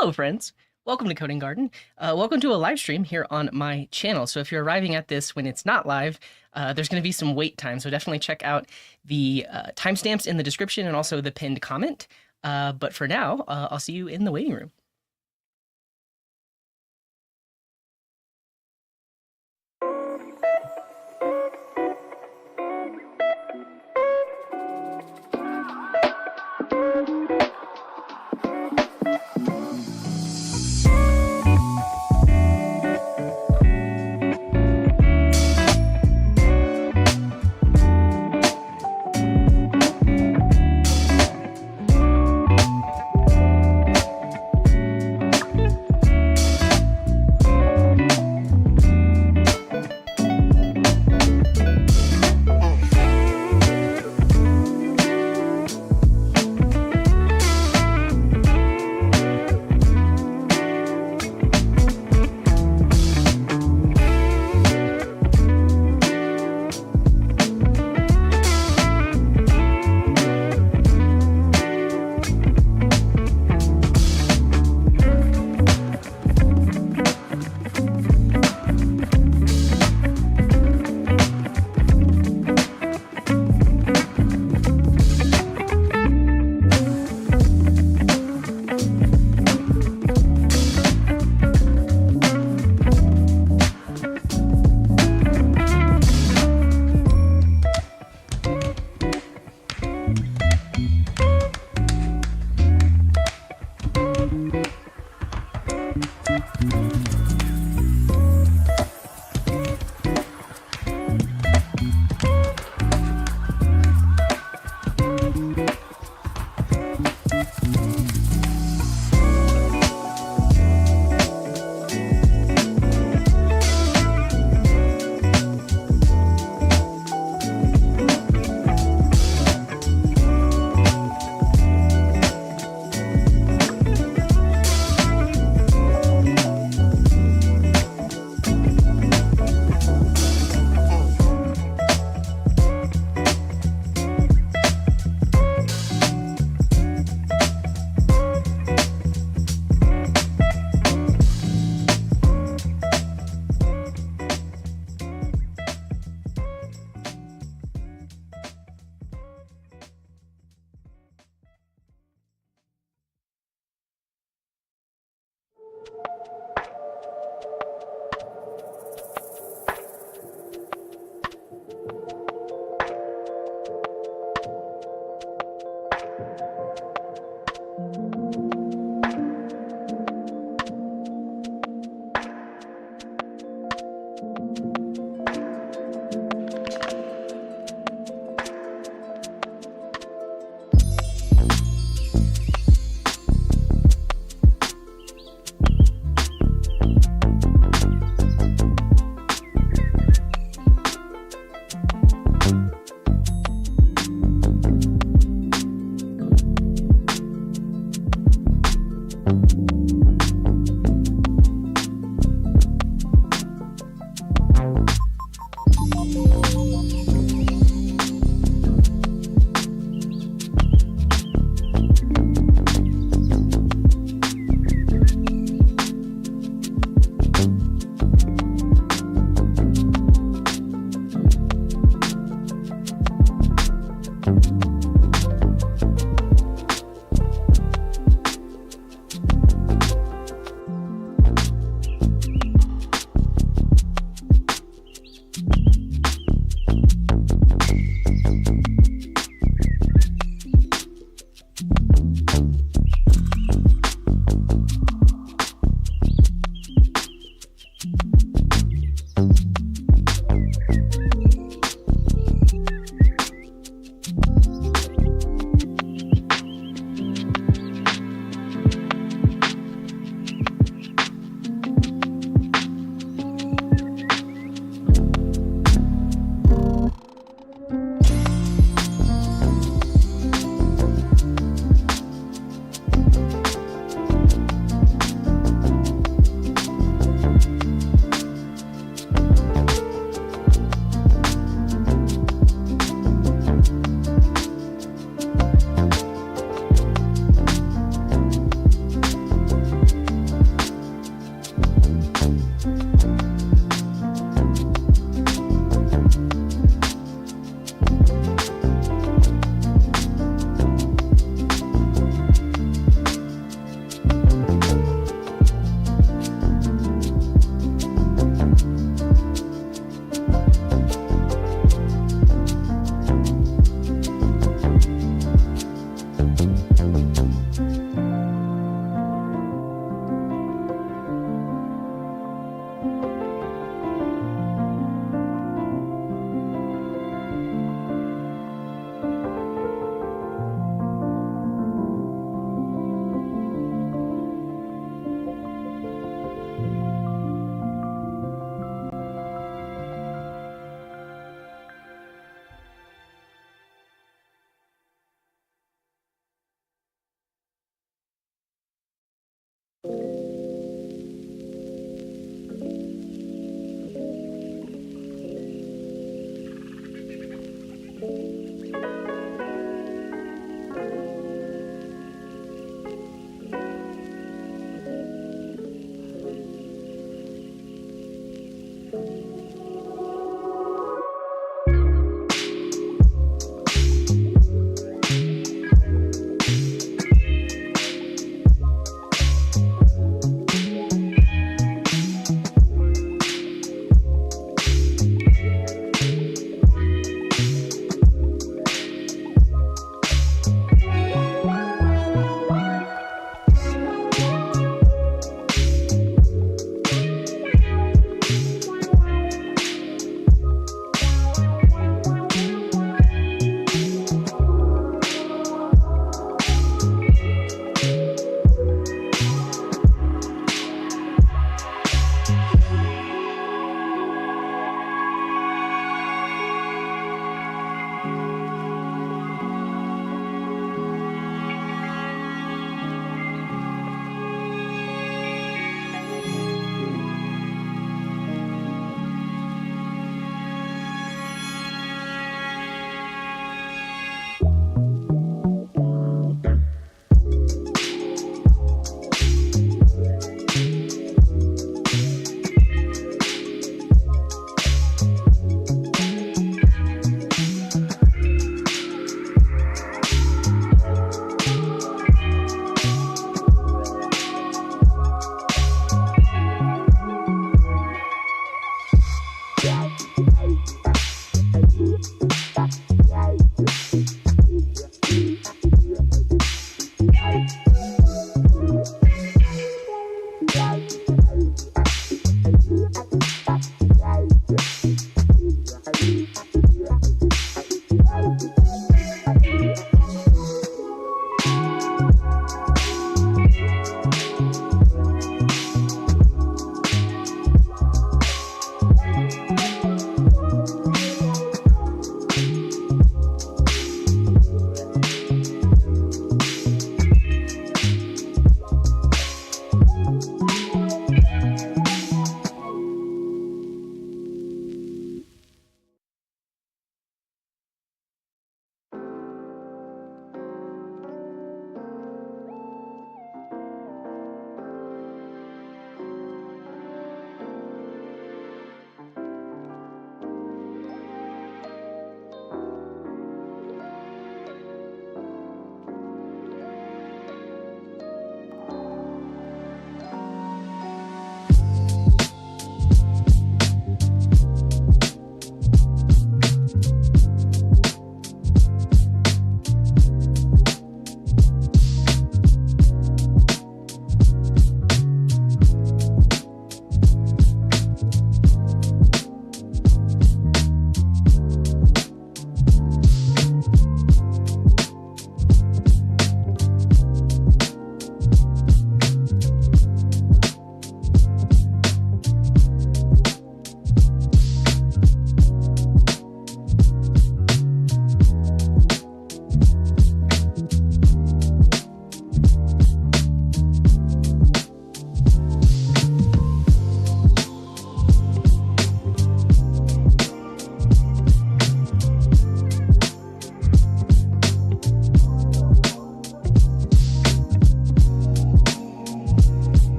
Hello, friends. Welcome to Coding Garden. Welcome to a live stream here on my channel. So if you're arriving at this when it's not live, there's going to be some wait time. So definitely check out the timestamps in the description and also the pinned comment. But for now, I'll see you in the waiting room.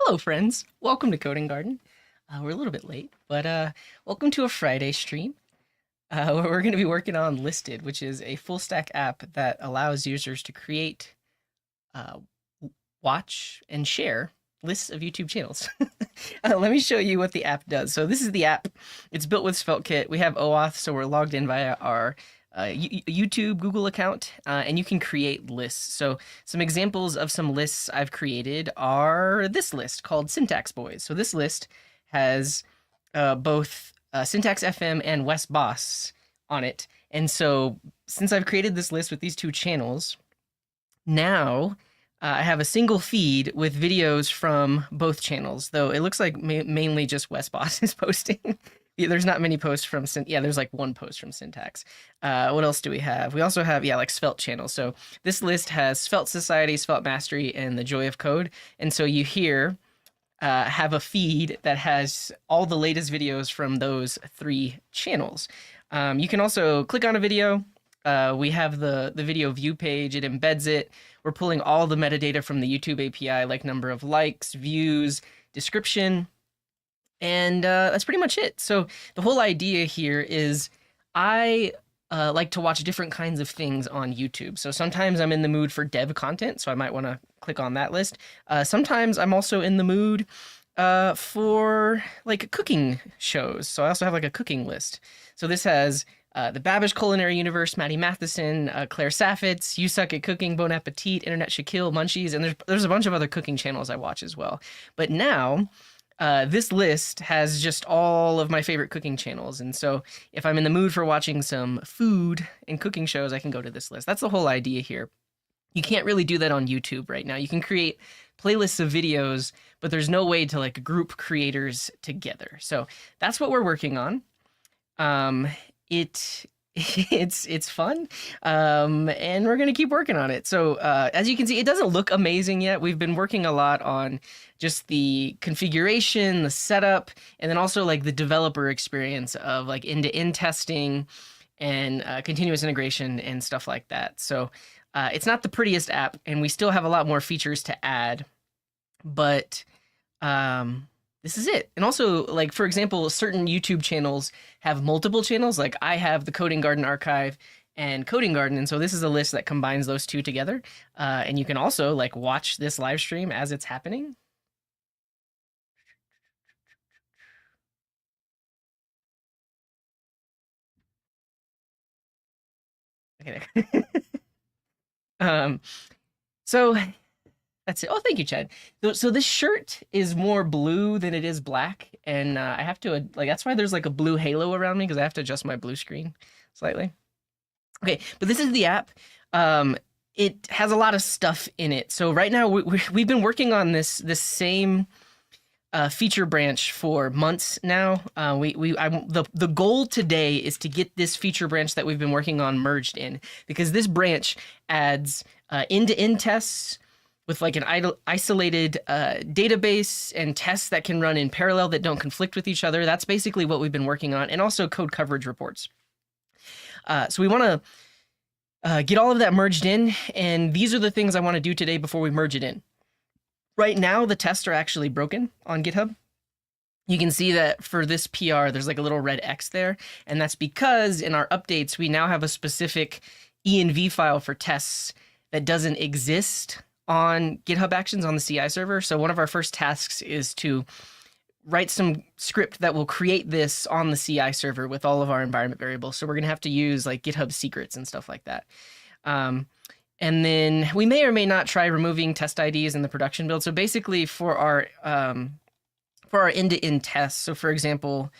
Hello, friends. Welcome to Coding Garden. We're a little bit late, but welcome to a Friday stream. Where we're going to be working on Listed, which is a full stack app that allows users to create, watch, and share lists of YouTube channels. Let me show you what the app does. So this is the app. It's built with SvelteKit. We have OAuth, so we're logged in via our YouTube Google account, and you can create lists. So some examples of some lists I've created are this list called Syntax Boys. So this list has both Syntax FM and Wes Boss on it. And so since I've created this list with these two channels, now I have a single feed with videos from both channels, though it looks like mainly just Wes Boss is posting. Yeah, there's not many posts from there's like one post from Syntax. What else do we have? We also have, like Svelte channels. So this list has Svelte Society, Svelte Mastery, and the Joy of Code. And so you here have a feed that has all the latest videos from those three channels. You can also click on a video. We have the video view page. It embeds it. We're pulling all the metadata from the YouTube API, like number of likes, views, description. And that's pretty much it. So the whole idea here is I like to watch different kinds of things on YouTube. So sometimes I'm in the mood for dev content, so I might want to click on that list. Sometimes I'm also in the mood for like cooking shows. So I also have like a cooking list. So this has the Babish Culinary Universe, Maddie Matheson, Claire Saffitz, You Suck at Cooking, Bon Appetit, Internet Should Kill, Munchies, and there's a bunch of other cooking channels I watch as well. But now this list has just all of my favorite cooking channels. And so if I'm in the mood for watching some food and cooking shows, I can go to this list. That's the whole idea here. You can't really do that on YouTube right now. You can create playlists of videos, but there's no way to like group creators together. So that's what we're working on. It's fun, and we're gonna keep working on it. So as you can see, it doesn't look amazing yet. We've been working a lot on just the configuration, the setup, and then also like the developer experience of like end-to-end testing and continuous integration and stuff like that. So it's not the prettiest app, and we still have a lot more features to add, but this is it. And also, like, for example, certain YouTube channels have multiple channels. Like I have the Coding Garden Archive and Coding Garden. And so this is a list that combines those two together. And you can also like watch this live stream as it's happening. Okay. So that's it. Oh, thank you, Chad. So this shirt is more blue than it is black, and I have to like that's why there's like a blue halo around me because I have to adjust my blue screen slightly. Okay, but this is the app. It has a lot of stuff in it. So right now we've been working on this same feature branch for months now. The goal today is to get this feature branch that we've been working on merged in, because this branch adds end-to-end tests with like an isolated database and tests that can run in parallel that don't conflict with each other. That's basically what we've been working on, and also code coverage reports. So we want get all of that merged in. And these are the things I want to do today before we merge it in. Right now, the tests are actually broken on GitHub. You can see that for this PR, there's like a little red X there. And that's because in our updates, we now have a specific env file for tests that doesn't exist on GitHub Actions on the CI server. So one of our first tasks is to write some script that will create this on the CI server with all of our environment variables. So we're going to have to use like GitHub secrets and stuff like that. And then we may or may not try removing test IDs in the production build. So basically for our end-to-end tests, so for example,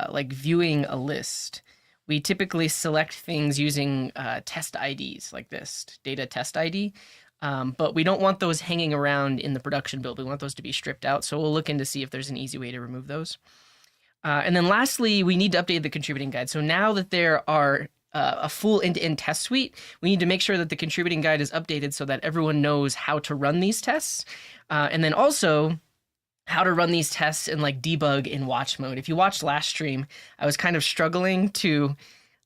like viewing a list, we typically select things using test IDs like this, data test ID. But we don't want those hanging around in the production build. We want those to be stripped out. So we'll look into see if there's an easy way to remove those. And then lastly, we need to update the contributing guide. So now that there are a full end-to-end test suite, we need to make sure that the contributing guide is updated so that everyone knows how to run these tests. And then also how to run these tests and like debug in watch mode. If you watched last stream, I was kind of struggling to,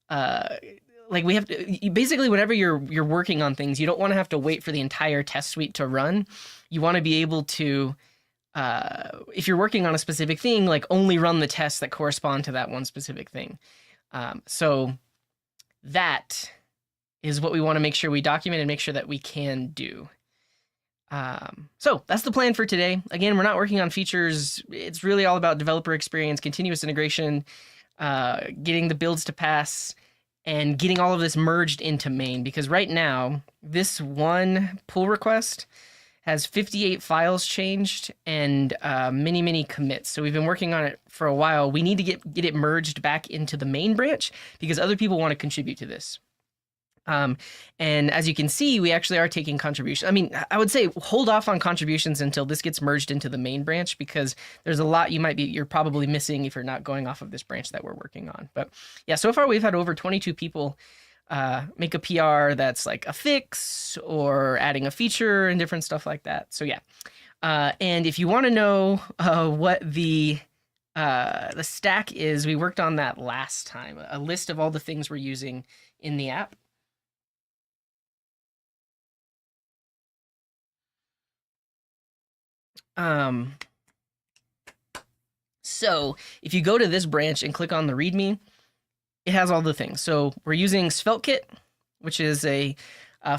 like we have to, basically whenever you're working on things, you don't want to have to wait for the entire test suite to run. You want to be able to, if you're working on a specific thing, like only run the tests that correspond to that one specific thing. So that is what we want to make sure we document and make sure that we can do. So that's the plan for today. Again, we're not working on features. It's really all about developer experience, continuous integration, getting the builds to pass, and getting all of this merged into main. Because right now, this one pull request has 58 files changed and many, many commits. So we've been working on it for a while. We need to get it merged back into the main branch because other people want to contribute to this. And as you can see, we actually are taking contributions. I mean, I would say hold off on contributions until this gets merged into the main branch because there's a lot you're probably missing if you're not going off of this branch that we're working on. But yeah, so far we've had over 22 people make a PR that's like a fix or adding a feature and different stuff like that. So yeah. And if you want to know what the stack is, we worked on that last time, a list of all the things we're using in the app. So if you go to this branch and click on the README, it has all the things. So we're using SvelteKit, which is a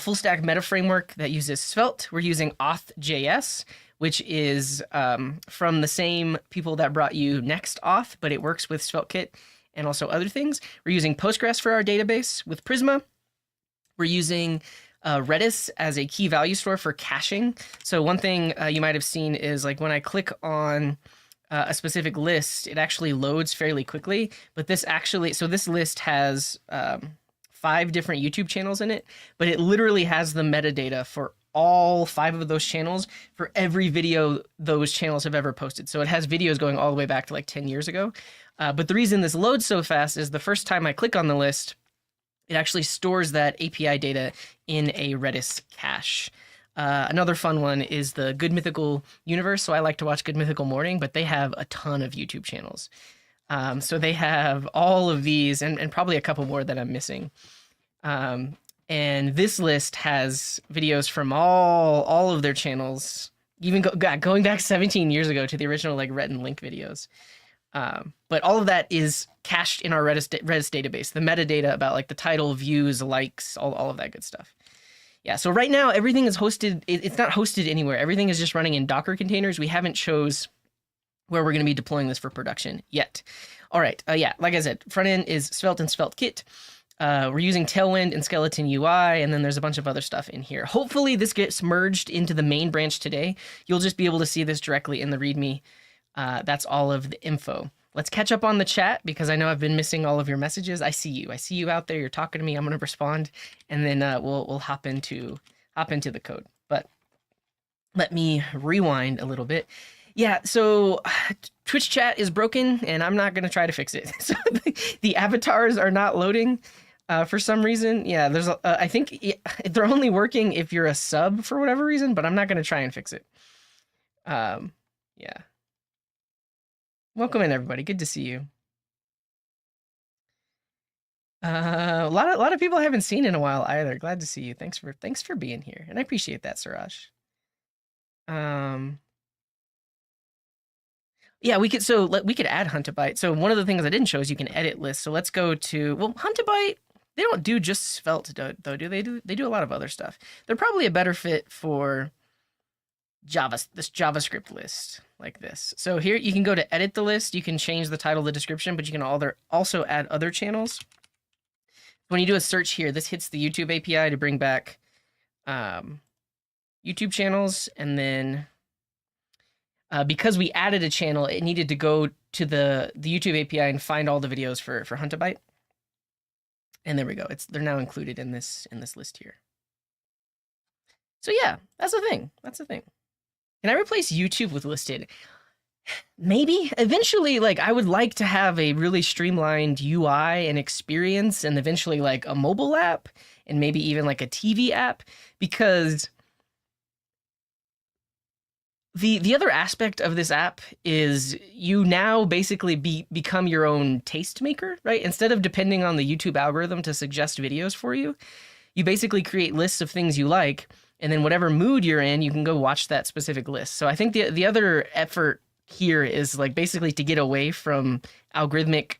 full stack meta framework that uses Svelte. We're using auth.js, which is from the same people that brought you Next Auth, but it works with SvelteKit and also other things. We're using Postgres for our database with Prisma. We're using Redis as a key value store for caching. So one thing you might have seen is like when I click on a specific list, it actually loads fairly quickly. But this list has 5 different YouTube channels in it, but it literally has the metadata for all 5 of those channels for every video those channels have ever posted. So it has videos going all the way back to like 10 years ago. But the reason this loads so fast is the first time I click on the list, it actually stores that API data in a Redis cache. Another fun one is the Good Mythical Universe. So I like to watch Good Mythical Morning, but they have a ton of YouTube channels. So they have all of these and probably a couple more that I'm missing. And this list has videos from all of their channels, even going back 17 years ago to the original like Rhett and Link videos. But all of that is cached in our Redis database, the metadata about like the title, views, likes, all of that good stuff. Yeah, so right now everything is hosted. It's not hosted anywhere. Everything is just running in Docker containers. We haven't chose where we're going to be deploying this for production yet. All right, yeah, like I said, front end is Svelte and SvelteKit. We're using Tailwind and Skeleton UI, and then there's a bunch of other stuff in here. Hopefully this gets merged into the main branch today. You'll just be able to see this directly in the README. That's all of the info. Let's catch up on the chat because I know I've been missing all of your messages. I see you out there. You're talking to me. I'm going to respond, and then we'll hop into the code. But let me rewind a little bit. Yeah, so Twitch chat is broken, and I'm not going to try to fix it. So the avatars are not loading for some reason. Yeah, there's I think they're only working if you're a sub for whatever reason, but I'm not going to try and fix it. Yeah. Welcome in, everybody. Good to see you. A lot of people I haven't seen in a while either. Glad to see you. Thanks for being here, and I appreciate that, Suraj. Um, yeah, we could add Huntabyte. So one of the things I didn't show is you can edit lists. So let's go to Huntabyte. They don't do just Svelte though, do they? They do a lot of other stuff. They're probably a better fit for this JavaScript list like this. So here you can go to edit the list. You can change the title, the description, but you can also add other channels. When you do a search here, this hits the YouTube API to bring back YouTube channels, and then because we added a channel, it needed to go to the YouTube API and find all the videos for Huntabyte. And there we go. They're now included in this list here. So yeah, that's the thing. That's the thing. Can I replace YouTube with listed? Maybe eventually. Like, I would like to have a really streamlined UI and experience, and eventually like a mobile app, and maybe even like a TV app, because the other aspect of this app is you now basically become your own tastemaker, right? Instead of depending on the YouTube algorithm to suggest videos for you, you basically create lists of things you like, and then whatever mood you're in, you can go watch that specific list. So I think the other effort here is like basically to get away from algorithmic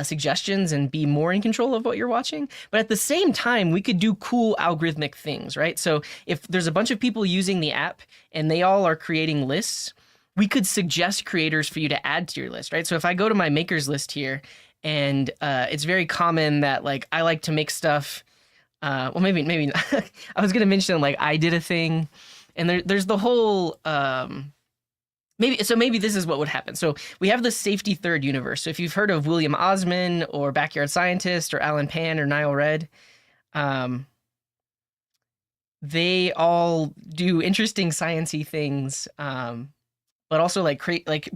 suggestions and be more in control of what you're watching. But at the same time, we could do cool algorithmic things, right? So if there's a bunch of people using the app and they all are creating lists, we could suggest creators for you to add to your list, right? So if I go to my makers list here, and it's very common that like I like to make stuff. Well, maybe not. I was gonna mention like I did a thing, and there's the whole maybe this is what would happen. So we have the safety third universe. So if you've heard of William Osman or Backyard Scientist or Alan Pan or Niall Red, they all do interesting sciencey things, but also like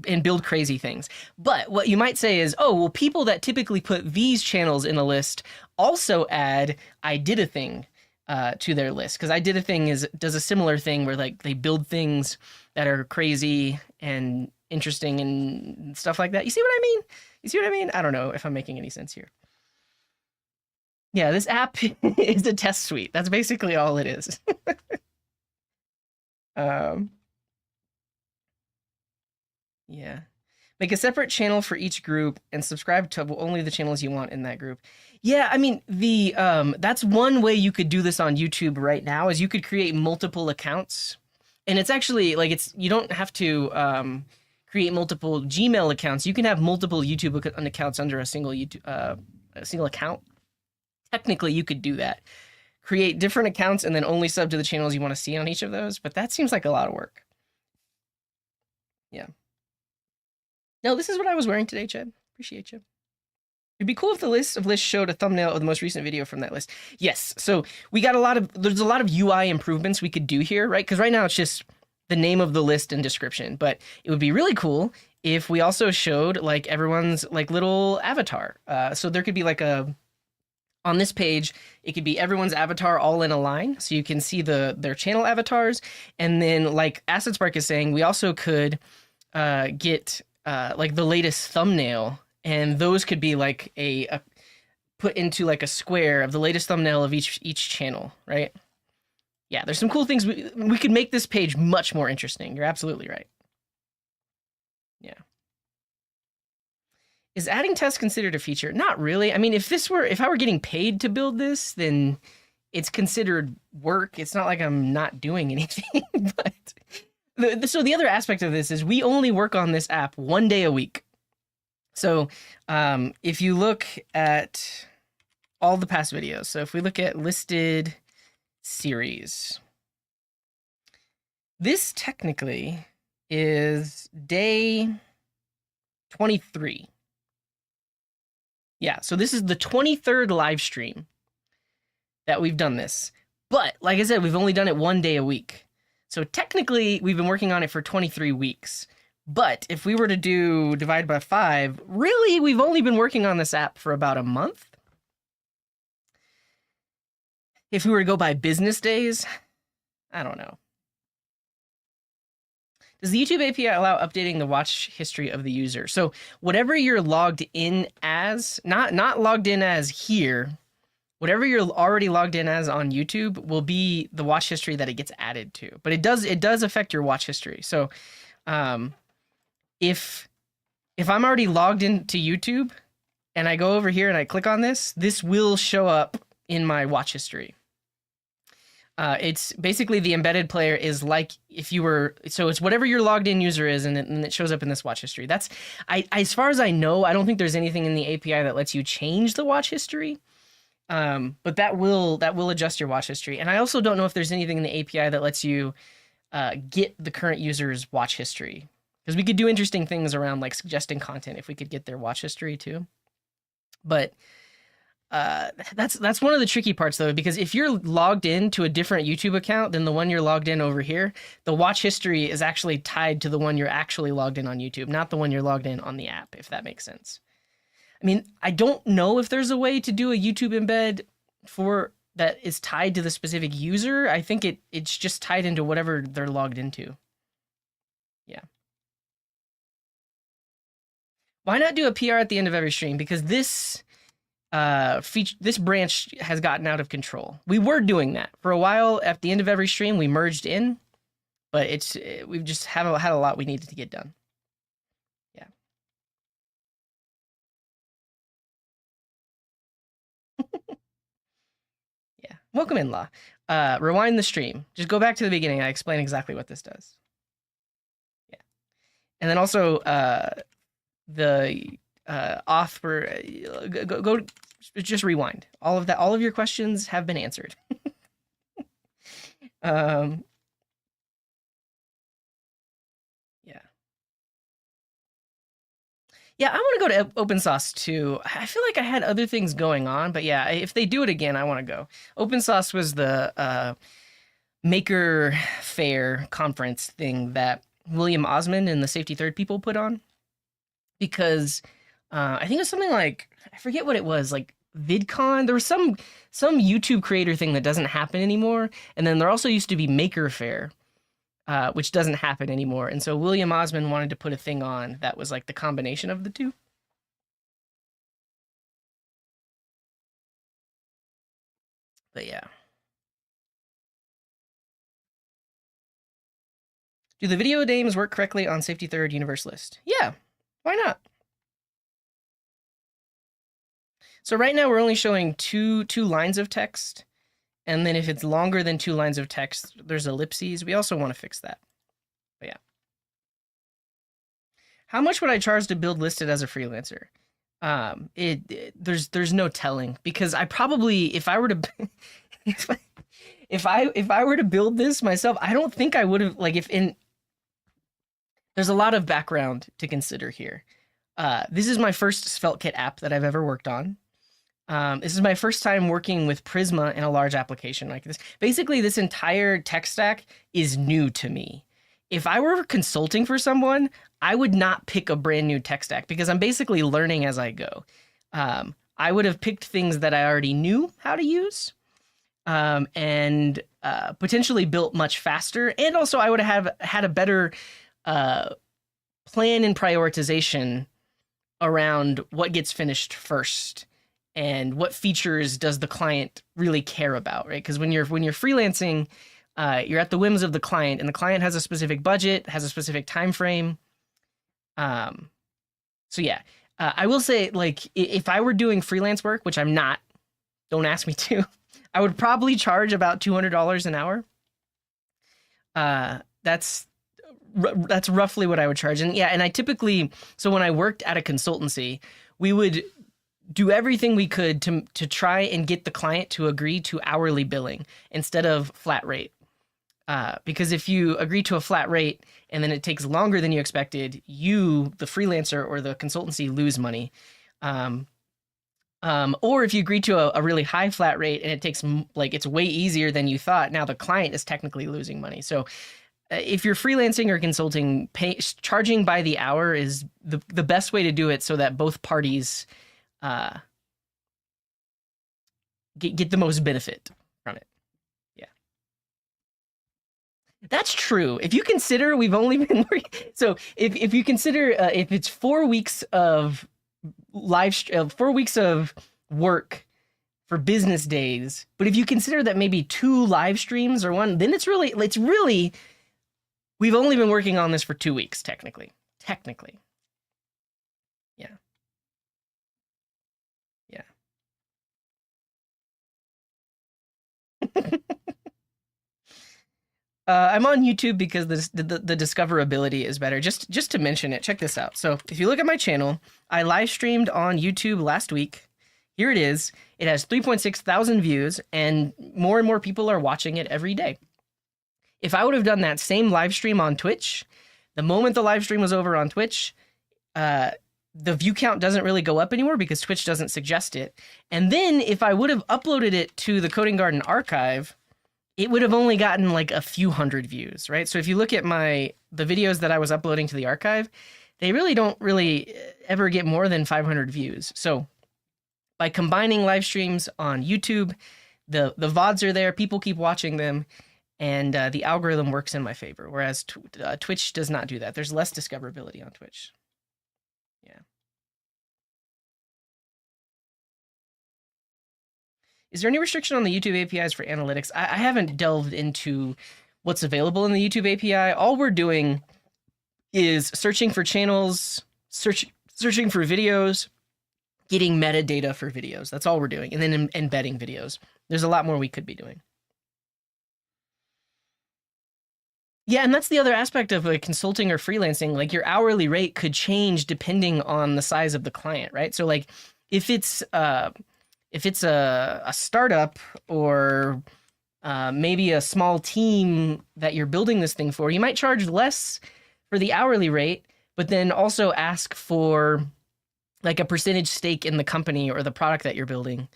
and build crazy things. But what you might say is, oh, well, people that typically put these channels in a list also add I did a thing to their list, because I did a thing does a similar thing where like they build things that are crazy and interesting and stuff like that. You see what I mean? You see what I mean? I don't know if I'm making any sense here. Yeah, this app is a test suite. That's basically all it is. Yeah. Make a separate channel for each group and subscribe to only the channels you want in that group. Yeah, I mean, that's one way you could do this on YouTube right now, is you could create multiple accounts. And it's actually like you don't have to create multiple Gmail accounts. You can have multiple YouTube accounts under a single account. Technically, you could do that. Create different accounts and then only sub to the channels you want to see on each of those. But that seems like a lot of work. Yeah. No, this is what I was wearing today, Chad. Appreciate you. It'd be cool if the list of lists showed a thumbnail of the most recent video from that list. Yes, so there's a lot of UI improvements we could do here, right? Because right now it's just the name of the list and description, but it would be really cool if we also showed like everyone's like little avatar. So there could be like on this page, it could be everyone's avatar all in a line, so you can see their channel avatars. And then like Acid Spark is saying, we also could get like the latest thumbnail, and those could be like a put into like a square of the latest thumbnail of each channel, right? Yeah, there's some cool things. We could make this page much more interesting. You're absolutely right. Yeah. Is adding tests considered a feature? Not really. I mean, if I were getting paid to build this, then it's considered work. It's not like I'm not doing anything. But so the other aspect of this is we only work on this app 1 day a week. So if you look at all the past videos, so if we look at listed series, this technically is day 23. Yeah, so this is the 23rd live stream that we've done this. But like I said, we've only done it 1 day a week. So technically, we've been working on it for 23 weeks. But if we were to divide by 5, really, we've only been working on this app for about a month. If we were to go by business days, I don't know. Does the YouTube API allow updating the watch history of the user? So whatever you're logged in as, not logged in as here, whatever you're already logged in as on YouTube will be the watch history that it gets added to. But it does affect your watch history. So if I'm already logged into YouTube and I go over here and I click on this will show up in my watch history. It's basically the embedded player is like if you were, so it's whatever your logged in user is, and it shows up in this watch history. That's, as far as I know, I don't think there's anything in the API that lets you change the watch history. But that will adjust your watch history. And I also don't know if there's anything in the API that lets you get the current user's watch history, because we could do interesting things around like suggesting content if we could get their watch history too. But that's one of the tricky parts though, because if you're logged in to a different YouTube account than the one you're logged in over here, the watch history is actually tied to the one you're actually logged in on YouTube, not the one you're logged in on the app, if that makes sense. I mean, I don't know if there's a way to do a YouTube embed for that is tied to the specific user. I think it's just tied into whatever they're logged into. Yeah. Why not do a PR at the end of every stream? Because this this branch has gotten out of control. We were doing that for a while. At the end of every stream, we merged in, but we've just had a lot we needed to get done. Yeah. Yeah. Welcome in, Law. Rewind the stream. Just go back to the beginning. I explain exactly what this does. Yeah. And then also the auth for go just rewind. All of that. All of your questions have been answered. Yeah. Yeah, I want to go to open source too. I feel like I had other things going on, but yeah, if they do it again, I want to go. Open source was the Maker Fair conference thing that William Osmond and the Safety Third people put on, because I think it was something like, I forget what it was, like VidCon. There was some YouTube creator thing that doesn't happen anymore, and then there also used to be Maker Fair, which doesn't happen anymore. And so William Osmond wanted to put a thing on that was like the combination of the two. But yeah. Do the video names work correctly on Safety Third Universalist? Yeah, why not? So right now we're only showing two lines of text. And then if it's longer than 2 lines of text, there's ellipses. We also want to fix that. But yeah. How much would I charge to build listed as a freelancer? There's no telling, because I probably, if I were to if I were to build this myself, I don't think I would have, like, there's a lot of background to consider here. This is my first SvelteKit app that I've ever worked on. This is my first time working with Prisma in a large application like this. Basically, this entire tech stack is new to me. If I were consulting for someone, I would not pick a brand new tech stack, because I'm basically learning as I go. I would have picked things that I already knew how to use, and potentially built much faster. And also I would have had a better plan and prioritization around what gets finished first and what features does the client really care about, right? Because when you're freelancing, you're at the whims of the client, and the client has a specific budget, has a specific time frame. So yeah, I will say, like, if I were doing freelance work, which I'm not, don't ask me to, I would probably charge about $200 an hour. That's roughly what I would charge. And yeah, and I typically, so when I worked at a consultancy, we would do everything we could to try and get the client to agree to hourly billing instead of flat rate. Because if you agree to a flat rate and then it takes longer than you expected, you, the freelancer or the consultancy, lose money. Or if you agree to a really high flat rate and it takes, like, it's way easier than you thought, now the client is technically losing money. So if you're freelancing or consulting, charging by the hour is the best way to do it, so that both parties get the most benefit from it. Yeah. That's true. If you consider we've only been so if you consider if it's 4 weeks of 4 weeks of work for business days, but if you consider that maybe 2 live streams or one, then it's really we've only been working on this for 2 weeks technically. Technically. Yeah. Yeah. I'm on YouTube because the discoverability is better. Just to mention it, check this out. So if you look at my channel, I live streamed on YouTube last week. Here it is. It has 3.6 thousand views, and more people are watching it every day. If I would have done that same live stream on Twitch, the moment the live stream was over on Twitch, the view count doesn't really go up anymore because Twitch doesn't suggest it. And then if I would have uploaded it to the Coding Garden archive, it would have only gotten like a few hundred views, right? So if you look at the videos that I was uploading to the archive, they really don't ever get more than 500 views. So by combining live streams on YouTube, the VODs are there, people keep watching them, and the algorithm works in my favor, whereas Twitch does not do that. There's less discoverability on Twitch. Yeah. Is there any restriction on the YouTube APIs for analytics? I haven't delved into what's available in the YouTube API. All we're doing is searching for channels, searching for videos, getting metadata for videos. That's all we're doing. And then embedding videos. There's a lot more we could be doing. Yeah, and that's the other aspect of like consulting or freelancing. Like your hourly rate could change depending on the size of the client, right? So like if it's a startup or maybe a small team that you're building this thing for, you might charge less for the hourly rate, but then also ask for like a percentage stake in the company or the product that you're building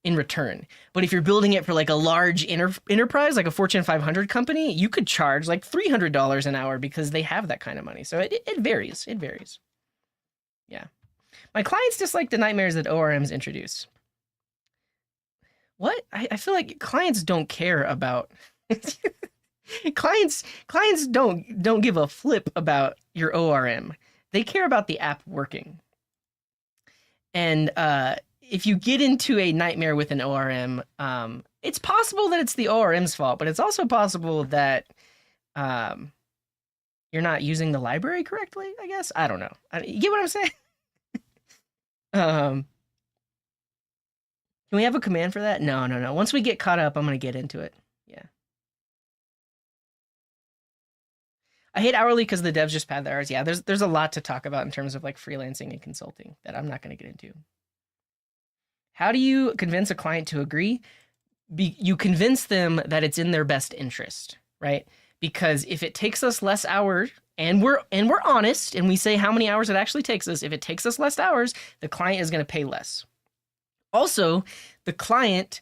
in return. But if you're building it for like a large enterprise, like a Fortune 500 company, you could charge like $300 an hour because they have that kind of money. So it varies. It varies. Yeah. My clients dislike the nightmares that ORMs introduce. What? I feel like clients don't care about clients don't give a flip about your ORM. They care about the app working. And if you get into a nightmare with an ORM, it's possible that it's the ORM's fault, but it's also possible that you're not using the library correctly, I guess. I don't know. You get what I'm saying? Can we have a command for that? No. Once we get caught up, I'm going to get into it. Yeah. I hate hourly because the devs just pad the hours. Yeah, there's a lot to talk about in terms of like freelancing and consulting that I'm not going to get into. How do you convince a client to agree? You convince them that it's in their best interest, right? Because if it takes us less hours, and we're honest, and we say how many hours it actually takes us, if it takes us less hours, the client is going to pay less. Also, the client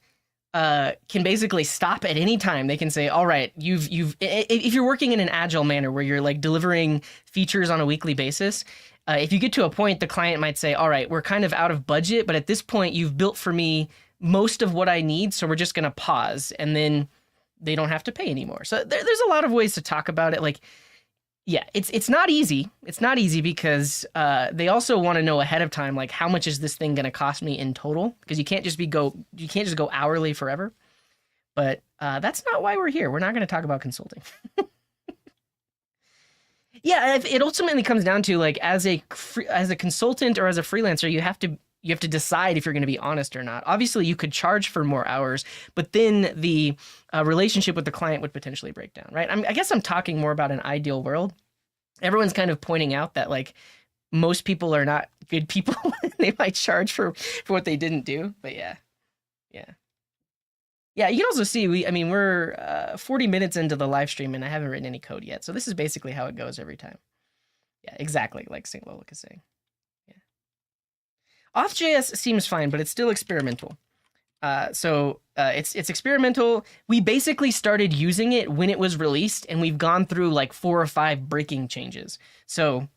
can basically stop at any time. They can say, all right, if you're working in an agile manner where you're like delivering features on a weekly basis, if you get to a point, the client might say, all right, we're kind of out of budget, but at this point you've built for me most of what I need, so we're just going to pause, and then they don't have to pay anymore. So there's a lot of ways to talk about it. Like, yeah, it's not easy. It's not easy because they also want to know ahead of time, like, how much is this thing going to cost me in total? Because you can't just go hourly forever. But that's not why we're here. We're not going to talk about consulting. Yeah, it ultimately comes down to like as a consultant or as a freelancer, you have to decide if you're going to be honest or not. Obviously, you could charge for more hours, but then the relationship with the client would potentially break down, right? I guess I'm talking more about an ideal world. Everyone's kind of pointing out that like most people are not good people. They might charge for what they didn't do, but yeah. You can also see we're 40 minutes into the live stream and I haven't written any code yet. So this is basically how it goes every time. Yeah, exactly like St. Lolik is saying. Auth.js seems fine, but it's still experimental. It's experimental. We basically started using it when it was released, and we've gone through like 4 or 5 breaking changes. So,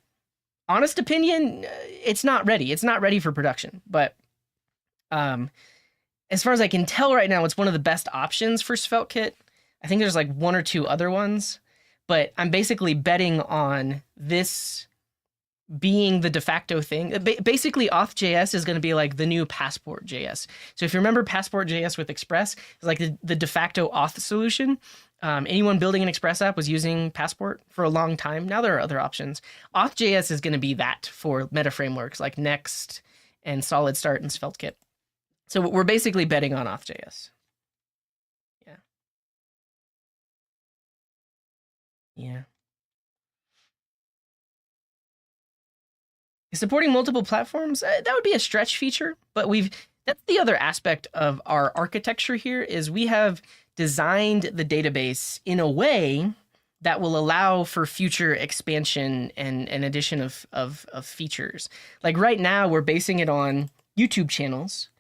honest opinion, it's not ready. It's not ready for production. But as far as I can tell right now, it's one of the best options for SvelteKit. I think there's like one or two other ones, but I'm basically betting on this being the de facto thing. Basically, auth.js is going to be like the new Passport.js. So if you remember Passport.js with Express, it's like the de facto auth solution. Anyone building an Express app was using Passport for a long time. Now there are other options. Auth.js is going to be that for meta frameworks like Next and Solid Start and SvelteKit. So we're basically betting on auth.js. Yeah. Yeah. Supporting multiple platforms, that would be a stretch feature, but that's the other aspect of our architecture here is we have designed the database in a way that will allow for future expansion and addition of features. Like right now, we're basing it on YouTube channels,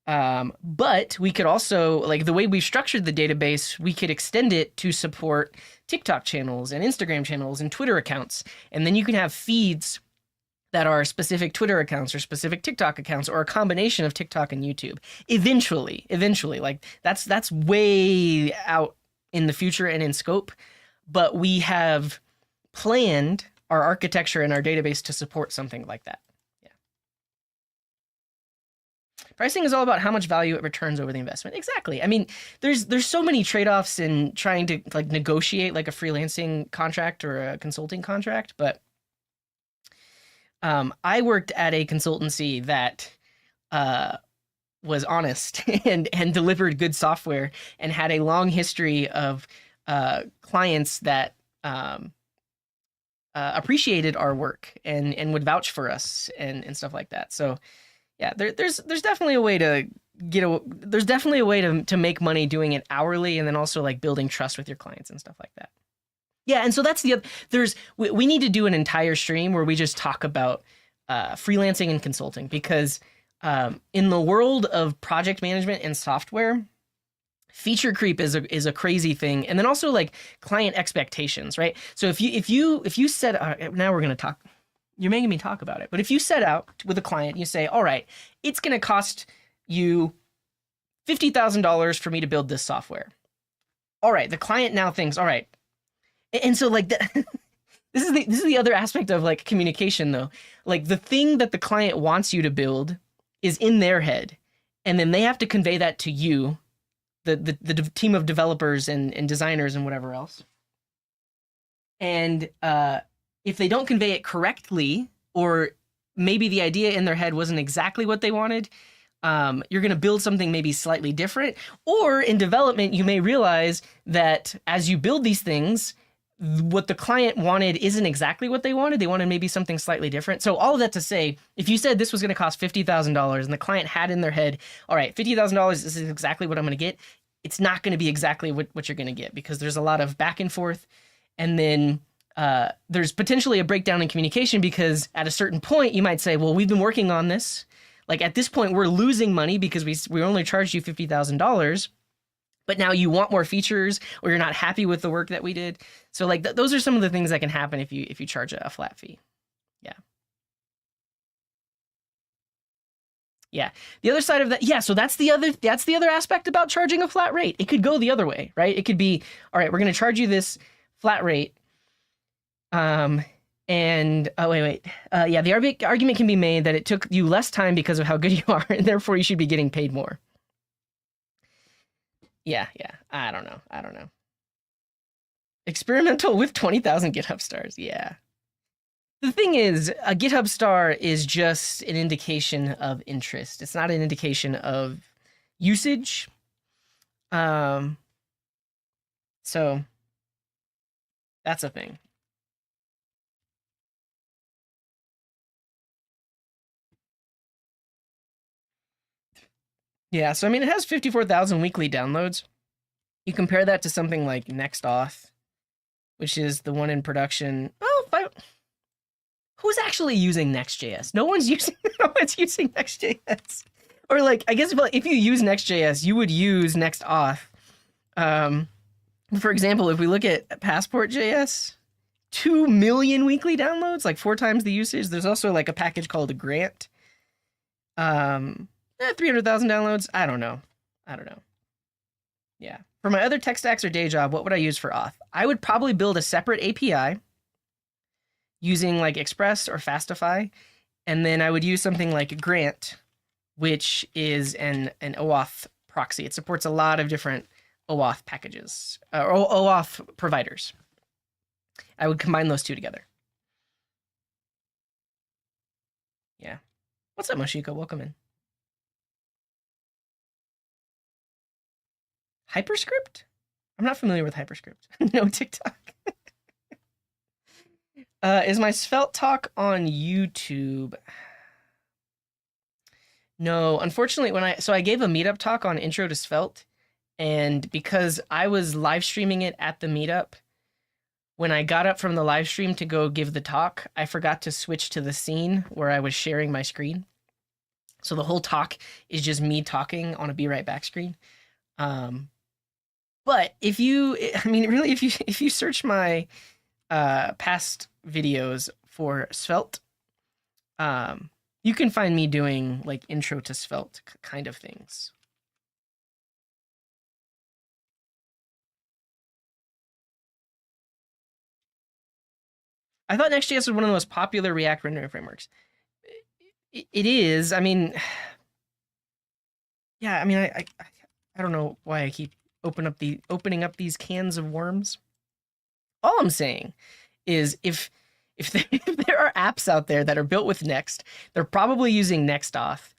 but we could also, like the way we've structured the database, we could extend it to support TikTok channels and Instagram channels and Twitter accounts. And then you can have feeds that are specific Twitter accounts or specific TikTok accounts or a combination of TikTok and YouTube. Eventually, like that's way out in the future and in scope, but we have planned our architecture and our database to support something like that. Yeah. Pricing is all about how much value it returns over the investment. Exactly. I mean, there's so many trade-offs in trying to like negotiate like a freelancing contract or a consulting contract, but I worked at a consultancy that was honest and delivered good software and had a long history of clients that appreciated our work and would vouch for us and stuff like that. So yeah, there's definitely a way to there's definitely a way to make money doing it hourly and then also like building trust with your clients and stuff like that. Yeah, and so that's the other. We need to do an entire stream where we just talk about freelancing and consulting because in the world of project management and software, feature creep is a crazy thing, and then also like client expectations, right? So if you set now we're gonna talk. You're making me talk about it, but if you set out with a client, you say, all right, it's gonna cost you $50,000 for me to build this software. All right, the client now thinks, all right. And so like this is the other aspect of like communication though. Like the thing that the client wants you to build is in their head. And then they have to convey that to you, the team of developers and designers and whatever else. And if they don't convey it correctly, or maybe the idea in their head wasn't exactly what they wanted, you're going to build something maybe slightly different. Or in development, you may realize that as you build these things, what the client wanted isn't exactly what they wanted. They wanted maybe something slightly different. So all of that to say, if you said this was going to cost $50,000 and the client had in their head, all right, $50,000, this is exactly what I'm going to get. It's not going to be exactly what you're going to get because there's a lot of back and forth. And then there's potentially a breakdown in communication because at a certain point you might say, well, we've been working on this. Like at this point, we're losing money because we only charged you $50,000. But now you want more features or you're not happy with the work that we did. So like those are some of the things that can happen if you charge a flat fee. Yeah. Yeah. The other side of that, yeah, so that's the other aspect about charging a flat rate. It could go the other way, right? It could be, all right, we're going to charge you this flat rate. Yeah, the argument can be made that it took you less time because of how good you are, and therefore you should be getting paid more. Yeah. I don't know. Experimental with 20,000 GitHub stars. Yeah. The thing is, a GitHub star is just an indication of interest. It's not an indication of usage. So that's a thing. Yeah, so I mean, it has 54,000 weekly downloads. You compare that to something like NextAuth, which is the one in production. Oh, who's actually using Next.js? No one's using Next.js. Or like, I guess if you use Next.js, you would use NextAuth. For example, if we look at Passport.js, 2 million weekly downloads, like 4 times the usage. There's also like a package called a Grant. 300,000 downloads. I don't know. Yeah. For my other tech stacks or day job, what would I use for auth? I would probably build a separate API using like Express or Fastify, and then I would use something like Grant, which is an OAuth proxy. It supports a lot of different OAuth packages or OAuth providers. I would combine those two together. Yeah. What's up, Moshiko? Welcome in. Hyperscript? I'm not familiar with Hyperscript. No TikTok. Is my Svelte talk on YouTube? No, unfortunately, I gave a meetup talk on Intro to Svelte, and because I was live streaming it at the meetup, when I got up from the live stream to go give the talk, I forgot to switch to the scene where I was sharing my screen. So the whole talk is just me talking on a Be Right Back screen. But if you search my past videos for Svelte, you can find me doing like intro to Svelte kind of things. I thought Next.js was one of the most popular React rendering frameworks. It is. I mean, yeah. I mean, I don't know why I keep opening up these cans of worms. All I'm saying is if there are apps out there that are built with Next, they're probably using NextAuth.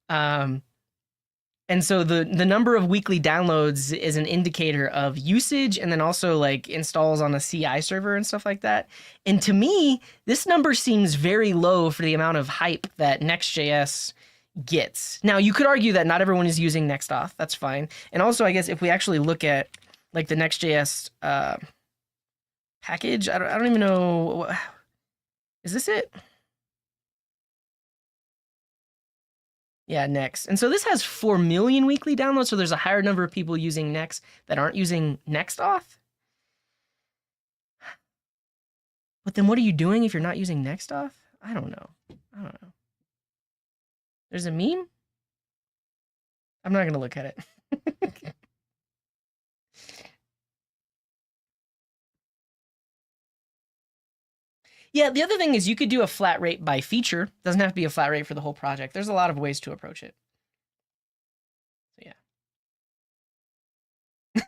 And so the number of weekly downloads is an indicator of usage, and then also like installs on a CI server and stuff like that. And to me, this number seems very low for the amount of hype that Next.js gets. Now, you could argue that not everyone is using NextAuth. That's fine. And also, I guess if we actually look at like the Next.js package, I don't even know. Is this it? Yeah, Next. And so this has 4 million weekly downloads, so there's a higher number of people using Next that aren't using NextAuth. But then what are you doing if you're not using NextAuth? I don't know. There's a meme? I'm not going to look at it. Yeah, the other thing is you could do a flat rate by feature. Doesn't have to be a flat rate for the whole project. There's a lot of ways to approach it. So yeah.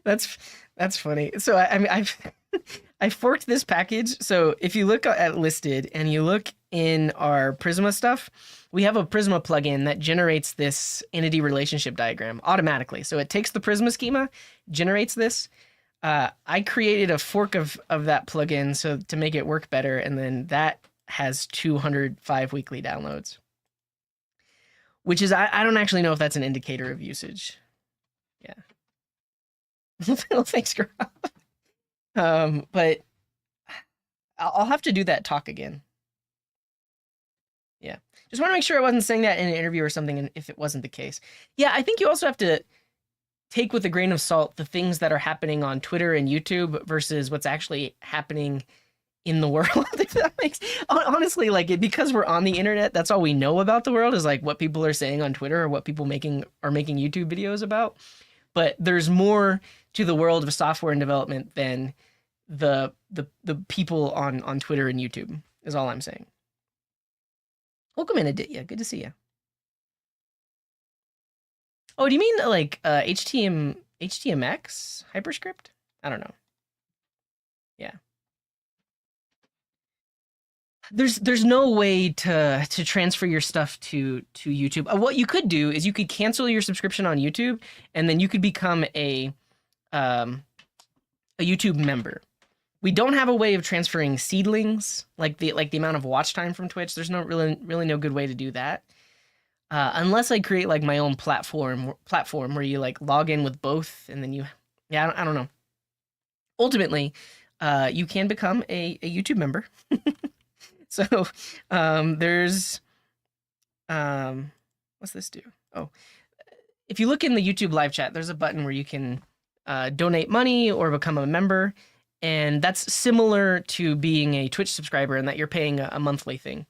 That's funny. So I mean I forked this package. So if you look at listed and you look in our Prisma stuff, we have a Prisma plugin that generates this entity relationship diagram automatically. So it takes the Prisma schema, generates this. I created a fork of that plugin so to make it work better, and then that has 205 weekly downloads, which is I don't actually know if that's an indicator of usage. Yeah. Well, thanks, girl. But I'll have to do that talk again. Yeah, just want to make sure I wasn't saying that in an interview or something, and if it wasn't the case. Yeah, I think you also have to take with a grain of salt the things that are happening on Twitter and YouTube versus what's actually happening in the world. If that makes honestly, like because we're on the internet, that's all we know about the world is like what people are saying on Twitter or what people are making YouTube videos about. But there's more to the world of software and development than the people on Twitter and YouTube is all I'm saying. Welcome in, Aditya. Good to see you. Oh, do you mean like HTMX hyperscript? I don't know. Yeah. There's no way to transfer your stuff to YouTube. What you could do is you could cancel your subscription on YouTube, and then you could become a YouTube member. We don't have a way of transferring seedlings, like the amount of watch time from Twitch. There's no really no good way to do that. Unless I create like my own platform where you like log in with both, and then I don't know. Ultimately, you can become a YouTube member. So there's what's this do? Oh, if you look in the YouTube live chat, there's a button where you can donate money or become a member, and that's similar to being a Twitch subscriber in that you're paying a monthly thing.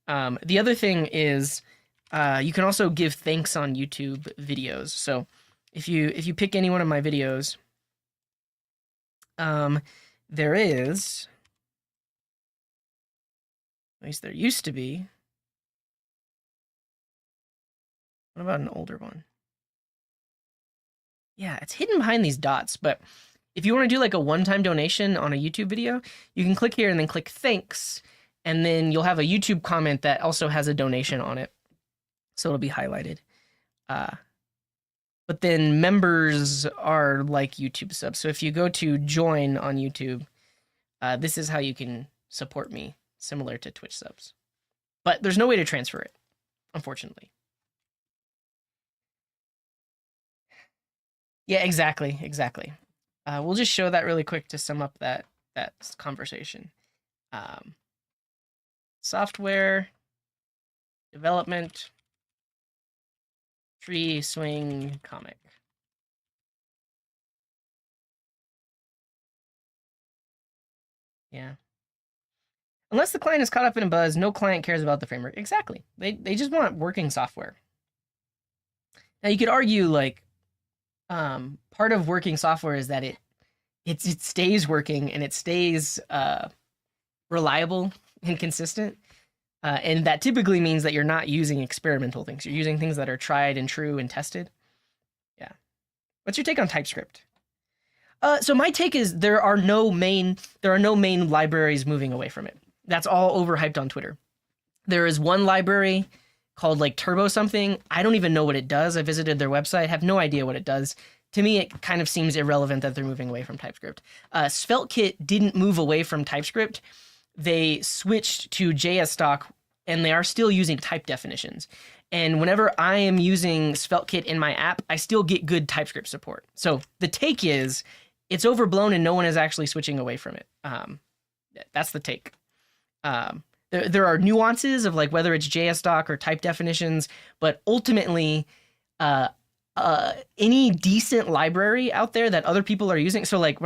The other thing is you can also give thanks on YouTube videos. So if you pick any one of my videos, there is, at least there used to be. What about an older one? Yeah, it's hidden behind these dots, but if you want to do like a one-time donation on a YouTube video, you can click here and then click thanks, and then you'll have a YouTube comment that also has a donation on it. So it'll be highlighted. But then members are like YouTube subs. So if you go to join on YouTube, this is how you can support me, similar to Twitch subs. But there's no way to transfer it, unfortunately. Yeah, exactly. We'll just show that really quick to sum up that conversation. Software development tree swing comic. Yeah. Unless the client is caught up in a buzz, no client cares about the framework. Exactly. They just want working software. Now you could argue like part of working software is that it stays working and it stays reliable and consistent. And that typically means that you're not using experimental things. You're using things that are tried and true and tested. Yeah. What's your take on TypeScript? So my take is there are no main libraries moving away from it. That's all overhyped on Twitter. There is one library called like Turbo something. I don't even know what it does. I visited their website, have no idea what it does. To me, it kind of seems irrelevant that they're moving away from TypeScript. SvelteKit didn't move away from TypeScript. They switched to JSDoc, and they are still using type definitions. And whenever I am using SvelteKit in my app, I still get good TypeScript support. So the take is, it's overblown and no one is actually switching away from it. That's the take. There are nuances of like whether it's JSDoc or type definitions, but ultimately, any decent library out there that other people are using. So like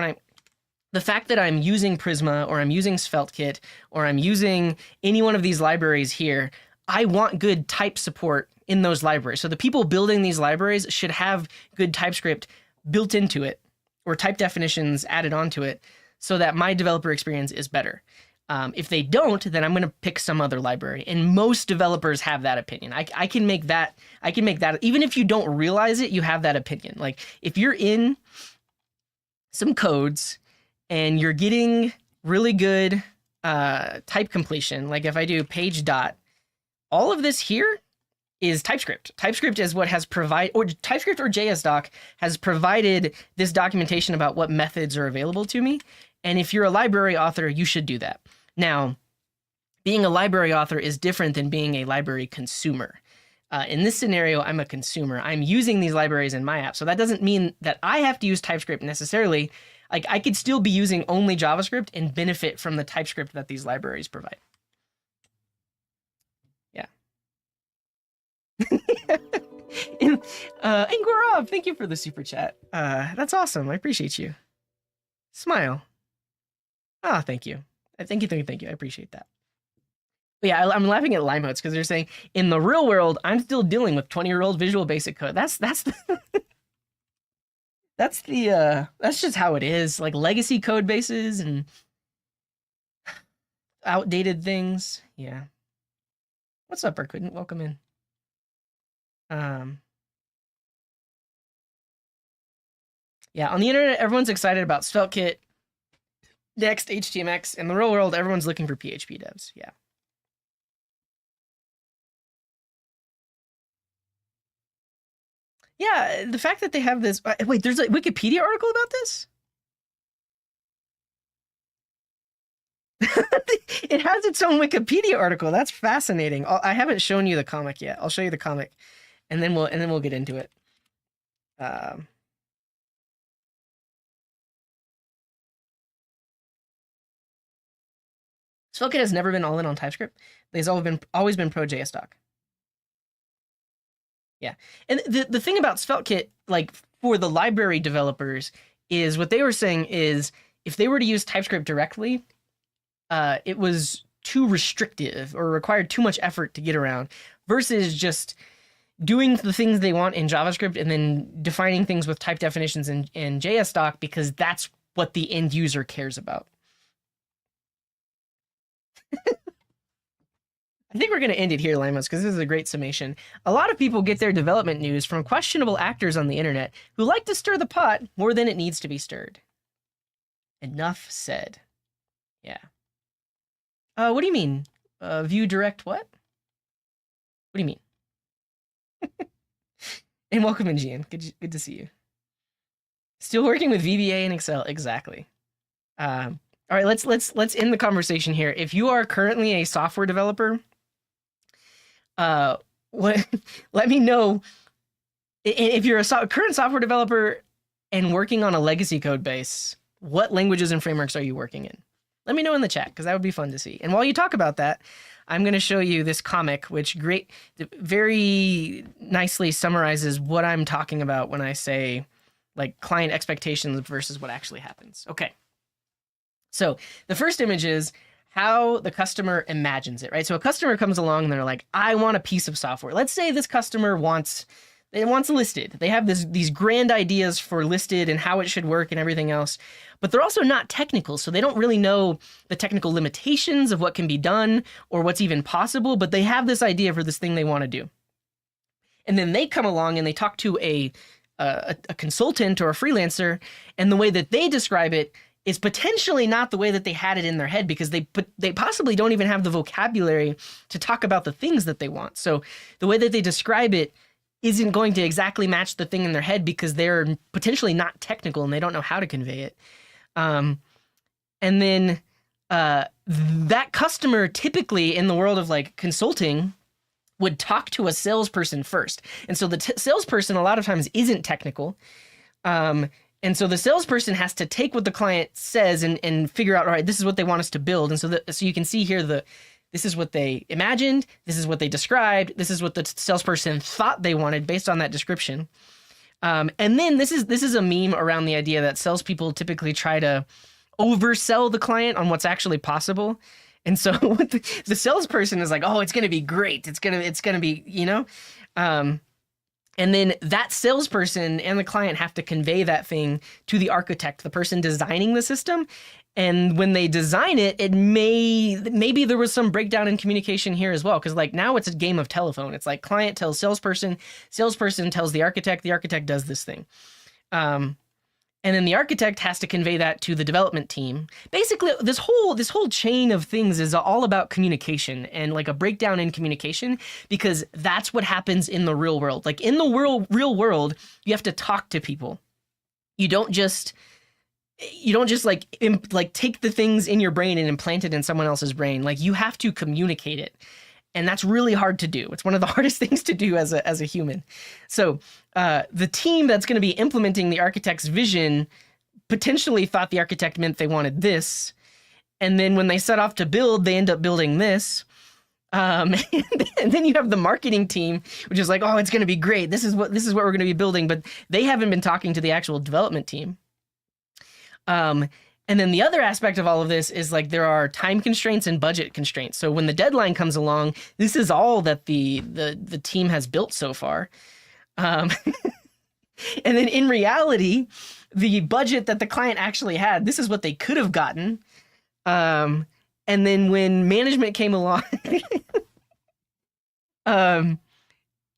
the fact that I'm using Prisma or I'm using SvelteKit or I'm using any one of these libraries here, I want good type support in those libraries. So the people building these libraries should have good TypeScript built into it or type definitions added onto it so that my developer experience is better. If they don't, then I'm going to pick some other library. And most developers have that opinion. I can make that, even if you don't realize it, you have that opinion. Like if you're in some codes and you're getting really good type completion, like if I do page dot, all of this here is TypeScript. TypeScript is what has provided, or TypeScript or JSDoc has provided this documentation about what methods are available to me. And if you're a library author, you should do that. Now, being a library author is different than being a library consumer. In this scenario, I'm a consumer. I'm using these libraries in my app. So that doesn't mean that I have to use TypeScript necessarily. Like I could still be using only JavaScript and benefit from the TypeScript that these libraries provide. Yeah. Ingwarov, thank you for the super chat. That's awesome. I appreciate you. Smile. Ah, thank you. Thank you. I appreciate that. But yeah, I'm laughing at Limehoats because they're saying in the real world, I'm still dealing with 20-year-old Visual Basic code. That's just how it is. Like legacy code bases and outdated things. Yeah. What's up, Arquidant? Welcome in. Yeah, on the internet, everyone's excited about SvelteKit, Next, HTMX. In the real world, everyone's looking for PHP devs. Yeah. Yeah, the fact that they have this... wait, there's a Wikipedia article about this? It has its own Wikipedia article. That's fascinating. I haven't shown you the comic yet. I'll show you the comic, and then we'll get into it. SvelteKit has never been all in on TypeScript. They've always been pro JSDoc. Yeah, and the thing about SvelteKit, like for the library developers, is what they were saying is if they were to use TypeScript directly, it was too restrictive or required too much effort to get around, versus just doing the things they want in JavaScript and then defining things with type definitions in JSDoc because that's what the end user cares about. I think we're going to end it here, Lamos, because this is a great summation. A lot of people get their development news from questionable actors on the internet who like to stir the pot more than it needs to be stirred. Enough said. Yeah. What do you mean? View direct what? What do you mean? And welcome in, Gian. Good to see you. Still working with VBA and Excel. Exactly. All right, let's end the conversation here. If you are currently a software developer, let me know if you're a current software developer and working on a legacy code base. What languages and frameworks are you working in? Let me know in the chat, because that would be fun to see. And while you talk about that, I'm going to show you this comic, which very nicely summarizes what I'm talking about when I say like client expectations versus what actually happens. Okay. So the first image is how the customer imagines it, right? So a customer comes along and they're like, I want a piece of software. Let's say this customer wants listed. They have these grand ideas for listed and how it should work and everything else, but they're also not technical. So they don't really know the technical limitations of what can be done or what's even possible, but they have this idea for this thing they want to do. And then they come along and they talk to a consultant or a freelancer, and the way that they describe it is potentially not the way that they had it in their head, because they possibly don't even have the vocabulary to talk about the things that they want. So the way that they describe it isn't going to exactly match the thing in their head because they're potentially not technical and they don't know how to convey it. And then that customer typically in the world of like consulting would talk to a salesperson first. And so the salesperson a lot of times isn't technical. And so the salesperson has to take what the client says and figure out, all right, this is what they want us to build. And so you can see here this is what they imagined, this is what they described, this is what the salesperson thought they wanted based on that description. And then this is a meme around the idea that salespeople typically try to oversell the client on what's actually possible. And so the salesperson is like, oh, it's going to be great. It's going to be, and then that salesperson and the client have to convey that thing to the architect, the person designing the system. And when they design it, maybe there was some breakdown in communication here as well. Because like now it's a game of telephone. It's like client tells salesperson tells the architect does this thing. And then the architect has to convey that to the development team. Basically, this whole chain of things is all about communication and like a breakdown in communication, because that's what happens in the real world. Like in the real world, you have to talk to people. You don't just like take the things in your brain and implant it in someone else's brain. Like you have to communicate it. And that's really hard to do. It's one of the hardest things to do as a human. So the team that's going to be implementing the architect's vision potentially thought the architect meant they wanted this. And then when they set off to build, they end up building this. And then you have the marketing team, which is like, oh, it's going to be great. This is what we're going to be building. But they haven't been talking to the actual development team. And then the other aspect of all of this is like there are time constraints and budget constraints. So when the deadline comes along, this is all that the team has built so far. And then in reality, the budget that the client actually had, this is what they could have gotten. And then when management came along,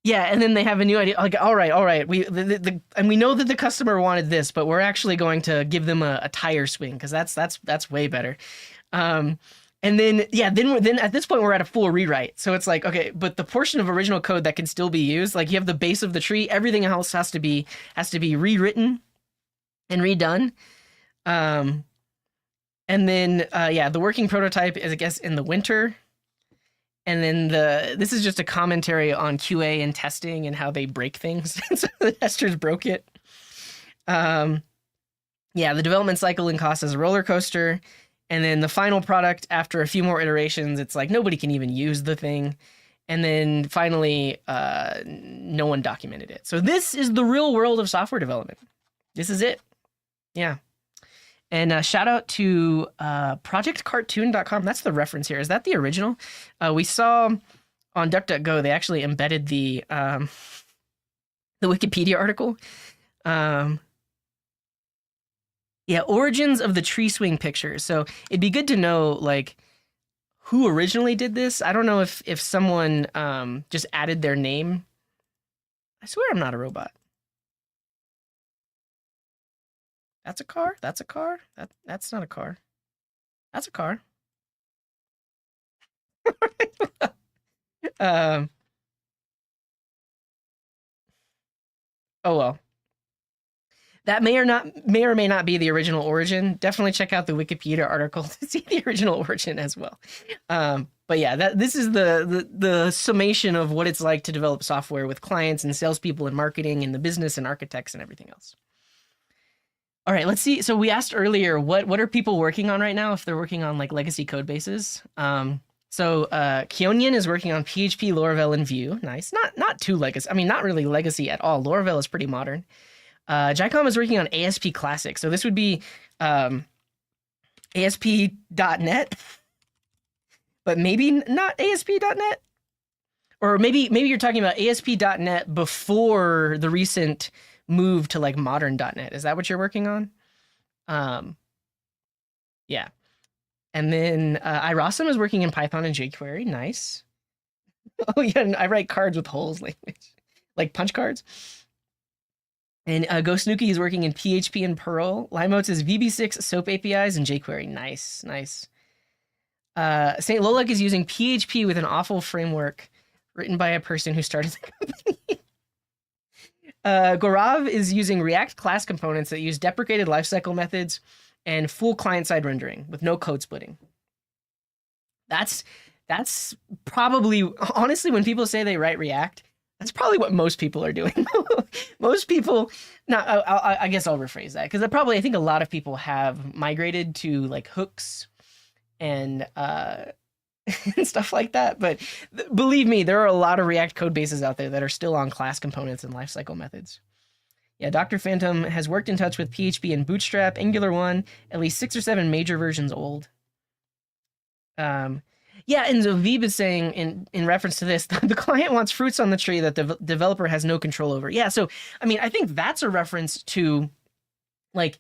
yeah, and then they have a new idea. Like, all right, and we know that the customer wanted this, but we're actually going to give them a tire swing because that's way better. And then then at this point we're at a full rewrite. So it's like, okay, but the portion of original code that can still be used, like you have the base of the tree, everything else has to be rewritten and redone. And then the working prototype is, I guess, in the winter. And then this is just a commentary on QA and testing and how they break things. So the testers broke it. The development cycle and cost is a roller coaster. And then the final product, after a few more iterations, it's like nobody can even use the thing. And then finally, no one documented it. So this is the real world of software development. This is it. Yeah. And shout out to projectcartoon.com. That's the reference here. Is that the original? We saw on DuckDuckGo, they actually embedded the Wikipedia article. Um, yeah, origins of the tree swing picture. So it'd be good to know like who originally did this. I don't know if someone just added their name. I swear I'm not a robot. That's a car. That's a car. That's not a car. That's a car. um. Oh well. That may or may not be the original origin. Definitely check out the Wikipedia article to see the original origin as well. But yeah, this is the summation of what it's like to develop software with clients and salespeople and marketing and the business and architects and everything else. All right, let's see. So we asked earlier, what are people working on right now if they're working on like legacy code bases? Keonian is working on PHP, Laravel, and Vue. Nice. Not too legacy. I mean, not really legacy at all. Laravel is pretty modern. Jicom is working on ASP Classic. So this would be ASP.NET, but maybe not ASP.NET. Or maybe you're talking about ASP.NET before the recent move to like modern.NET. Is that what you're working on? Yeah. And then iRosam is working in Python and jQuery. Nice. Oh yeah, and I write cards with holes like punch cards. And Ghost Nuki is working in PHP and Perl. Limeotes is VB6, SOAP APIs, and jQuery. Nice. St. Lolek is using PHP with an awful framework written by a person who started the company. Gorav is using React class components that use deprecated lifecycle methods and full client-side rendering with no code splitting. That's probably, honestly, when people say they write React, that's probably what most people are doing. Most people, now I guess I'll rephrase that because I think a lot of people have migrated to like hooks and and stuff like that. But believe me, there are a lot of React code bases out there that are still on class components and lifecycle methods. Yeah, Dr. Phantom has worked in touch with PHP and Bootstrap, Angular 1, at least 6 or 7 major versions old. Yeah, and Zavib is saying in reference to this, the client wants fruits on the tree that the developer has no control over. Yeah, so I mean, I think that's a reference to like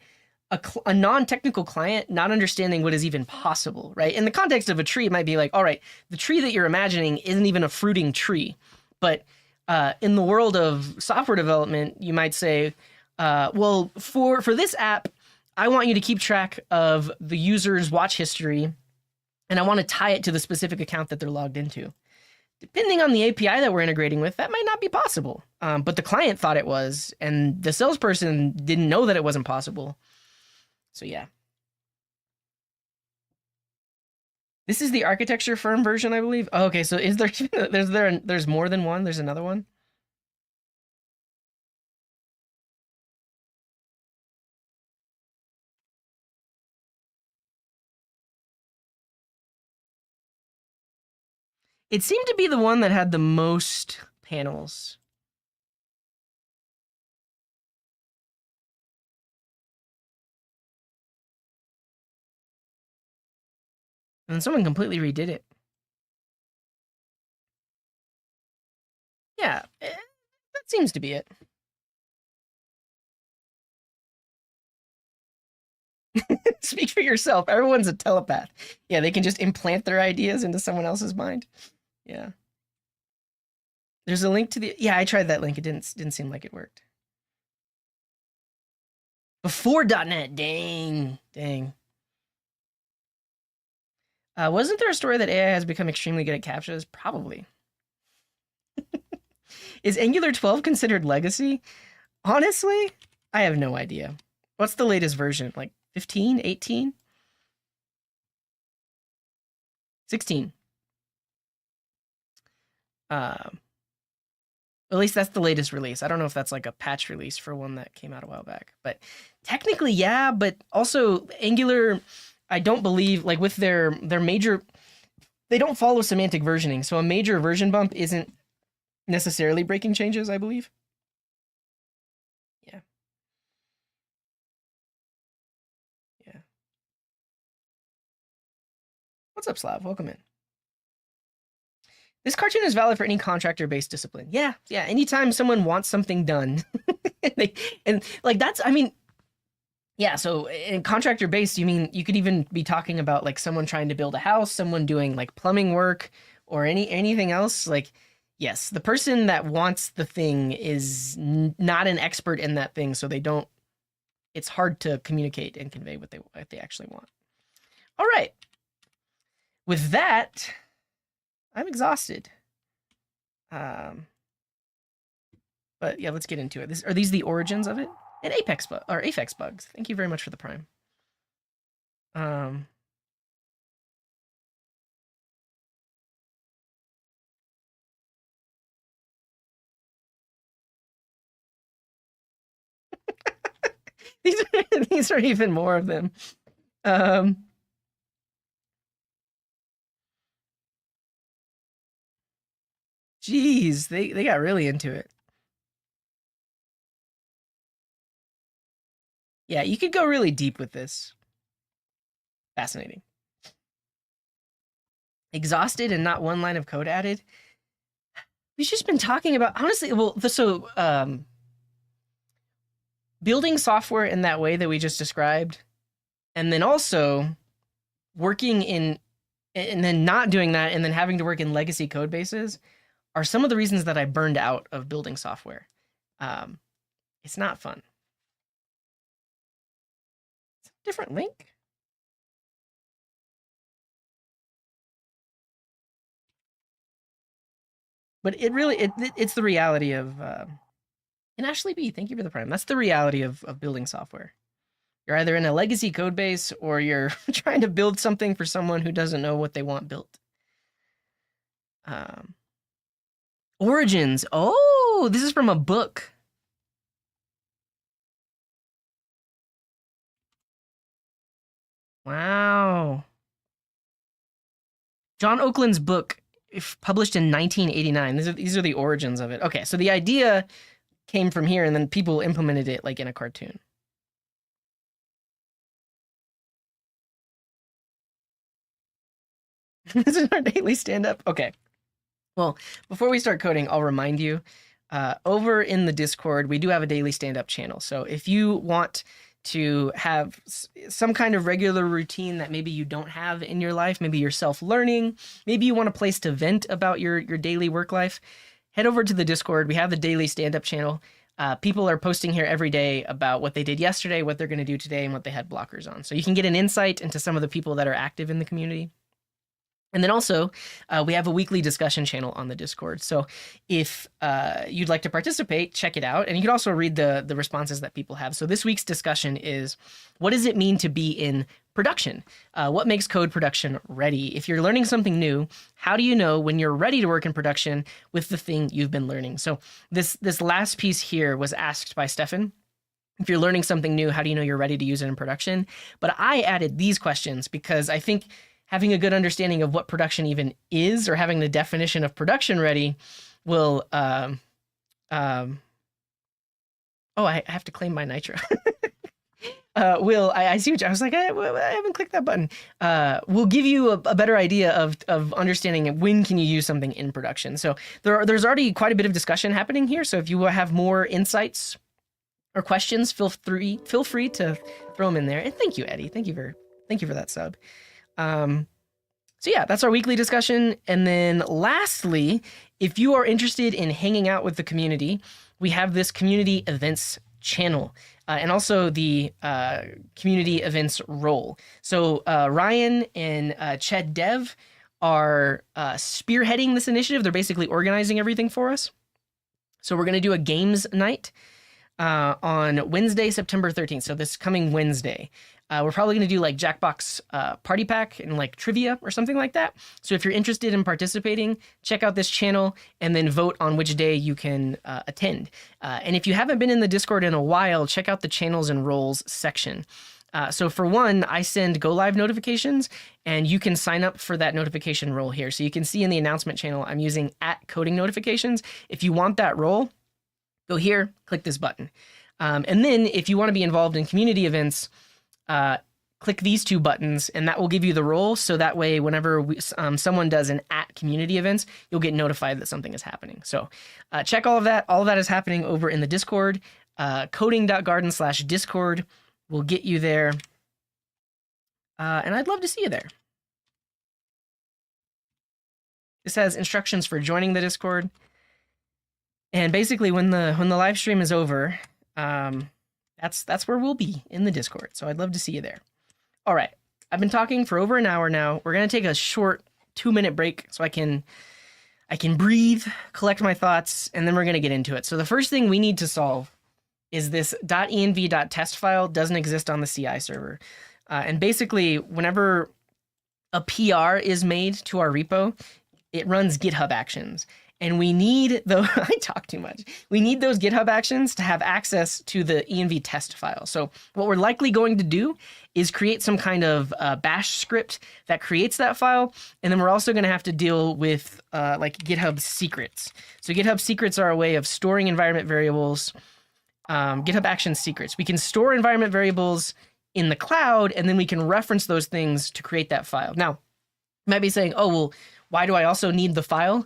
a non-technical client not understanding what is even possible, right? In the context of a tree, it might be like, all right, the tree that you're imagining isn't even a fruiting tree. But in the world of software development, you might say, well, for this app, I want you to keep track of the user's watch history, and I want to tie it to the specific account that they're logged into. Depending on the API that we're integrating with, that might not be possible. But the client thought it was, and the salesperson didn't know that it wasn't possible. So yeah. This is the architecture firm version, I believe. Oh, okay, so is there there's more than one? There's another one? It seemed to be the one that had the most panels. And then someone completely redid it. Yeah, that seems to be it. Speak for yourself. Everyone's a telepath. Yeah, they can just implant their ideas into someone else's mind. Yeah. There's a link to the. Yeah, I tried that link. It didn't seem like it worked. Before .NET. Dang. Wasn't there a story that AI has become extremely good at captchas? Probably. Is Angular 12 considered legacy? Honestly, I have no idea. What's the latest version? Like 15, 18? 16. At least that's the latest release. I don't know if that's like a patch release for one that came out a while back. But technically, yeah. But also, Angular, I don't believe, like with their major, they don't follow semantic versioning. So a major version bump isn't necessarily breaking changes, I believe. Yeah. Yeah. What's up, Slav? Welcome in. This cartoon is valid for any contractor-based discipline. Yeah, yeah. Anytime someone wants something done, and like that's, I mean, yeah. So in contractor-based, you mean you could even be talking about like someone trying to build a house, someone doing like plumbing work, or anything else. Like, yes, the person that wants the thing is not an expert in that thing, so they don't. It's hard to communicate and convey what they actually want. All right. With that, I'm exhausted. But yeah, let's get into it. Are these the origins of it? And Apex bugs. Thank you very much for the prime. These are even more of them. Geez, they got really into it. Yeah, you could go really deep with this. Fascinating. Exhausted and not one line of code added. We've just been talking about, honestly, well, building software in that way that we just described, and then also working in, and then not doing that, and then having to work in legacy code bases are some of the reasons that I burned out of building software. It's not fun. It's a different link. But it's the reality of, and Ashley B, thank you for the prime. That's the reality of building software. You're either in a legacy code base or you're trying to build something for someone who doesn't know what they want built. Origins. Oh, this is from a book. Wow. John Oakland's book, published in 1989. These are the origins of it. Okay, so the idea came from here, and then people implemented it like in a cartoon. This is our daily stand-up. Okay. Well, before we start coding, I'll remind you, over in the Discord, we do have a daily stand-up channel. So if you want to have some kind of regular routine that maybe you don't have in your life, maybe you're self-learning, maybe you want a place to vent about your daily work life, head over to the Discord. We have the daily stand-up channel. People are posting here every day about what they did yesterday, what they're going to do today, and what they had blockers on. So you can get an insight into some of the people that are active in the community. And then also, we have a weekly discussion channel on the Discord. So if you'd like to participate, check it out. And you can also read the responses that people have. So this week's discussion is, what does it mean to be in production? What makes code production ready? If you're learning something new, how do you know when you're ready to work in production with the thing you've been learning? So this last piece here was asked by Stefan. If you're learning something new, how do you know you're ready to use it in production? But I added these questions because I think having a good understanding of what production even is, or having the definition of production ready, will, oh, I have to claim my nitro. I see what I was like, I haven't clicked that button. Will give you a better idea of understanding when can you use something in production. So there's already quite a bit of discussion happening here. So if you have more insights or questions, feel free to throw them in there. And thank you, Eddie. Thank you for that sub. So yeah, that's our weekly discussion. And then lastly, if you are interested in hanging out with the community, we have this community events channel, and also the community events role. So Ryan and Ched Dev are spearheading this initiative. They're basically organizing everything for us. So we're going to do a games night on Wednesday, September 13th. So this coming Wednesday. We're probably going to do like Jackbox Party Pack and like trivia or something like that. So if you're interested in participating, check out this channel and then vote on which day you can attend. And if you haven't been in the Discord in a while, check out the channels and roles section. So for one, I send go live notifications, and you can sign up for that notification role here. So you can see in the announcement channel, I'm using @coding notifications. If you want that role, go here, click this button. And then if you want to be involved in community events, click these two buttons, and that will give you the role. So that way, whenever someone does an @community events, you'll get notified that something is happening. So check all of that. All of that is happening over in the Discord. Coding.garden/Discord will get you there. And I'd love to see you there. This has instructions for joining the Discord. And basically, when the live stream is over, that's where we'll be, in the Discord. So I'd love to see you there. All right, I've been talking for over an hour now. We're gonna take a short 2-minute break so I can breathe, collect my thoughts, and then we're gonna get into it. So the first thing we need to solve is this .env.test file doesn't exist on the CI server. And basically, whenever a PR is made to our repo, it runs GitHub actions. And we need I talk too much. We need those GitHub actions to have access to the env test file. So what we're likely going to do is create some kind of bash script that creates that file. And then we're also going to have to deal with like GitHub secrets. So GitHub secrets are a way of storing environment variables. GitHub Actions secrets. We can store environment variables in the cloud, and then we can reference those things to create that file. Now, you might be saying, oh, well, why do I also need the file?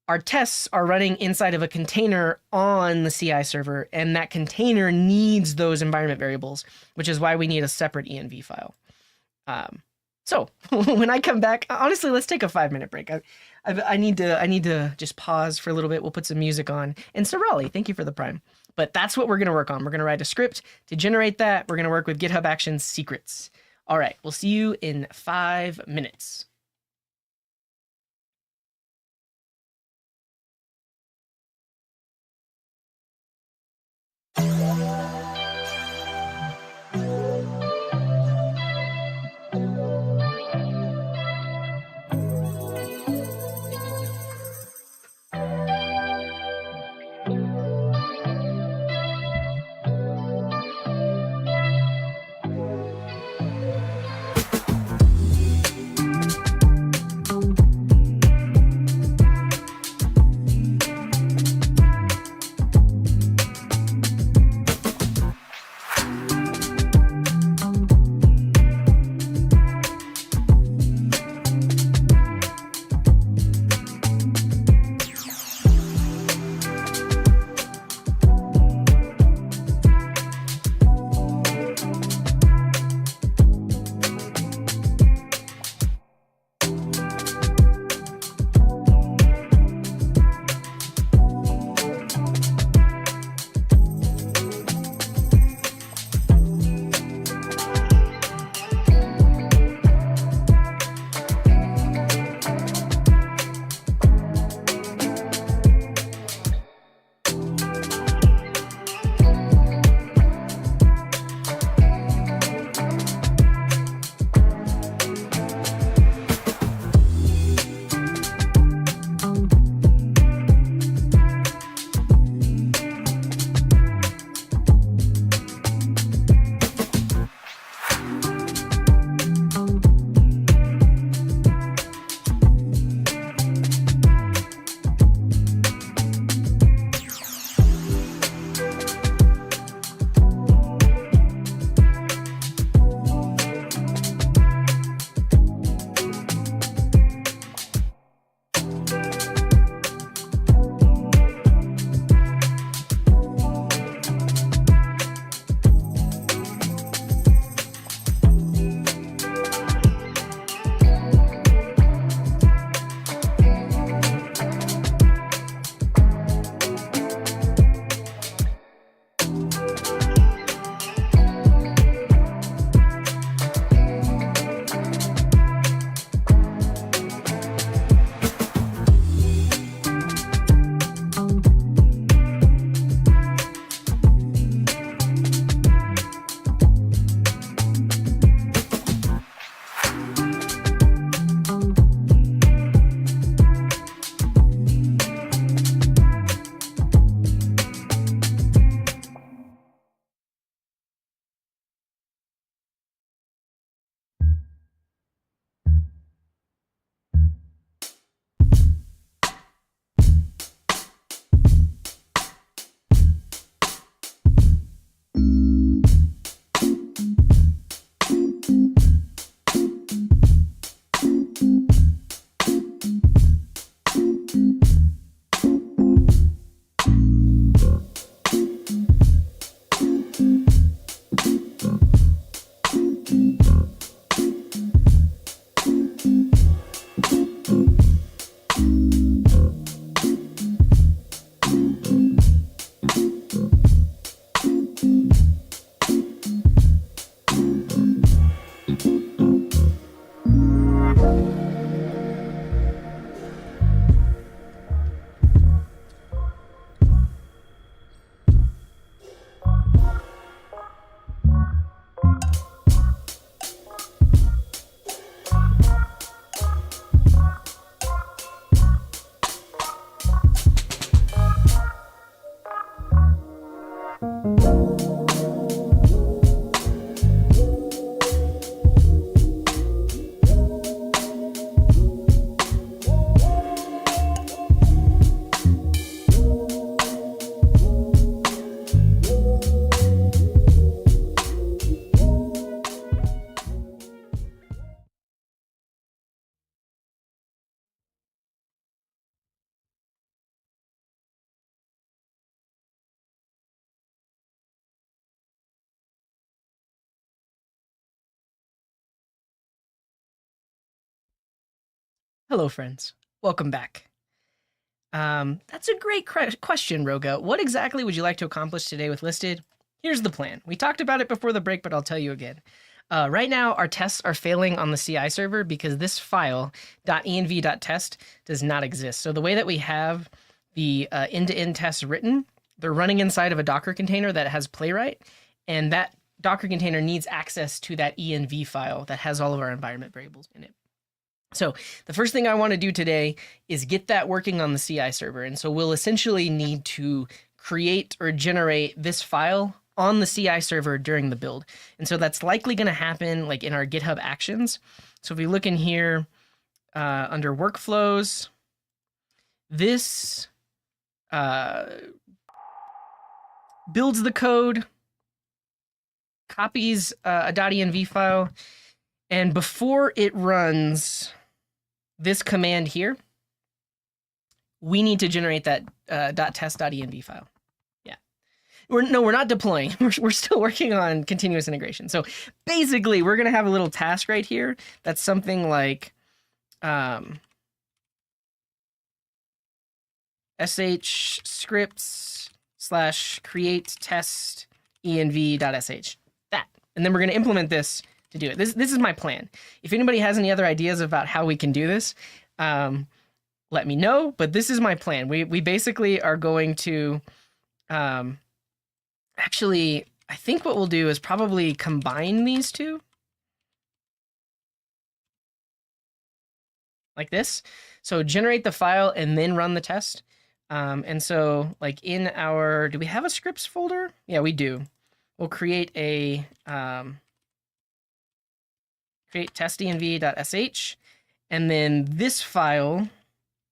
Our tests are running inside of a container on the CI server, and that container needs those environment variables, which is why we need a separate env file. So when I come back, honestly, let's take a 5-minute break. I need to just pause for a little bit. We'll put some music on. And Sorali, thank you for the prime. But that's what we're going to work on. We're going to write a script to generate that. We're going to work with GitHub Actions secrets. All right, we'll see you in 5 minutes. Hello, friends. Welcome back. That's a great question, Roga. What exactly would you like to accomplish today with Listed? Here's the plan. We talked about it before the break, but I'll tell you again. Right now, our tests are failing on the CI server because this file, .env.test, does not exist. So the way that we have the end-to-end tests written, they're running inside of a Docker container that has Playwright, and that Docker container needs access to that env file that has all of our environment variables in it. So the first thing I want to do today is get that working on the CI server. And so we'll essentially need to create or generate this file on the CI server during the build. And so that's likely going to happen like in our GitHub actions. So if we look in here under workflows, this builds the code, copies a .env file, and before it runs this command here, we need to generate that .test.env file. Yeah. We're not deploying. We're still working on continuous integration. So basically, we're going to have a little task right here that's something like sh scripts / create test env.sh. That. And then we're going to implement this to do it. This is my plan. If anybody has any other ideas about how we can do this, let me know. But this is my plan. We basically are going to actually, I think what we'll do is probably combine these two like this. So generate the file and then run the test. And so like in our, do we have a scripts folder? Yeah, we do. We'll create a create testenv.sh, and then this file,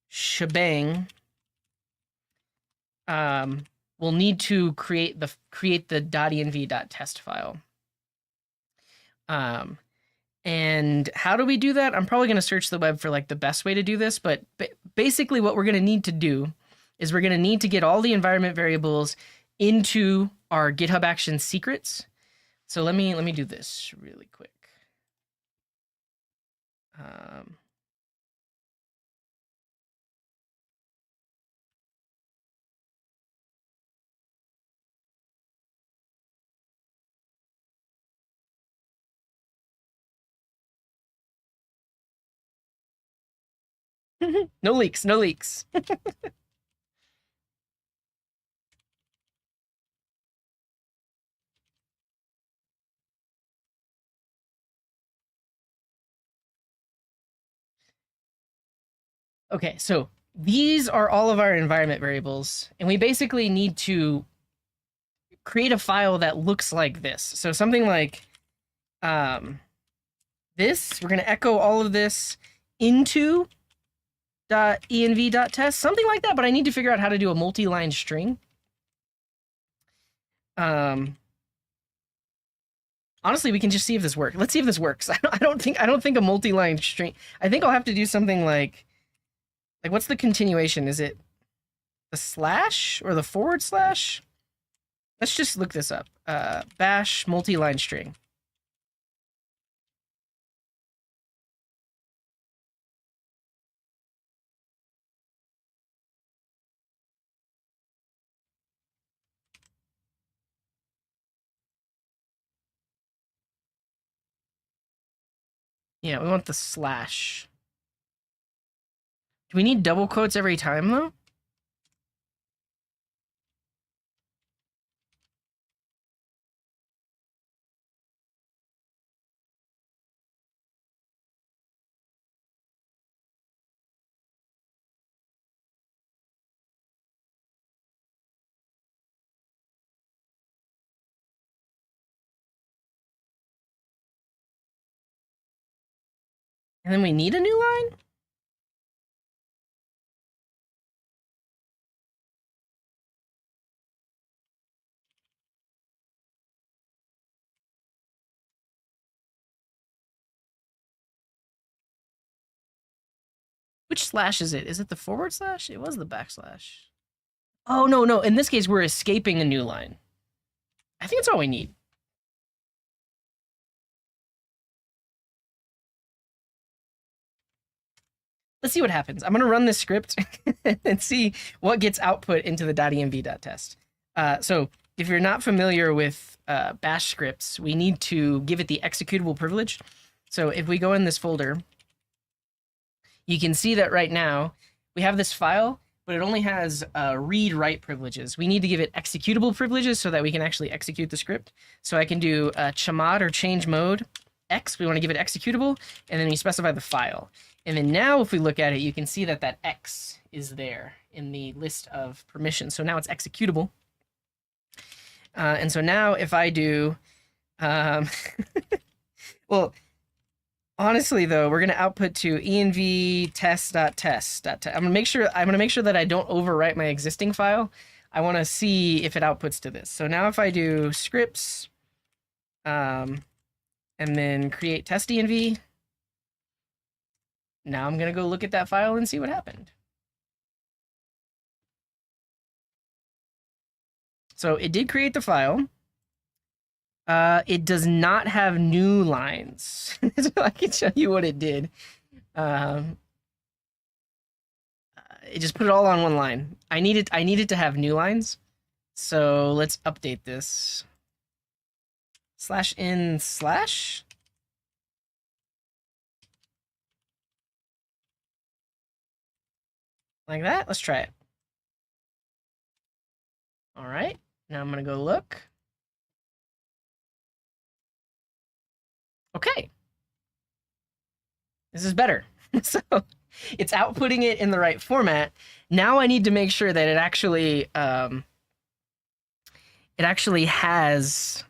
shebang, we'll need to create the .env.test file. And how do we do that? I'm probably going to search the web for like the best way to do this, but basically what we're going to need to do is we're going to need to get all the environment variables into our GitHub Actions secrets. So let me do this really quick. No leaks, no leaks. Okay, so these are all of our environment variables, and we basically need to create a file that looks like this. So something like this, we're going to echo all of this into .env.test, something like that, but I need to figure out how to do a multi-line string. Honestly, we can just see if this works. Let's see if this works. I don't think a multi-line string. I think I'll have to do something like what's the continuation? Is it the slash or the /? Let's just look this up. Bash multi-line string. Yeah, we want the slash. Do we need double quotes every time, though? And then we need a new line? Which slash is it? Is it the /? It was the backslash. Oh, no. In this case, we're escaping a new line. I think that's all we need. let's see what happens. I'm going to run this script and see what gets output into the .env.test. So if you're not familiar with bash scripts, we need to give it the executable privilege. So if we go in this folder, you can see that right now we have this file, but it only has read-write privileges. We need to give it executable privileges so that we can actually execute the script. So I can do chmod or change mode X. We want to give it executable, and then we specify the file. And then now if we look at it, you can see that that X is there in the list of permissions. So now it's executable. And so now if I do, well, honestly though, we're going to output to env test.test. I'm going to make sure that I don't overwrite my existing file. I want to see if it outputs to this. So now if I do scripts, and then create test env, now I'm going to go look at that file and see what happened. So it did create the file. It does not have new lines. So I can show you what it did. It just put it all on one line. I needed to have new lines. So let's update this. /in/. Like that. Let's try it. All right. Now I'm going to go look. Okay. This is better. So it's outputting it in the right format. Now I need to make sure that it actually has.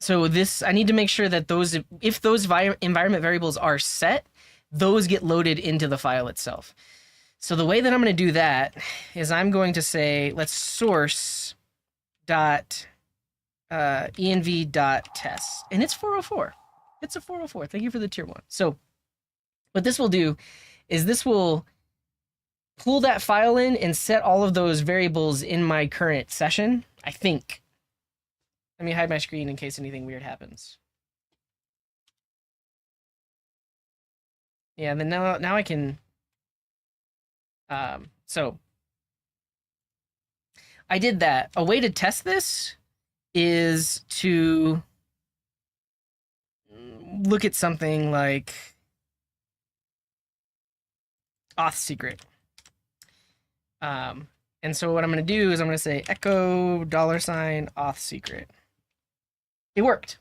So this, I need to make sure that those, if those environment variables are set, those get loaded into the file itself. So the way that I'm going to do that is I'm going to say, let's source env.test, and it's 404. It's a 404. Thank you for the tier 1. So what this will do is this will pull that file in and set all of those variables in my current session, I think. Let me hide my screen in case anything weird happens. Yeah, then now I can. So I did that. A way to test this is to look at something like auth secret. And so what I'm going to do is I'm going to say echo $auth secret. It worked.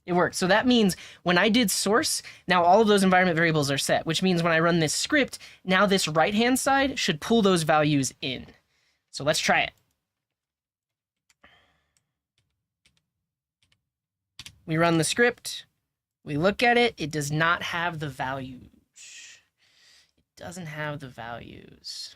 It worked. So that means when I did source, now all of those environment variables are set, which means when I run this script, now this right-hand side should pull those values in. So let's try it. We run the script. We look at it. It does not have the values. It doesn't have the values.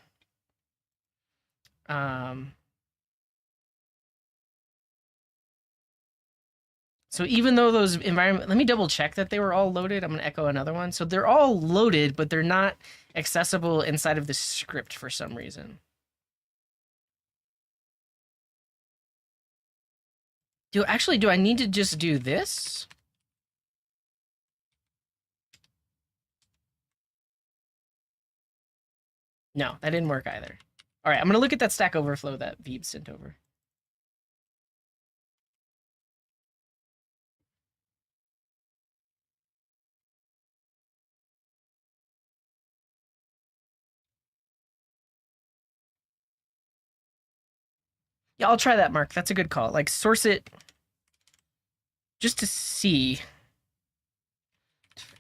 So even though those environment, let me double check that they were all loaded. I'm going to echo another one. So they're all loaded, but they're not accessible inside of the script for some reason. Do I need to just do this? No, that didn't work either. All right, I'm going to look at that Stack Overflow that Veeb sent over. Yeah, I'll try that, Mark. That's a good call. Like, source it just to see.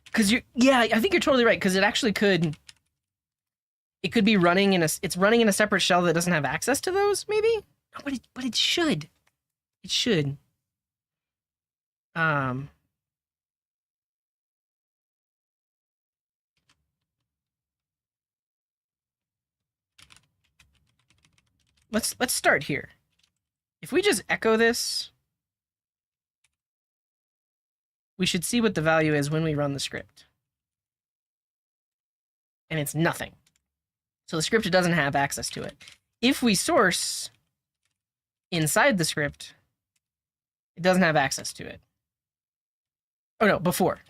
Because yeah, I think you're totally right. Because it actually could, it could be running in it's running in a separate shell that doesn't have access to those, maybe? No, but it should. It should. Let's start here. If we just echo this, we should see what the value is when we run the script. And it's nothing. So the script doesn't have access to it. If we source inside the script, it doesn't have access to it. Oh no, before.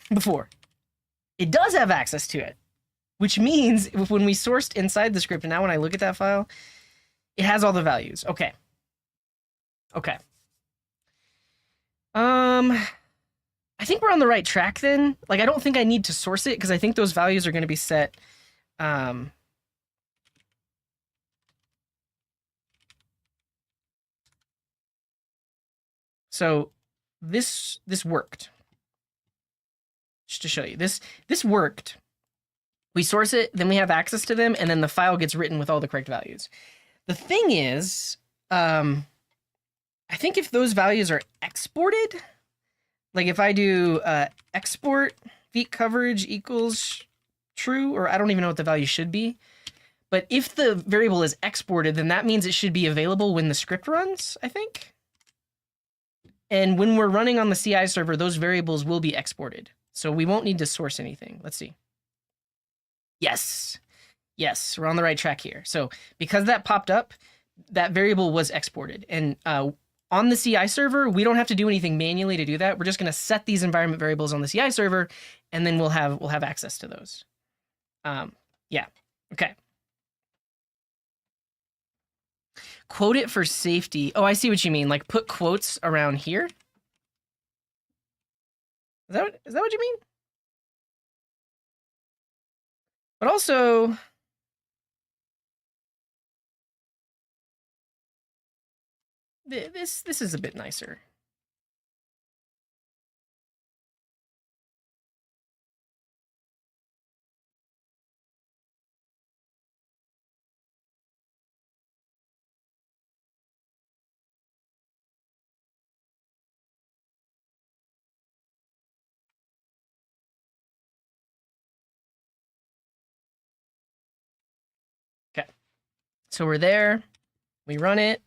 It does have access to it. which means when we sourced inside the script, and now when I look at that file, it has all the values. Okay. Okay. I think we're on the right track then. Like, I don't think I need to source it because I think those values are going to be set. So this worked. Just to show you, this worked. We source it, then we have access to them, and then the file gets written with all the correct values. The thing is, I think if those values are exported, like if I do export feet coverage equals true, or I don't even know what the value should be, but if the variable is exported, then that means it should be available when the script runs, I think. And when we're running on the CI server, those variables will be exported. So we won't need to source anything. Let's see. Yes. Yes, we're on the right track here. So because that popped up, that variable was exported. And on the CI server, we don't have to do anything manually to do that. We're just going to set these environment variables on the CI server, and then we'll have access to those. Yeah. Okay. Quote it for safety. Oh, I see what you mean. Like put quotes around here. Is that what you mean? But also, this is a bit nicer. Okay. So we're there. We run it.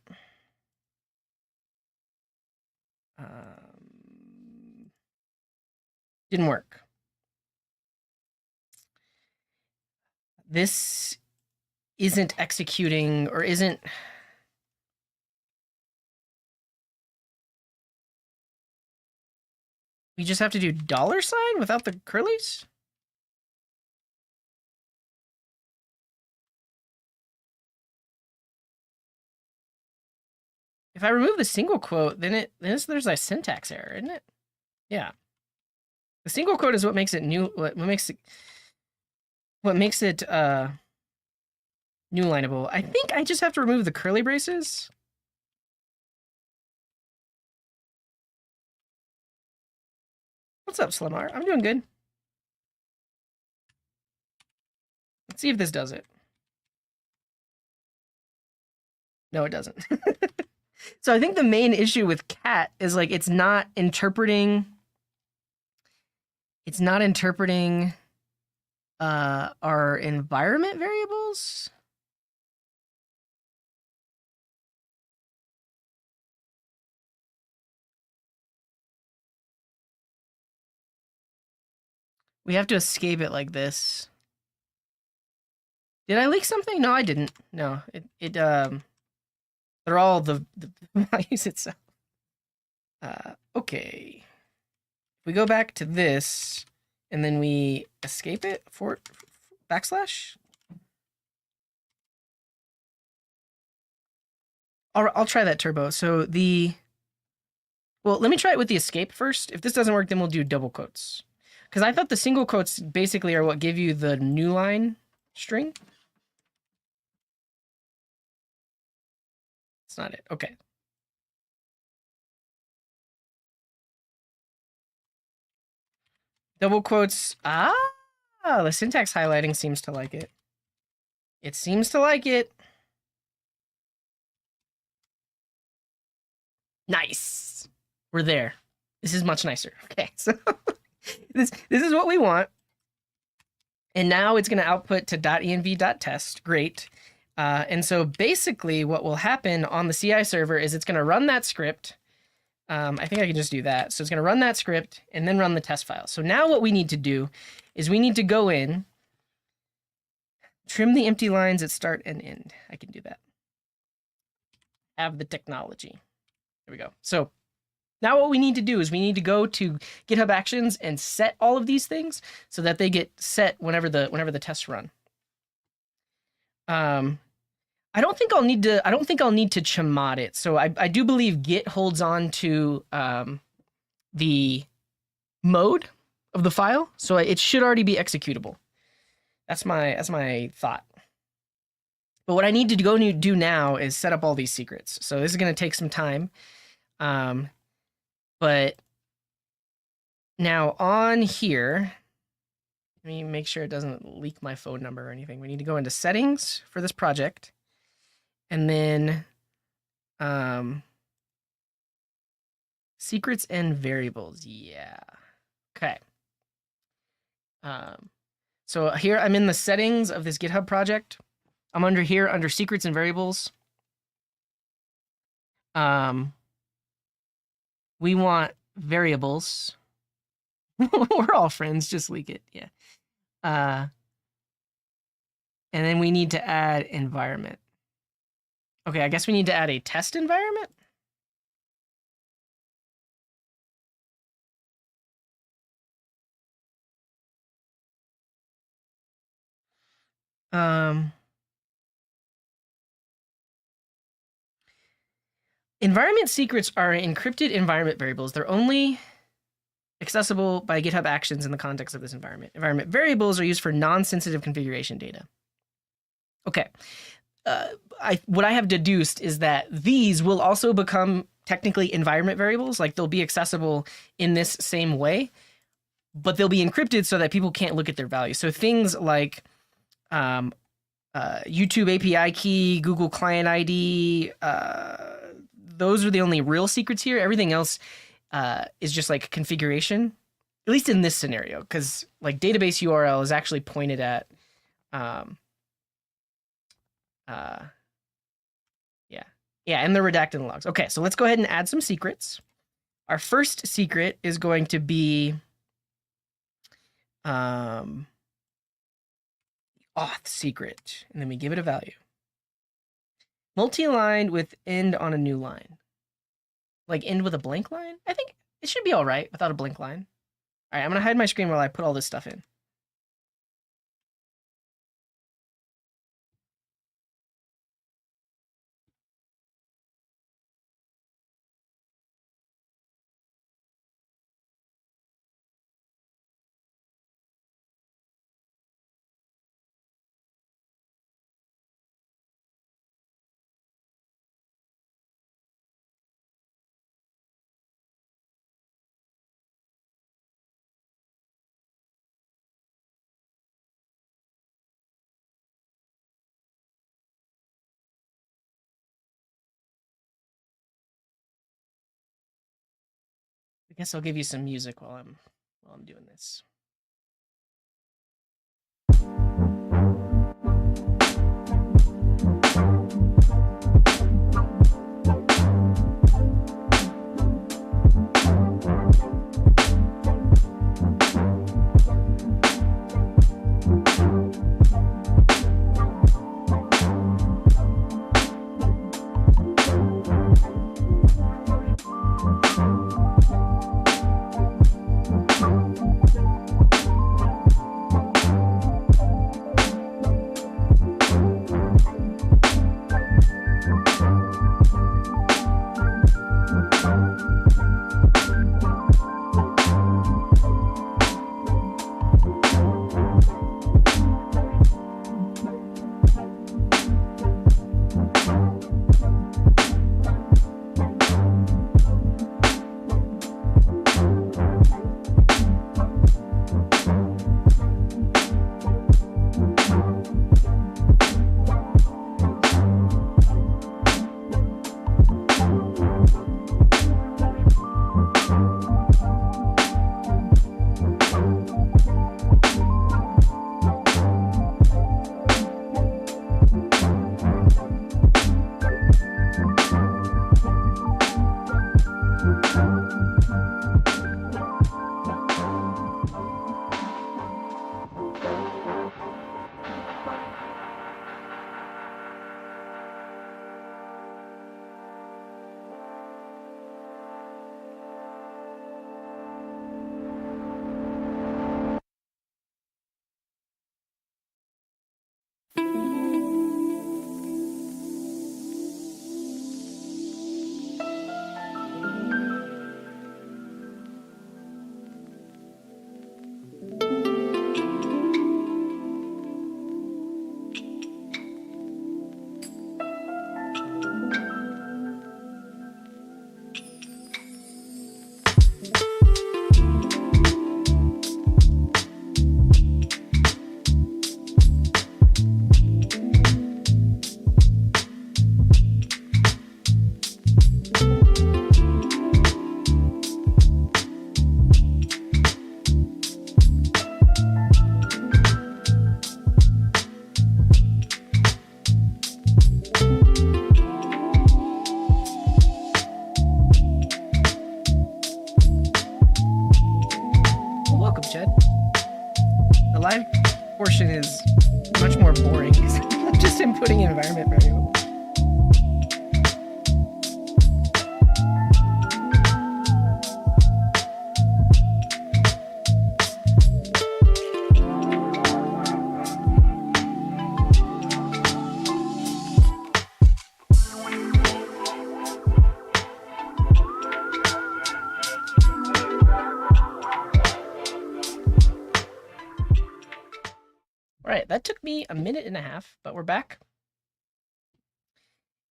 Didn't work. This isn't executing or isn't. We just have to do $sign without the curlies? If I remove the single quote, then there's a syntax error, isn't it? Yeah. The single quote is what makes it new. What makes it new lineable. I think I just have to remove the curly braces. What's up, Slimar? I'm doing good. Let's see if this does it. No, it doesn't. So I think the main issue with cat is like it's not interpreting our environment variables. We have to escape it like this. Did I leak something? No, I didn't. No, they're all the values itself. Okay. We go back to this, and then we escape it for backslash. I'll try that turbo. So well, let me try it with the escape first. If this doesn't work, then we'll do double quotes. Because I thought the single quotes basically are what give you the new line string. It's not it. Okay. Double quotes. The syntax highlighting seems to like it. It seems to like it. Nice. We're there. This is much nicer. Okay, so this is what we want. And now it's going to output to .env.test. Great. And so basically what will happen on the CI server is it's going to run that script. I think I can just do that. So it's going to run that script and then run the test file. So now what we need to do is we need to go in, trim the empty lines at start and end. I can do that. Have the technology. There we go. So Now what we need to do is we need to go to GitHub Actions and set all of these things so that they get set whenever the tests run. I don't think I'll need to chmod it. So I do believe Git holds on to the mode of the file, so it should already be executable. That's my thought. But what I need to go do now is set up all these secrets. So this is going to take some time. But now on here, let me make sure it doesn't leak my phone number or anything. We need to go into settings for this project. And then secrets and variables. Yeah. Okay. So here I'm in the settings of this GitHub project. I'm under here under secrets and variables. We want variables. We're all friends, just leak it. Yeah. And then we need to add environment. Okay, I guess we need to add a test environment. Environment secrets are encrypted environment variables. They're only accessible by GitHub Actions in the context of this environment. Environment variables are used for non-sensitive configuration data. Okay. What I have deduced is that these will also become technically environment variables. Like they'll be accessible in this same way, but they'll be encrypted so that people can't look at their values. So things like YouTube API key, Google Client ID, those are the only real secrets here. Everything else is just like configuration, at least in this scenario, because like database URL is actually pointed at, yeah, and they're redacted in the logs. Okay, so let's go ahead and add some secrets. Our first secret is going to be auth secret, and then we give it a value. Multi-line with end on a new line. Like end with a blank line? I think it should be all right without a blank line. All right, I'm going to hide my screen while I put all this stuff in. I guess I'll give you some music while I'm doing this. Jed. The live portion is much more boring because I'm just inputting an environment variable. Right, that took me a minute and a half, but we're back.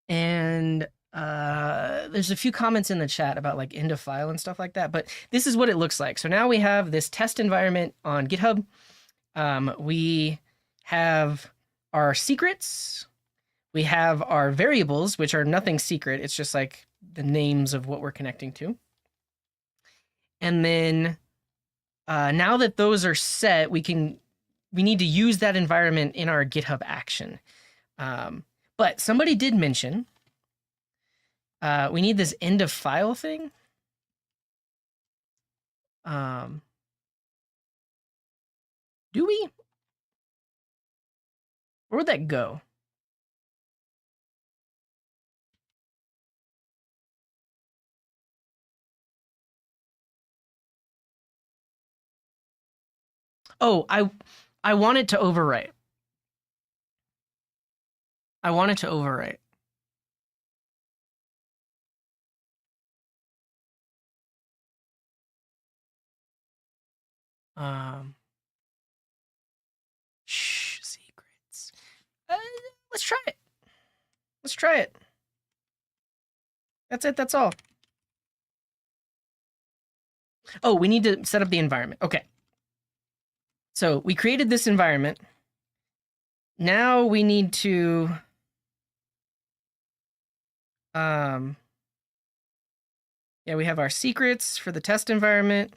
And there's a few comments in the chat about like end of file and stuff like that, but this is what it looks like. So now we have this test environment on GitHub. We have our secrets. We have our variables, which are nothing secret. It's just like the names of what we're connecting to. And then now that those are set, we need to use that environment in our GitHub action. But somebody did mention we need this end of file thing. Do we? Where would that go? Oh, I want it to overwrite. I want it to overwrite. Secrets. Let's try it. Let's try it. That's it. That's all. Oh, we need to set up the environment. Okay. So we created this environment. Now we need to yeah, we have our secrets for the test environment.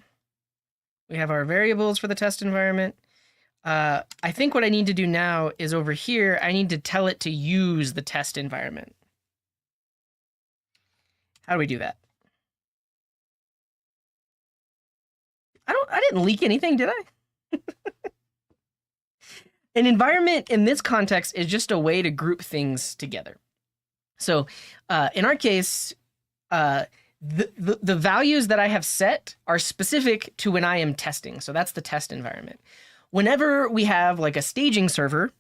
We have our variables for the test environment. I think what I need to do now is over here, I need to tell it to use the test environment. How do we do that? I didn't leak anything, did I? An environment in this context is just a way to group things together. So in our case, the values that I have set are specific to when I am testing. So that's the test environment. Whenever we have like a staging server,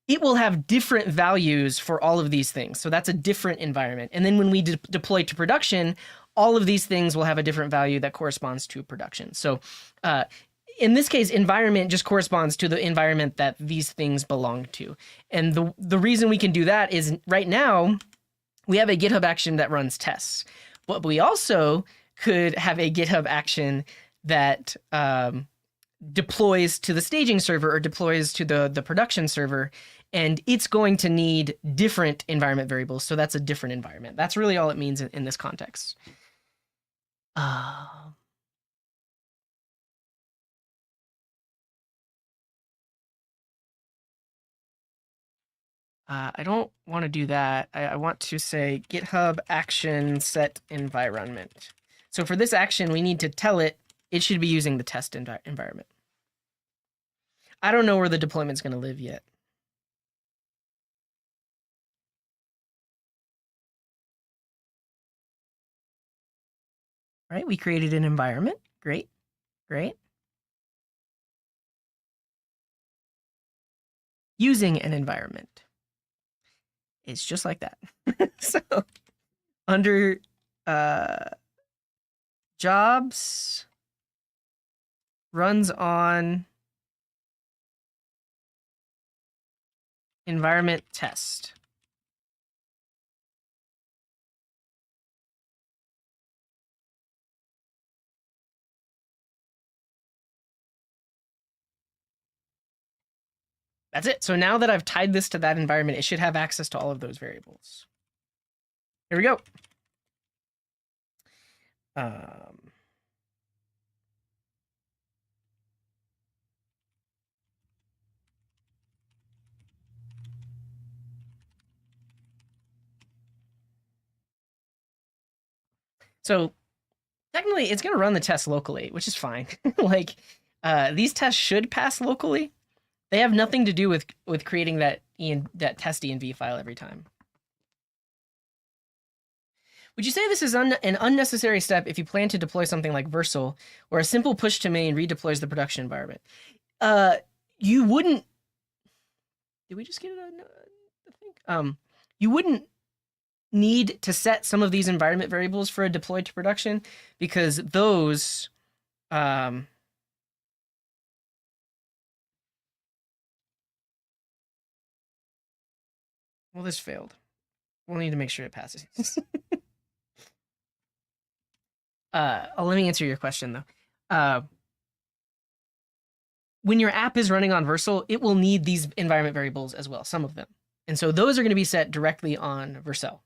it will have different values for all of these things. So that's a different environment. And then when we deploy to production, all of these things will have a different value that corresponds to production. So in this case, environment just corresponds to the environment that these things belong to. And the reason we can do that is right now, we have a GitHub action that runs tests. But we also could have a GitHub action that deploys to the staging server or deploys to the production server, and it's going to need different environment variables. So that's a different environment. That's really all it means in this context. I don't want to do that. I want to say GitHub action set environment. So for this action, we need to tell it should be using the test environment. I don't know where the deployment's going to live yet. All right, we created an environment. Great, great. Using an environment. It's just like that. So under jobs, runs on environment test. That's it. So now that I've tied this to that environment, it should have access to all of those variables. Here we go. So technically it's going to run the test locally, which is fine. Like These tests should pass locally. They have nothing to do with creating that test env file every time. Would you say this is an unnecessary step if you plan to deploy something like Versal, where a simple push to main redeploys the production environment? You wouldn't. Did we just get it? I think. You wouldn't need to set some of these environment variables for a deploy to production because those. Well, this failed. We'll need to make sure it passes. Let me answer your question though. When your app is running on Versal, it will need these environment variables as well, some of them. And so those are going to be set directly on Vercel.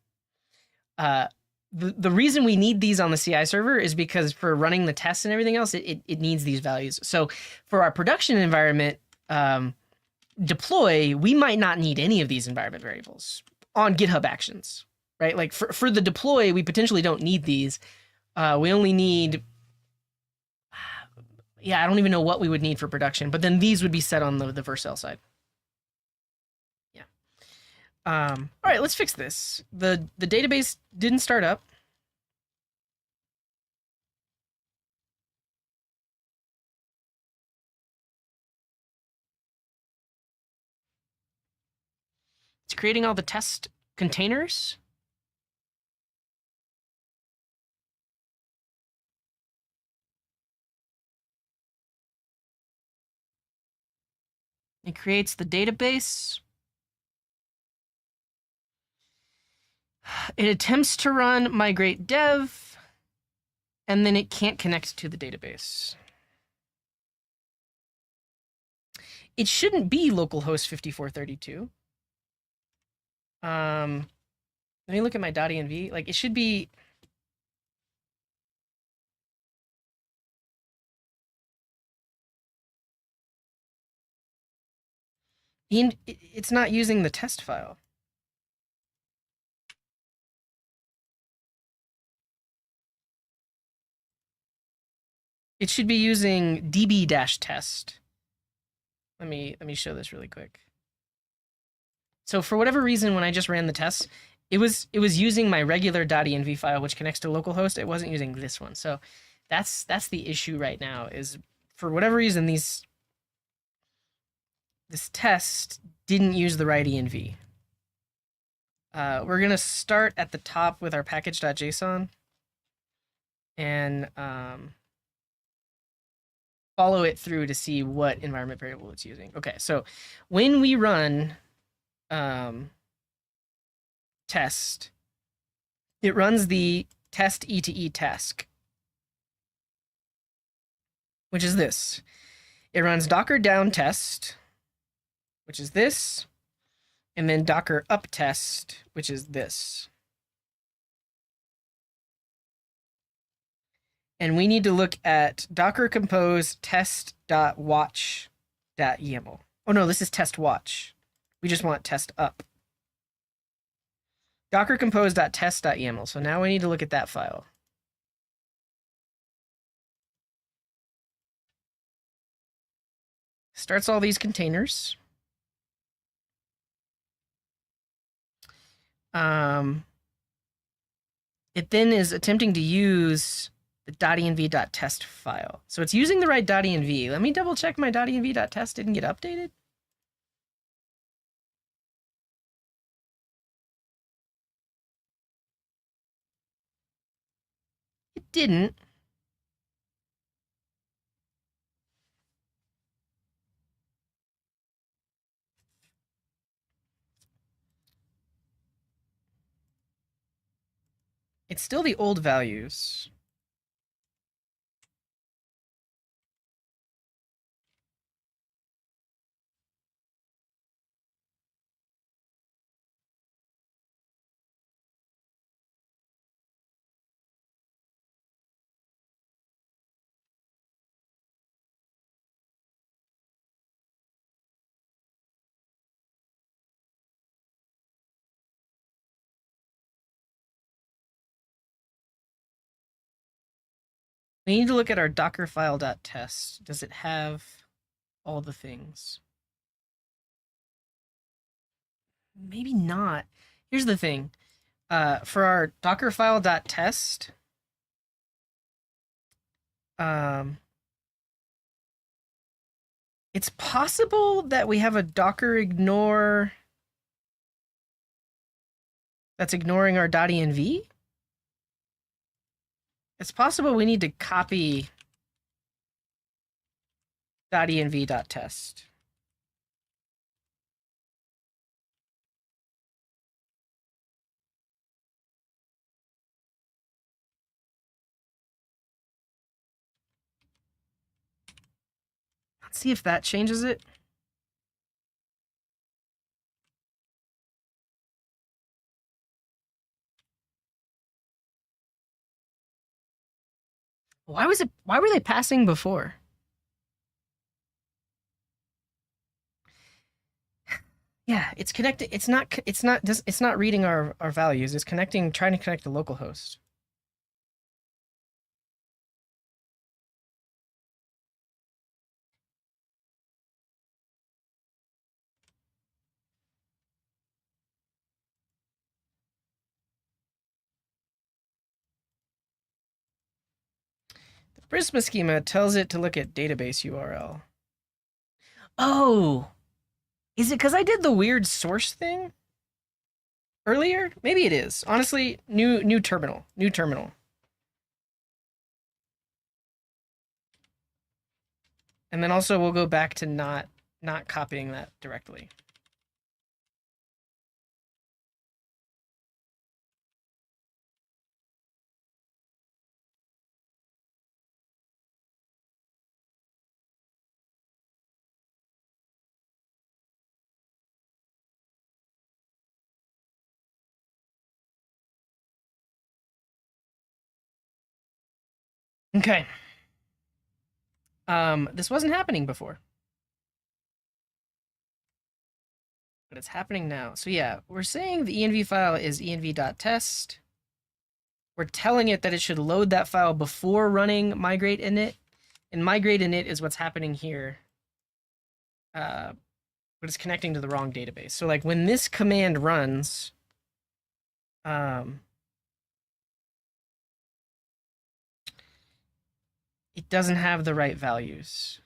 The reason we need these on the CI server is because for running the tests and everything else, it needs these values. So for our production environment deploy, we might not need any of these environment variables on GitHub Actions, right? Like for the deploy, we potentially don't need these. We only need, I don't even know what we would need for production, but then these would be set on the Vercel side. Yeah. All right, let's fix this. The database didn't start up. It's creating all the test containers. It creates the database. It attempts to run migrate dev, and then it can't connect to the database. It shouldn't be localhost 5432. Let me look at my .env. Like, it should be... It's not using the test file. It should be using db-test. Let me show this really quick. So for whatever reason, when I just ran the tests, it was using my regular .env file, which connects to localhost. It wasn't using this one. So that's the issue right now. Is for whatever reason this test didn't use the right env. We're gonna start at the top with our package.json and follow it through to see what environment variable it's using. Okay, so when we run test, it runs the test E2E task, which is this. It runs docker down test, which is this, and then docker up test, which is this. And we need to look at docker compose test.watch.yaml. Oh no, this is test watch. We just want test up. Docker compose.test.yaml. So now we need to look at that file. Starts all these containers. It then is attempting to use the .env.test file. So it's using the right .env. Let me double check my .env.test didn't get updated. It didn't. It's still the old values. We need to look at our dockerfile.test. Does it have all the things? Maybe not. Here's the thing. For our dockerfile.test, it's possible that we have a docker ignore that's ignoring our .env. It's possible we need to copy .env.test. Let's see if that changes it. Why were they passing before? Yeah, it's connected. It's not reading our values. It's trying to connect to localhost. The Prisma schema tells it to look at database URL. Oh, is it because I did the weird source thing earlier? Maybe it is. Honestly, new terminal. And then also we'll go back to not copying that directly. Okay. This wasn't happening before, but it's happening now. So yeah, we're saying the env file is env.test. We're telling it that it should load that file before running migrate init, and migrate init is what's happening here. But it's connecting to the wrong database. So like when this command runs, it doesn't have the right values.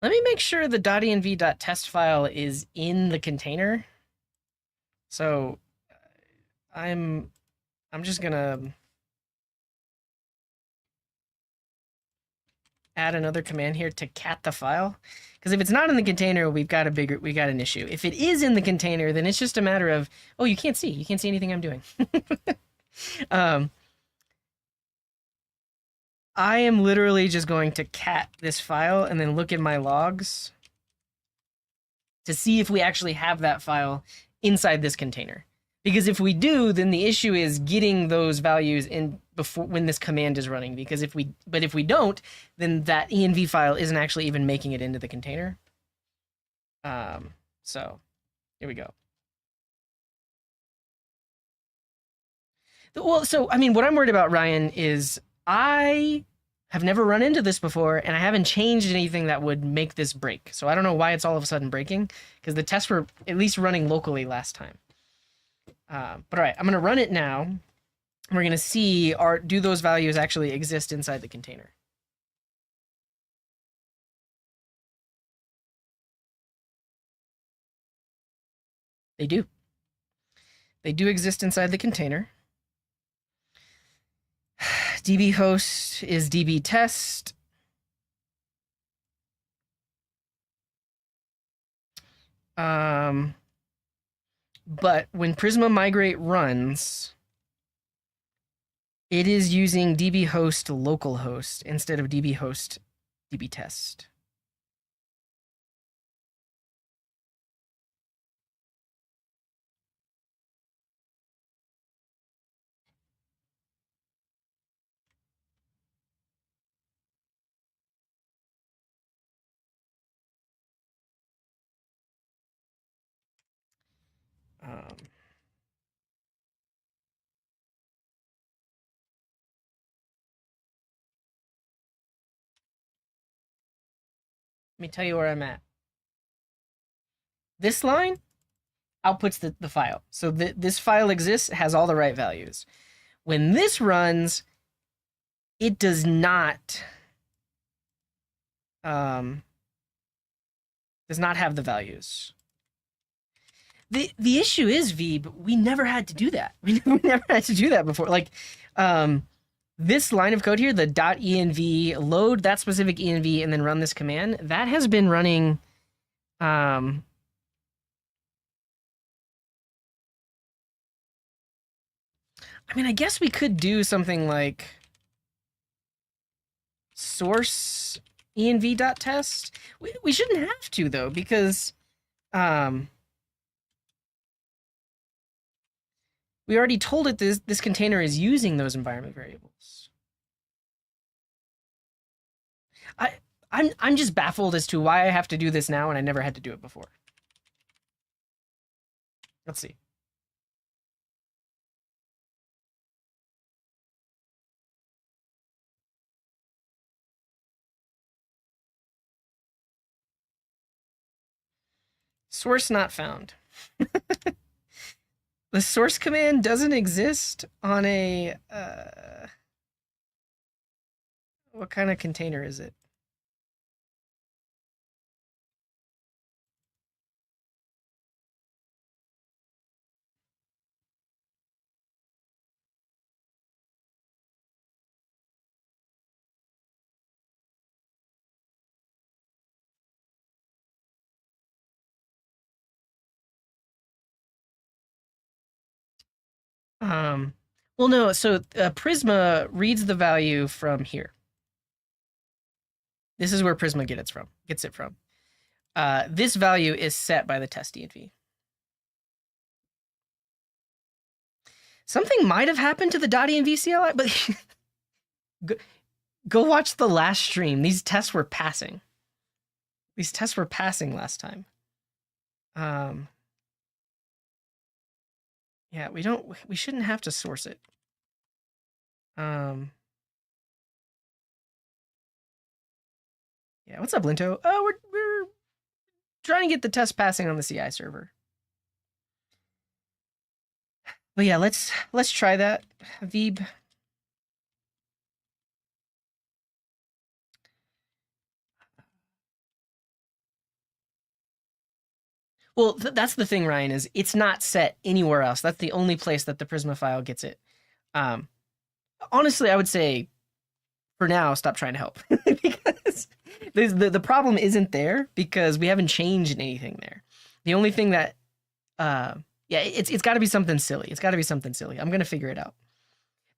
Let me make sure the .env.test file is in the container. So I'm just gonna add another command here to cat the file, because if it's not in the container, we got an issue. If it is in the container, then it's just a matter of, oh, you can't see anything I'm doing. I am literally just going to cat this file and then look in my logs to see if we actually have that file inside this container. Because if we do, then the issue is getting those values in before when this command is running. Because if we don't, then that env file isn't actually even making it into the container. So here we go. Well, so I mean, what I'm worried about, Ryan, is I have never run into this before, and I haven't changed anything that would make this break. So I don't know why it's all of a sudden breaking, because the tests were at least running locally last time. But all right, I'm going to run it now. We're going to see, do those values actually exist inside the container? They do. They do exist inside the container. DB host is DB test. But when Prisma migrate runs, it is using dbhost localhost instead of dbhost dbtest. Let me tell you where I'm at. This line outputs the file. So this file exists, has all the right values. When this runs, it does not have the values. The issue is, Veeb, we never had to do that. We never had to do that before. Like, this line of code here, the .env, load that specific env and then run this command, that has been running. I mean, I guess we could do something like source env.test. We shouldn't have to, though, because we already told it this container is using those environment variables. I'm just baffled as to why I have to do this now and I never had to do it before. Let's see. Source not found. The source command doesn't exist on a what kind of container is it? Well, no. So Prisma reads the value from here. This is where Prisma gets it from. This value is set by the test env. Something might have happened to the .env CLI, but go watch the last stream. These tests were passing. These tests were passing last time. Yeah, we shouldn't have to source it. Yeah, what's up, Linto? Oh, we're trying to get the test passing on the CI server. But yeah, let's try that, Veeb. Well, that's the thing, Ryan, is it's not set anywhere else. That's the only place that the Prisma file gets it. Honestly, I would say for now, stop trying to help because the problem isn't there because we haven't changed anything there. The only thing that, yeah, it's got to be something silly. It's got to be something silly. I'm gonna figure it out.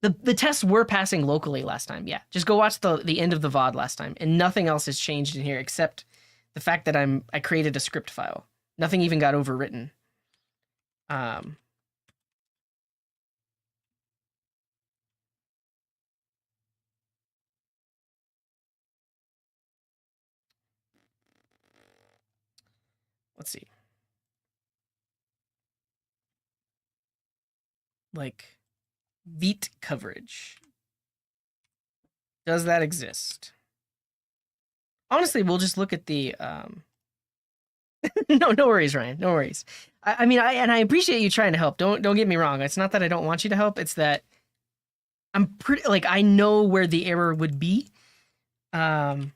The tests were passing locally last time. Yeah, just go watch the end of the VOD last time, and nothing else has changed in here except the fact that I created a script file. Nothing even got overwritten. Let's see. Like, beat coverage. Does that exist? Honestly, we'll just look at the no worries, Ryan. No worries. I mean, I appreciate you trying to help. Don't get me wrong. It's not that I don't want you to help. It's that I'm pretty like I know where the error would be. And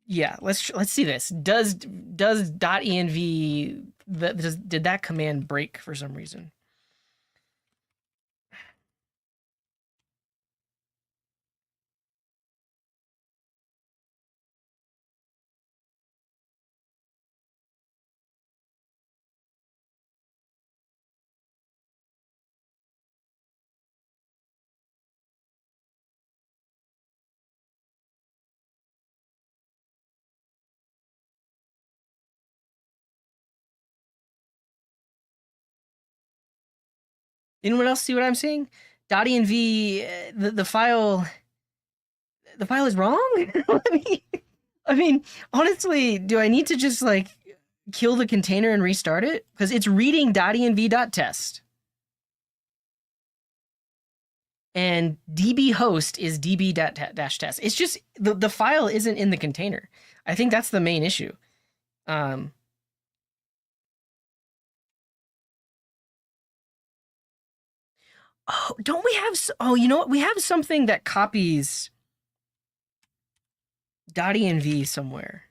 yeah, let's see this. Does .env did that command break for some reason? Anyone else see what I'm seeing? .env, the file is wrong. I mean, honestly, do I need to just like kill the container and restart it? Because it's reading .env.test. And db host is db-test. It's just the file isn't in the container. I think that's the main issue. Oh, don't we have? Oh, you know what? We have something that copies .env somewhere.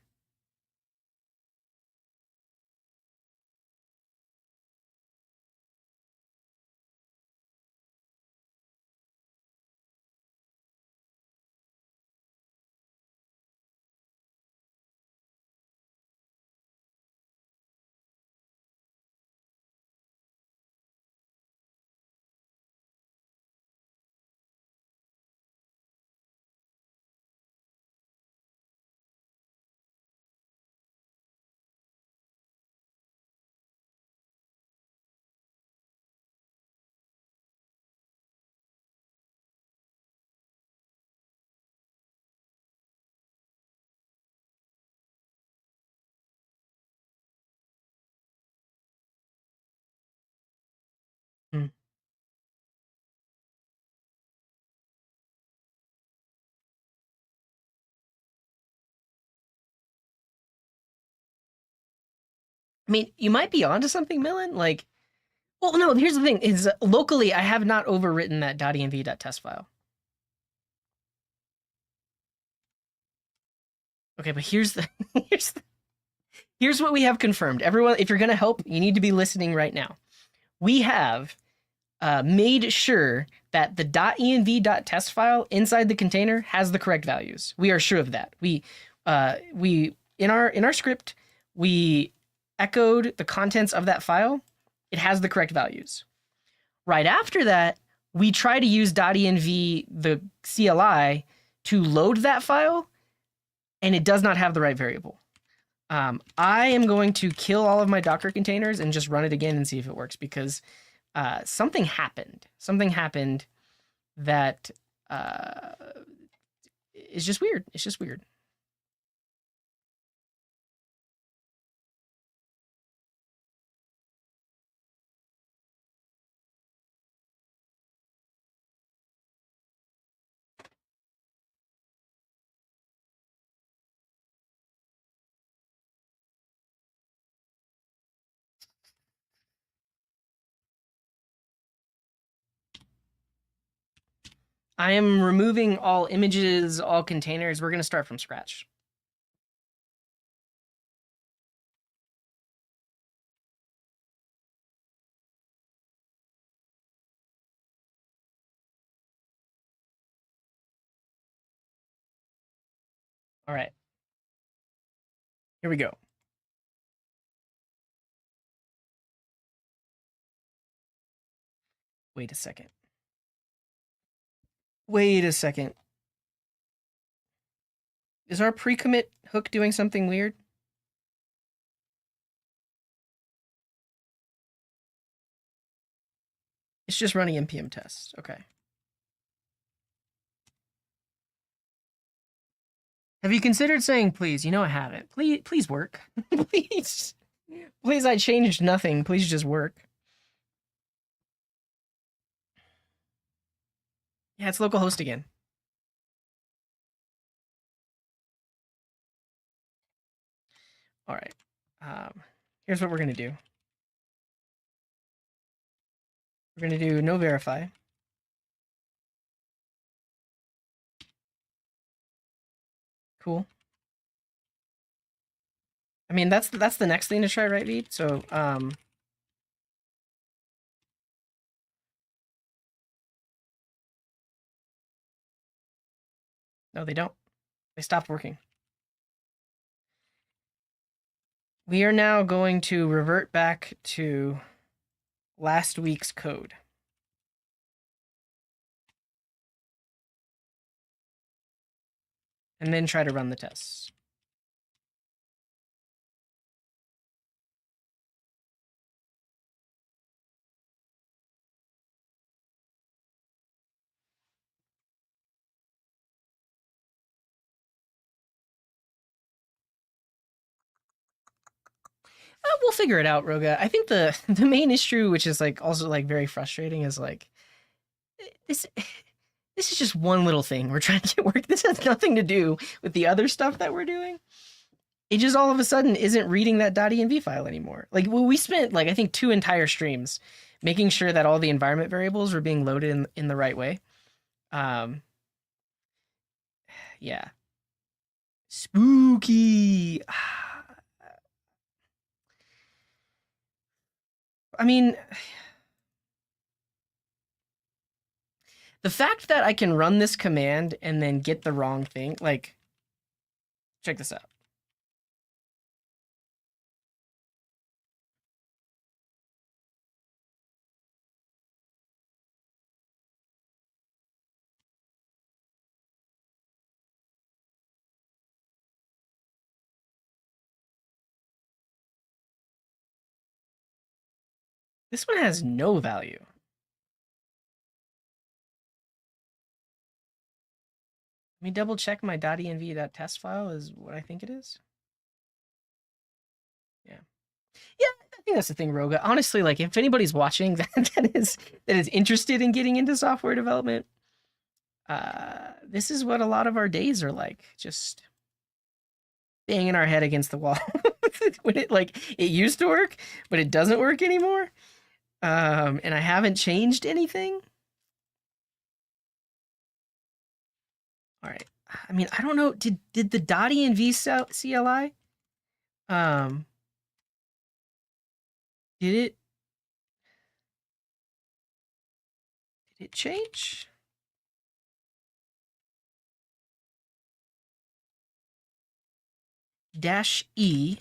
Hmm. I mean, you might be onto something, Millen. Like, well, no. Here's the thing: is locally, I have not overwritten that .env.test file. Okay, but here's the, here's what we have confirmed. Everyone, if you're gonna help, you need to be listening right now. We have made sure that the .env.test file inside the container has the correct values. We are sure of that. We in our script we echoed the contents of that file. It has the correct values. Right after that, we try to use .env the CLI to load that file, and it does not have the right variable. I am going to kill all of my Docker containers and just run it again and see if it works, because something happened. Something happened that is just weird. It's just weird. I am removing all images, all containers. We're going to start from scratch. All right. Here we go. Wait a second. Wait a second. Is our pre-commit hook doing something weird? It's just running npm tests. Okay. Have you considered saying, please? You know I haven't. Please work. Please. Please, I changed nothing. Please just work. Yeah, it's localhost again. All right. Here's what we're going to do. We're going to do no verify. Cool. I mean, that's the next thing to try, right, Veed? So, no, they don't. They stopped working. We are now going to revert back to last week's code. And then try to run the tests. We'll figure it out, Roga. I think the main issue, which is like also like very frustrating, is like this. This is just one little thing we're trying to get work. This has nothing to do with the other stuff that we're doing. It just all of a sudden isn't reading that .env file anymore. Like we spent like I think 2 entire streams making sure that all the environment variables were being loaded in the right way. Um, yeah, spooky. I mean, the fact that I can run this command and then get the wrong thing, like, check this out. This one has no value. Let me double check my .env.test file is what I think it is. Yeah. Yeah, I think that's the thing, Roga. Honestly, like if anybody's watching that is interested in getting into software development, this is what a lot of our days are like. Just banging our head against the wall. When it used to work, but it doesn't work anymore. And I haven't changed anything. All right. I mean, I don't know. Did the .env CLI did it change? -E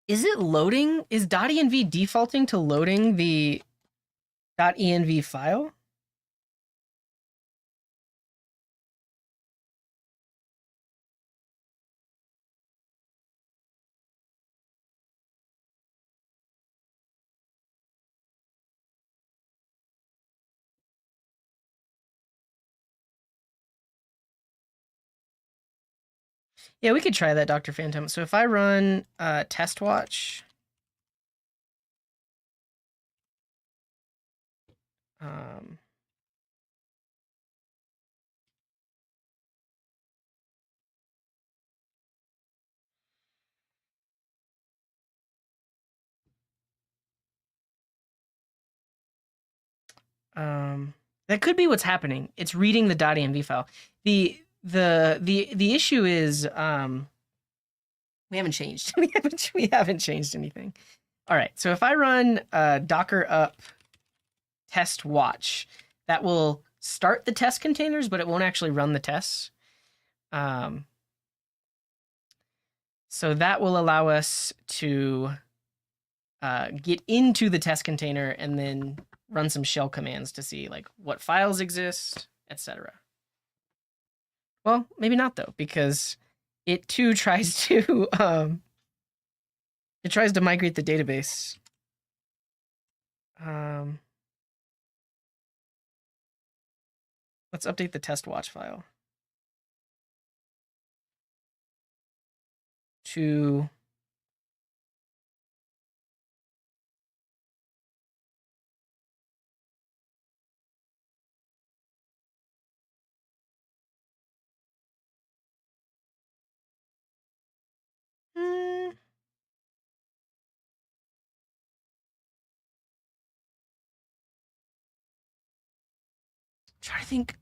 is it loading? Is .env defaulting to loading the .env file? Yeah, we could try that, Dr. Phantom. So if I run test watch, um, that could be what's happening. It's reading the .env file. The issue is we haven't changed. We haven't changed anything. All right. So if I run docker up test watch, that will start the test containers, but it won't actually run the tests. So that will allow us to get into the test container and then run some shell commands to see like what files exist, etc. Well, maybe not though, because it too tries to it tries to migrate the database. Let's update the test watch file to try to think.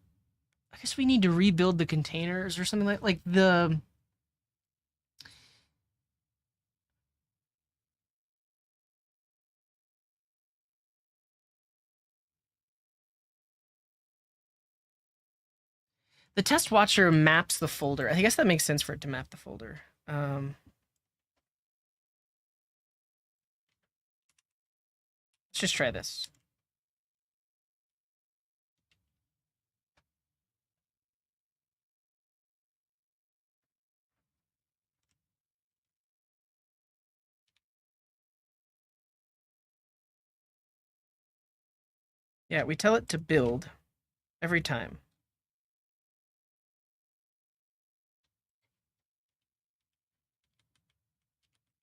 I guess we need to rebuild the containers or something like the test watcher maps the folder. I guess that makes sense for it to map the folder. Let's just try this. Yeah, we tell it to build every time.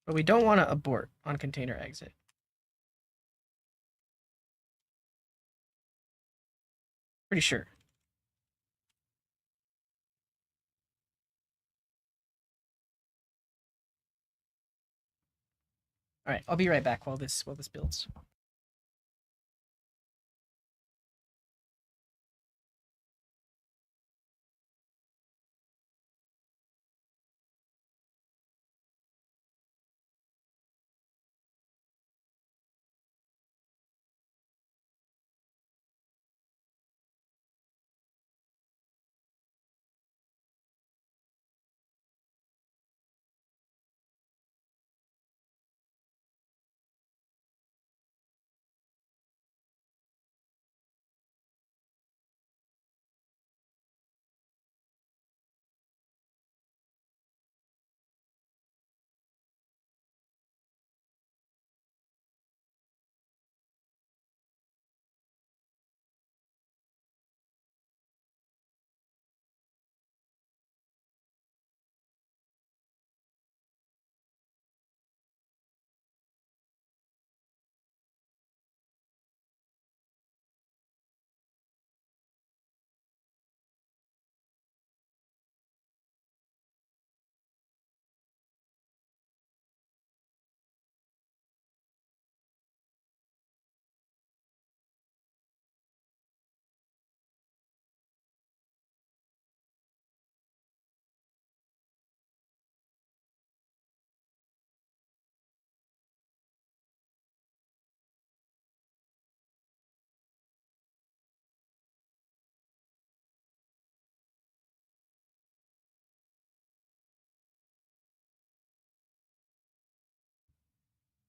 But we don't want to abort on container exit. Pretty sure. All right, I'll be right back while this builds.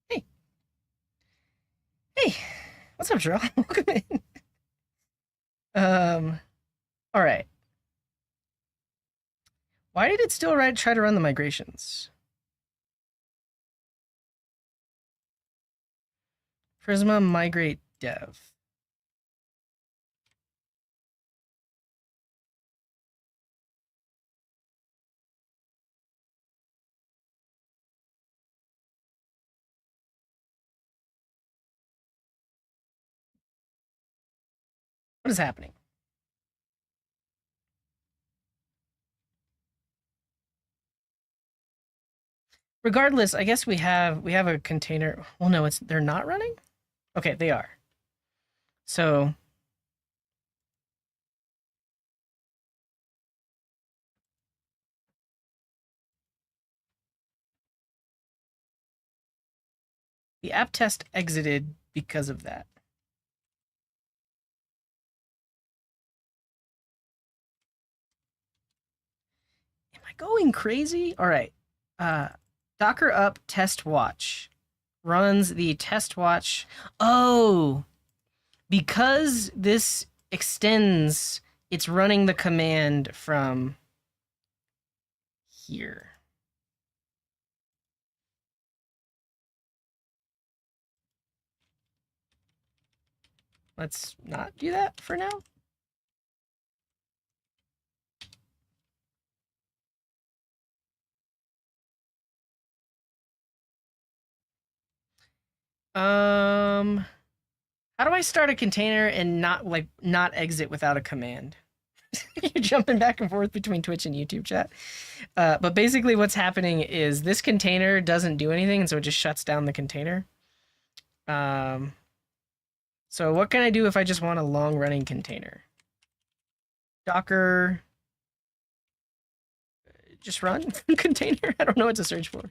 Hey, hey, what's up, Jerome? Welcome in. All right. Why did it still try to run the migrations? Prisma migrate dev. What is happening? Regardless, I guess we have a container. Well, no, they're not running. Okay, they are. So the app test exited because of that. Am I going crazy? All right. Docker up test watch runs the test watch. Oh, because this extends, it's running the command from here. Let's not do that for now. How do I start a container and not exit without a command? You're jumping back and forth between Twitch and YouTube chat. But basically what's happening is this container doesn't do anything, and so it just shuts down the container. So what can I do if I just want a long running container? Docker just run container? I don't know what to search for.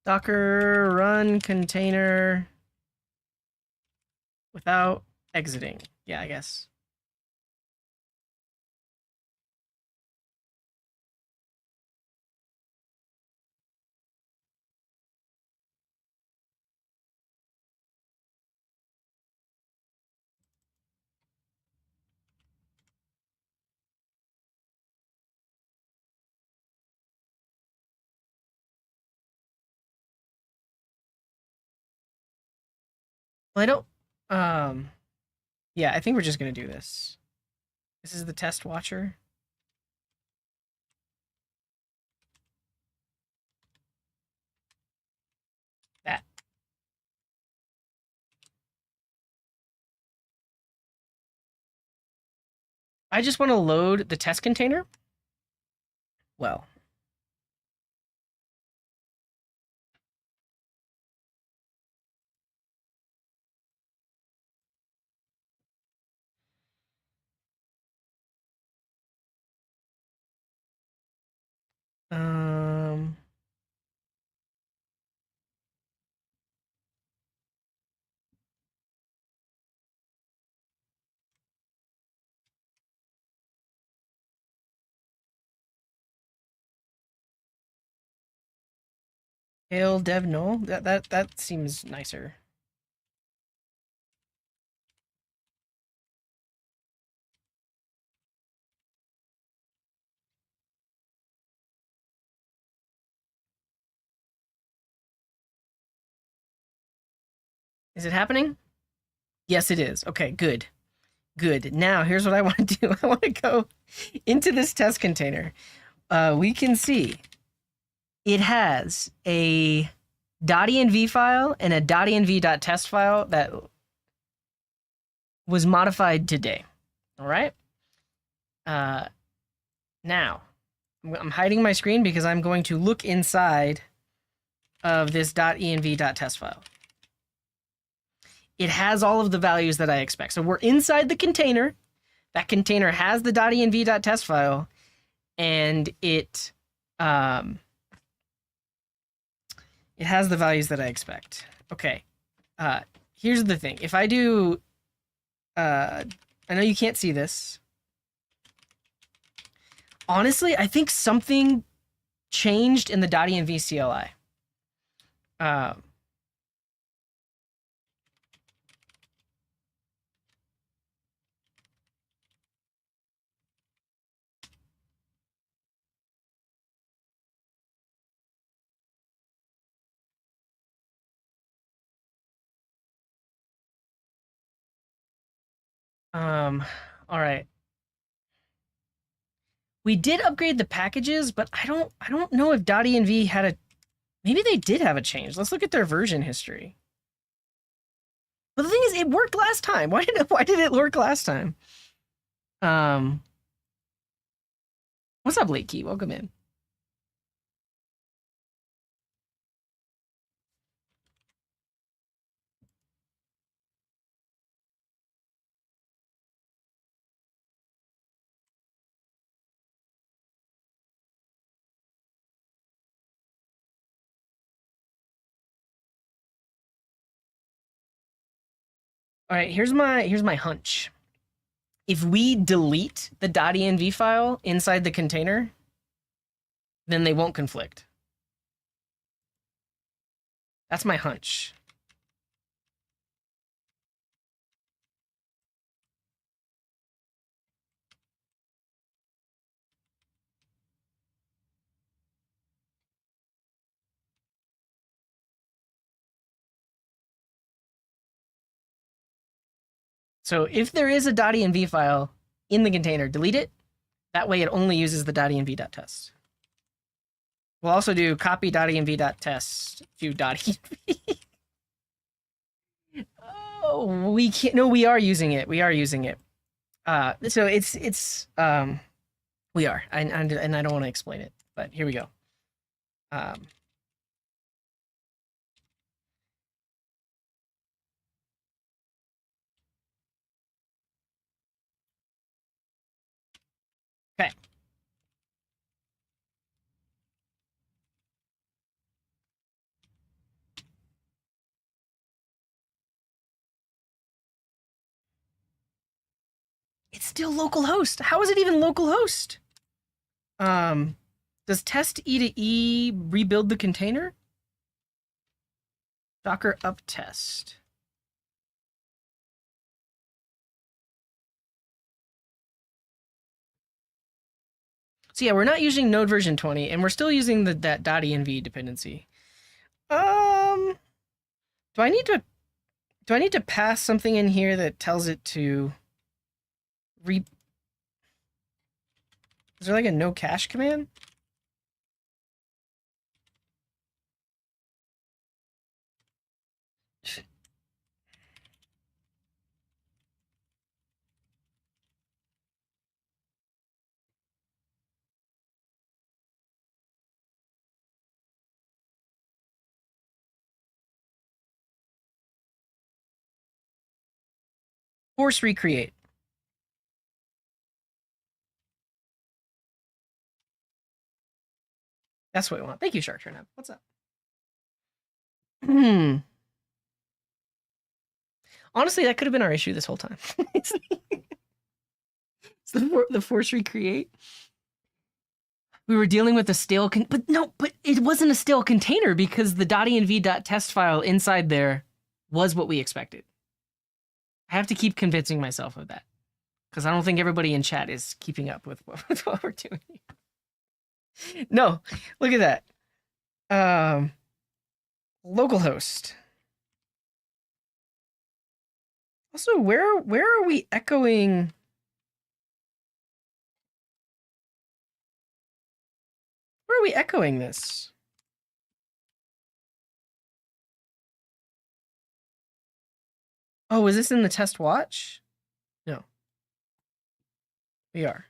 Docker run container without exiting. Yeah, I guess. Well, I don't. Yeah, I think we're just gonna do this. This is the test watcher. That. I just want to load the test container. Well. Um. Hail dev null. That seems nicer. Is it happening? Yes, it is. Okay, good. Good. Now, here's what I want to do. I want to go into this test container. We can see it has a .env file and a .env.test file that was modified today. All right. Now, I'm hiding my screen because I'm going to look inside of this .env.test file. It has all of the values that I expect. So we're inside the container. That container has the .env.test file, and it has the values that I expect. Okay. Here's the thing. If I do, I know you can't see this. Honestly, I think something changed in the .env CLI. All right. We did upgrade the packages, but I don't know if .env had a. Maybe they did have a change. Let's look at their version history. But the thing is, it worked last time. Why did it work last time? What's up, Late Key? Welcome in. All right, here's my hunch. If we delete the .env file inside the container, then they won't conflict. That's my hunch. So if there is a .env file in the container, delete it. That way it only uses the .env.test. We'll also do copy .env.test to .env. Oh, we can't. No, we are using it. We are using it. So we are, and I don't want to explain it, but here we go. Okay. It's still localhost. How is it even localhost? Does test E to E rebuild the container? Docker up test. So yeah, we're not using node version 20, and we're still using that .env dependency. Do I need to Do I need to pass something in here that tells it to re... Is there like a no cache command? Force recreate. That's what we want. Thank you, Shark Turnip. What's up? Honestly, that could have been our issue this whole time. It's the force recreate. We were dealing with a stale, but it wasn't a stale container because the .env.test file inside there was what we expected. I have to keep convincing myself of that because I don't think everybody in chat is keeping up with what we're doing. No, look at that. Localhost. Also, where are we echoing? Where are we echoing this? Oh, is this in the test watch? No. We are.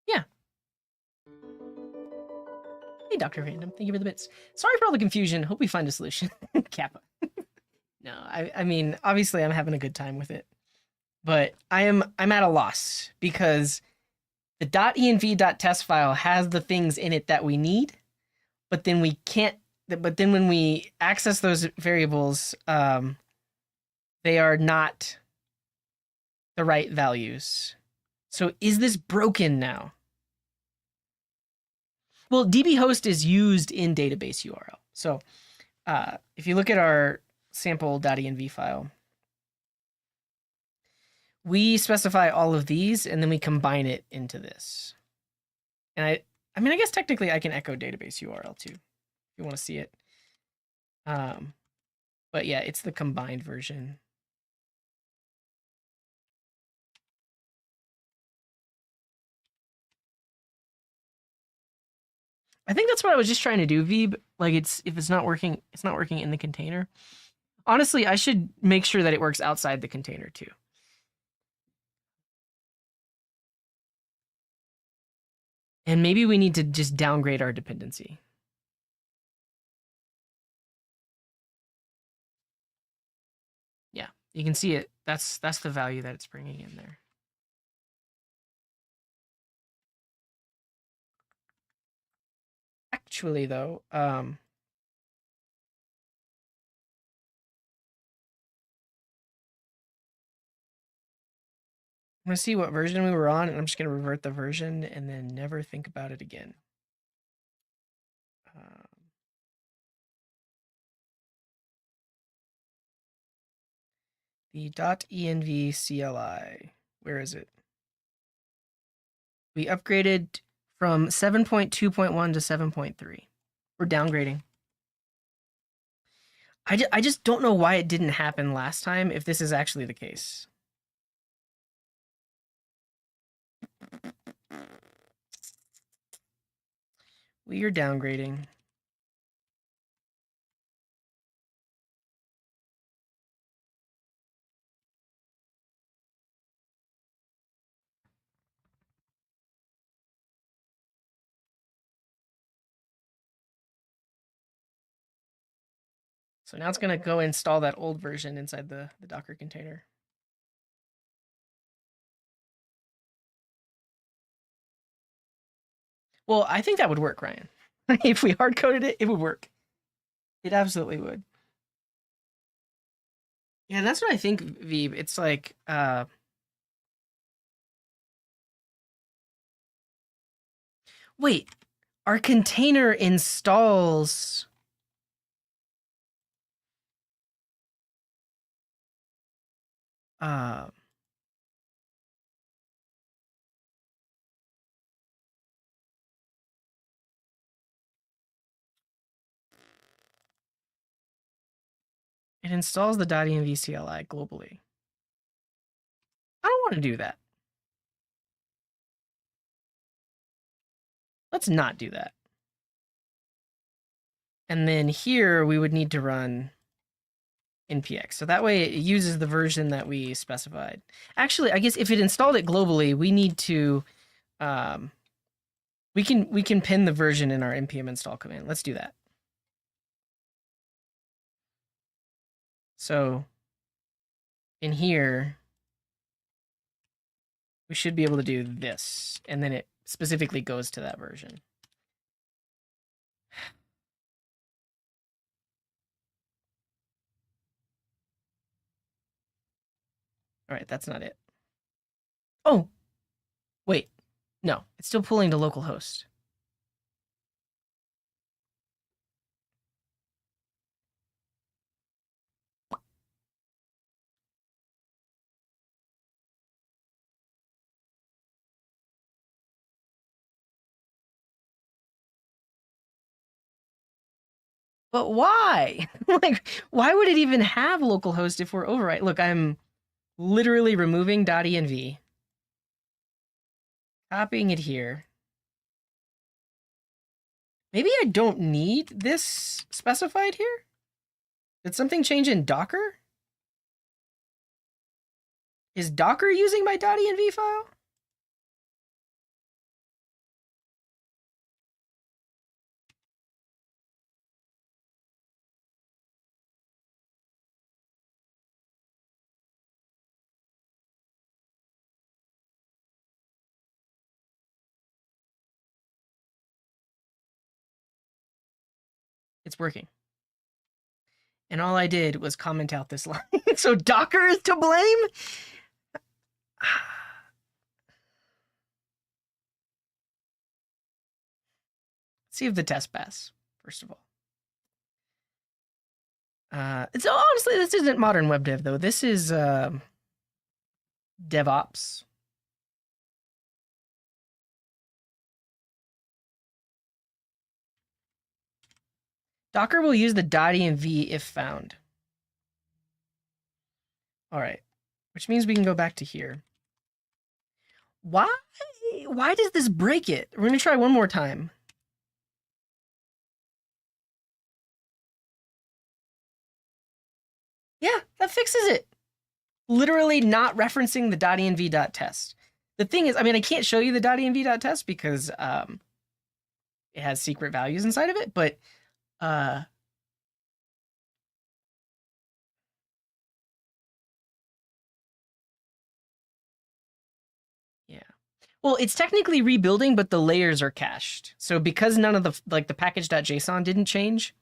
Yeah. Hey, Dr. Random. Thank you for the bits. Sorry for all the confusion. Hope we find a solution. Kappa. No, I mean, obviously I'm having a good time with it. But I'm at a loss because the .env.test file has the things in it that we need, but then we can't. But then when we access those variables, they are not the right values. So is this broken now? Well, dbhost is used in database URL. So if you look at our sample.env file, we specify all of these and then we combine it into this. And I mean, I guess technically I can echo database URL too, if you want to see it. But yeah, it's the combined version. I think that's what I was just trying to do, Veeb. Like if it's not working, it's not working in the container. Honestly, I should make sure that it works outside the container too. And maybe we need to just downgrade our dependency. Yeah, you can see it. That's the value that it's bringing in there. Actually, though, I'm gonna see what version we were on, and I'm just gonna revert the version and then never think about it again. The .env CLI, where is it? We upgraded from 7.2.1 to 7.3. We're downgrading. I just don't know why it didn't happen last time if this is actually the case. We are downgrading. So now it's going to go install that old version inside the Docker container. Well, I think that would work, Ryan. If we hard coded it, it would work. It absolutely would. Yeah, that's what I think, Veeb. It's like, wait, our container installs. Uh, It installs the .env CLI globally. I don't want to do that. Let's not do that. And then here we would need to run npx. So that way it uses the version that we specified. Actually, I guess if it installed it globally, we need to we can pin the version in our npm install command. Let's do that. So in here, we should be able to do this, and then it specifically goes to that version. All right, that's not it. Oh, wait. No, it's still pulling to localhost. But why? Like, why would it even have localhost if we're override? Look, I'm literally removing .env, copying it here. Maybe I don't need this specified here? Did something change in Docker? Is Docker using my .env file? It's working. And all I did was comment out this line. So Docker is to blame? See if the test pass, first of all. It's honestly, this isn't modern web dev though. This is DevOps. Docker will use the .env if found. All right, which means we can go back to here. Why does this break it? We're gonna try one more time. Yeah, that fixes it. Literally not referencing the .env.test. The thing is, I mean, I can't show you the .env.test because it has secret values inside of it, but yeah. Well, it's technically rebuilding, but the layers are cached. So because none of the package.json didn't change,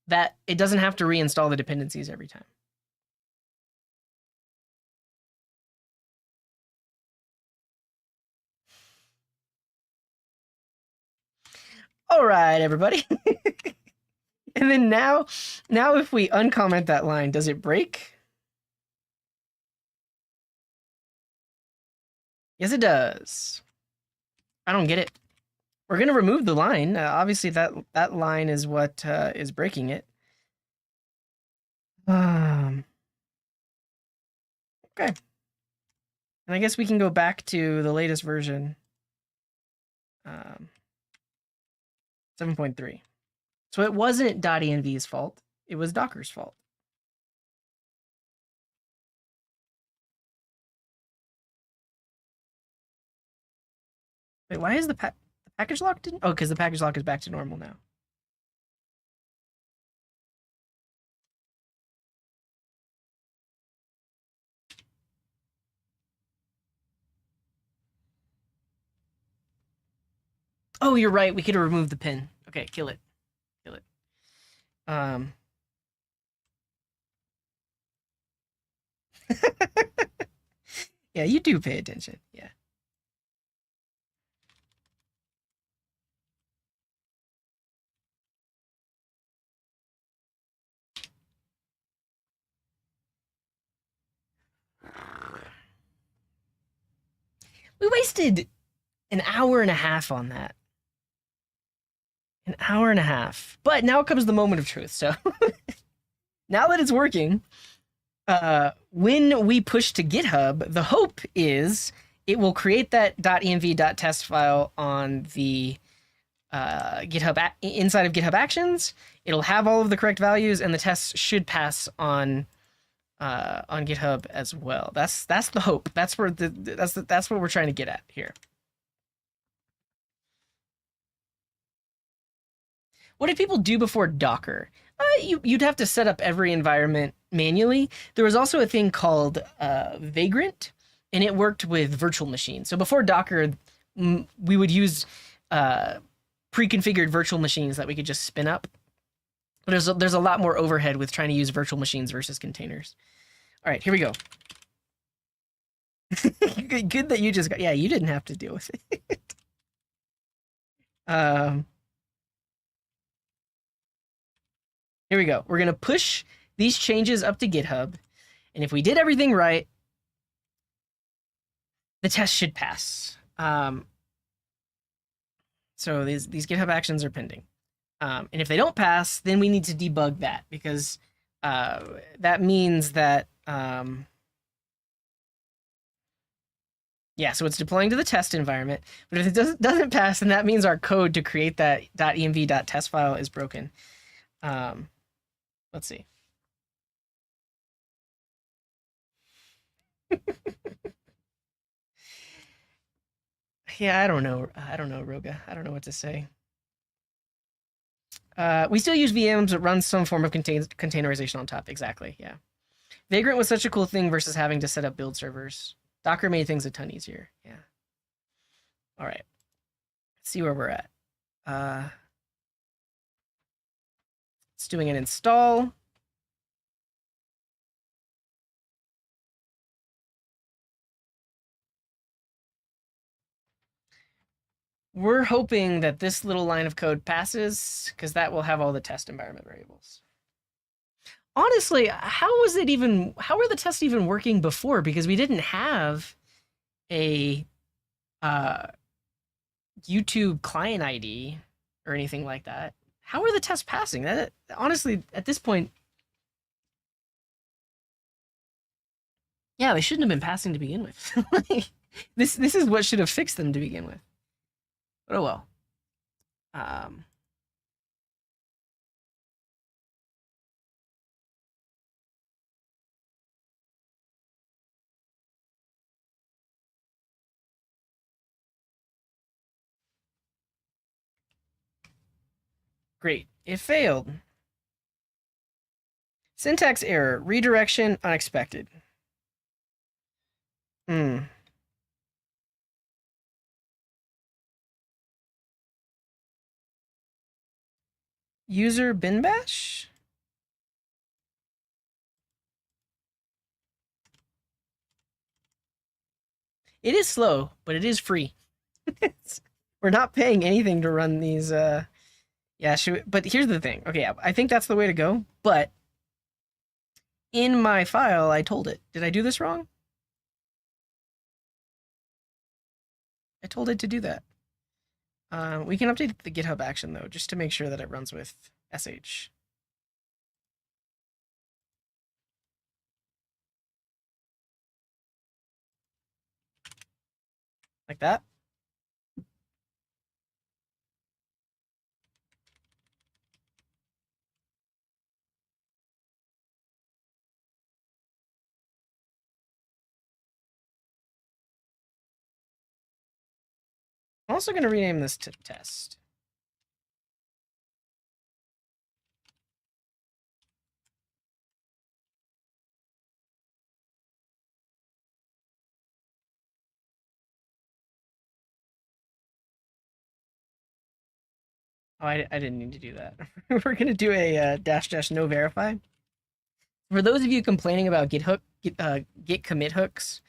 that it doesn't have to reinstall the dependencies every time. All right, everybody. And then now if we uncomment that line, does it break? Yes, it does. I don't get it. We're going to remove the line. Obviously, that line is what is breaking it. Okay. And I guess we can go back to the latest version. 7.3. So it wasn't .env's fault. It was Docker's fault. Wait, why is the package lock didn't? Oh, because the package lock is back to normal now. Oh, you're right. We could have removed the pin. Okay, kill it. Kill it. Yeah, you do pay attention. Yeah. We wasted an hour and a half on that. An hour and a half. But now comes the moment of truth, so now that it's working, when we push to GitHub, the hope is it will create that .env.test file on the GitHub inside of GitHub Actions. It'll have all of the correct values, and the tests should pass on GitHub as well. That's the hope. That's where that's what we're trying to get at here. What did people do before Docker? You'd have to set up every environment manually. There was also a thing called Vagrant, and it worked with virtual machines. So before Docker, we would use pre-configured virtual machines that we could just spin up. But there's a lot more overhead with trying to use virtual machines versus containers. All right, here we go. Good that you just got. Yeah, you didn't have to deal with it. Here we go. We're going to push these changes up to GitHub. And if we did everything right, the test should pass. So these GitHub actions are pending. And if they don't pass, then we need to debug that, because that means that, yeah, so it's deploying to the test environment. But if it doesn't pass, then that means our code to create that .env.test file is broken. Let's see. Yeah, I don't know, Roga. I don't know what to say. We still use VMs that run some form of containerization on top. Exactly, yeah. Vagrant was such a cool thing versus having to set up build servers. Docker made things a ton easier, yeah. All right, let's see where we're at. It's doing an install. We're hoping that this little line of code passes, because that will have all the test environment variables. Honestly, how are the tests even working before? Because we didn't have a YouTube client ID or anything like that. How are the tests passing? That honestly, at this point, yeah, they shouldn't have been passing to begin with. This is what should have fixed them to begin with. But oh well. Great. It failed. Syntax error. Redirection unexpected. User bin bash? It is slow, but it is free. We're not paying anything to run these. Yeah, but here's the thing. Okay, I think that's the way to go. But in my file, I told it. Did I do this wrong? I told it to do that. We can update the GitHub action, though, just to make sure that it runs with sh. Like that. I'm also going to rename this to test. Oh, I didn't need to do that. We're going to do a -- no verify. For those of you complaining about Git commit hooks,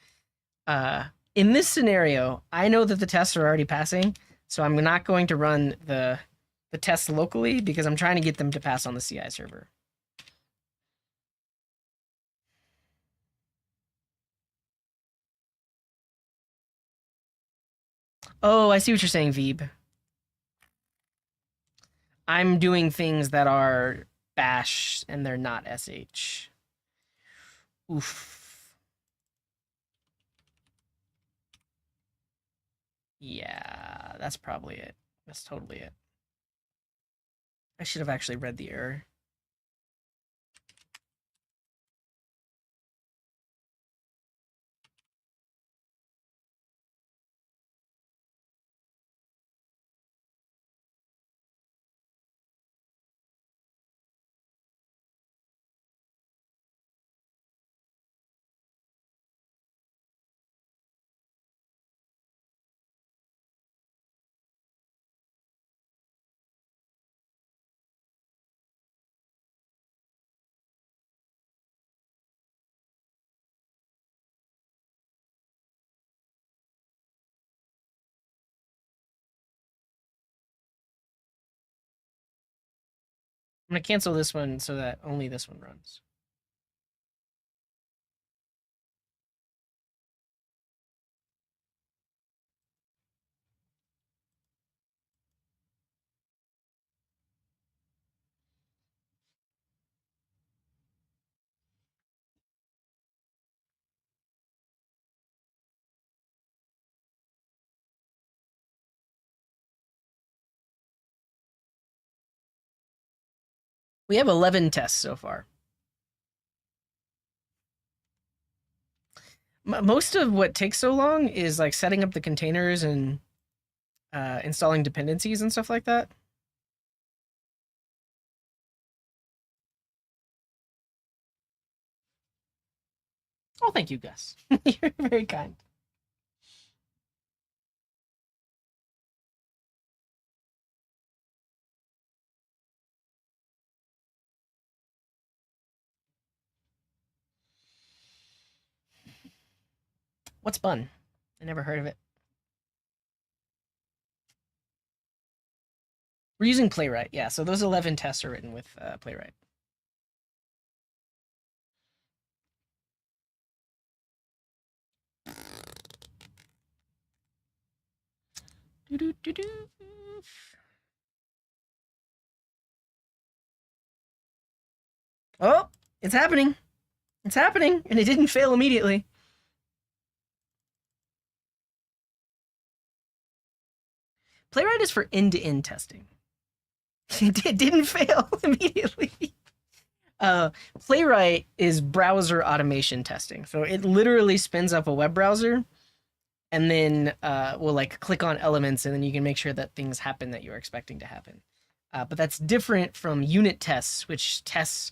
in this scenario, I know that the tests are already passing, so I'm not going to run the tests locally, because I'm trying to get them to pass on the CI server. Oh, I see what you're saying, Veeb. I'm doing things that are bash and they're not sh. Oof. Yeah, that's probably it. That's totally it. I should have actually read the error. I'm going to cancel this one so that only this one runs. We have 11 tests so far. Most of what takes so long is like setting up the containers and installing dependencies and stuff like that. Oh, thank you, Gus. You're very kind. What's bun? I never heard of it. We're using Playwright, yeah. So those 11 tests are written with Playwright. Oh, it's happening. It's happening, and it didn't fail immediately. Playwright is for end-to-end testing. It didn't fail immediately. Playwright is browser automation testing. So it literally spins up a web browser and then will like click on elements and then you can make sure that things happen that you're expecting to happen. But that's different from unit tests, which tests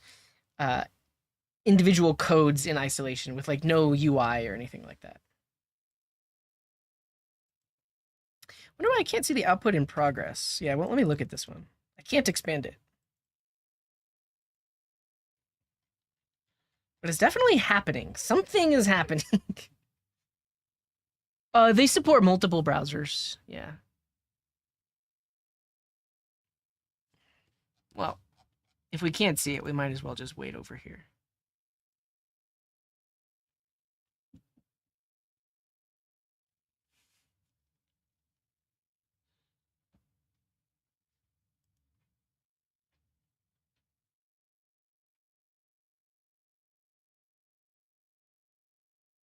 individual codes in isolation with like no UI or anything like that. Wonder why I can't see the output in progress. Yeah, well, let me look at this one. I can't expand it. But it's definitely happening. Something is happening. They support multiple browsers. Yeah. Well, if we can't see it, we might as well just wait over here.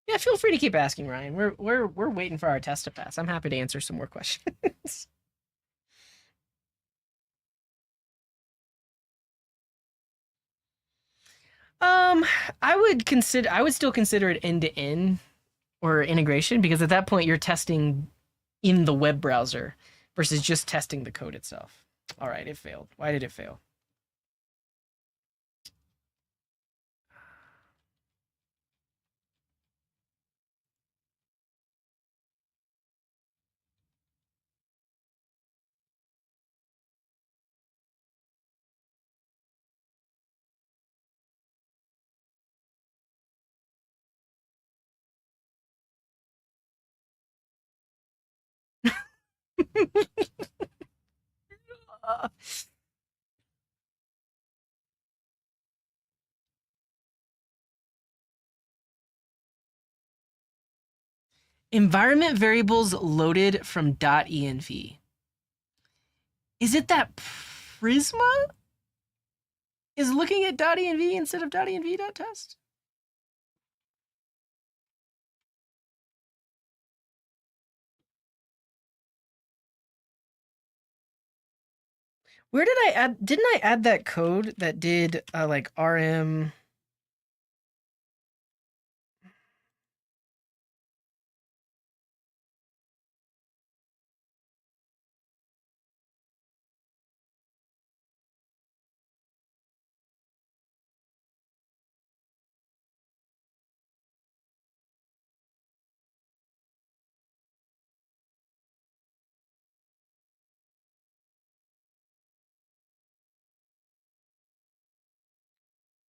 Yeah, feel free to keep asking, Ryan. We're waiting for our test to pass. I'm happy to answer some more questions. I would still consider it end to end or integration because at that point you're testing in the web browser versus just testing the code itself. All right, it failed. Why did it fail? Environment variables loaded from .env. Is it that Prisma? Is looking at .env instead of .env.test? Where did I add? Didn't I add that code that did like rm?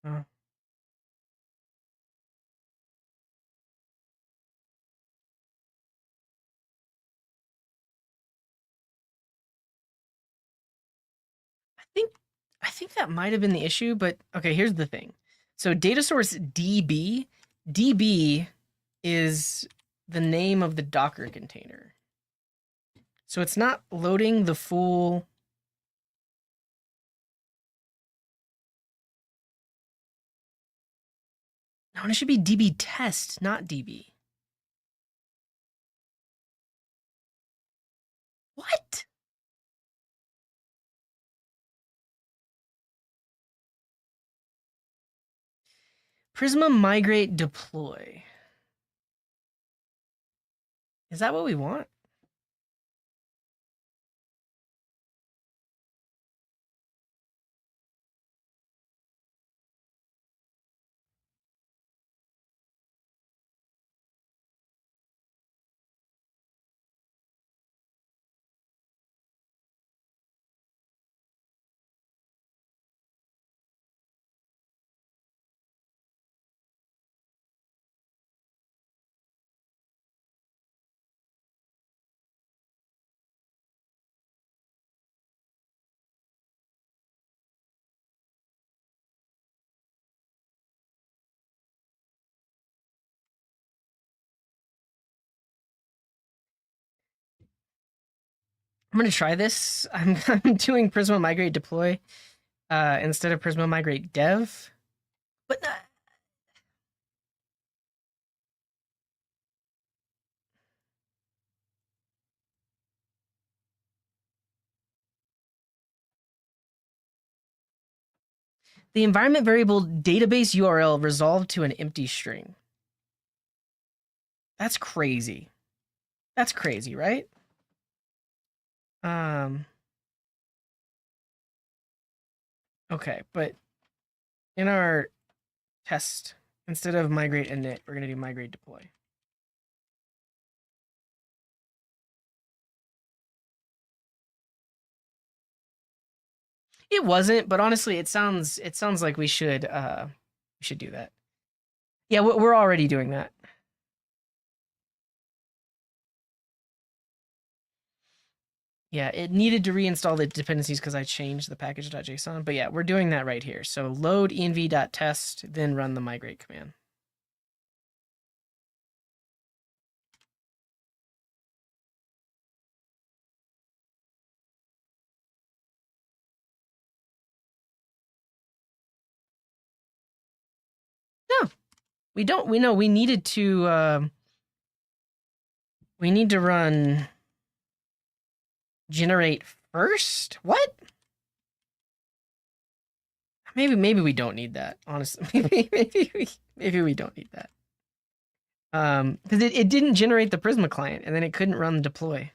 Oh. think I think that might have been the issue, but okay, here's the thing. So data source DB is the name of the Docker container. So it's not loading the full. No, it should be DB test, not DB. What? Prisma migrate deploy. Is that what we want? I'm gonna try this. I'm doing Prisma migrate deploy instead of Prisma migrate dev. But the environment variable database URL resolved to an empty string. That's crazy. That's crazy, right? Um. Okay, but in our test, instead of migrate init, we're gonna do migrate deploy. It wasn't, but honestly, it sounds like we should do that. Yeah, we're already doing that. Yeah, it needed to reinstall the dependencies because I changed the package.json. But yeah, we're doing that right here. So load env.test, then run the migrate command. No, we don't. We know we needed to. We need to run generate first. What? Maybe we don't need that. Honestly, maybe we don't need that. Because it didn't generate the Prisma client, and then it couldn't run deploy.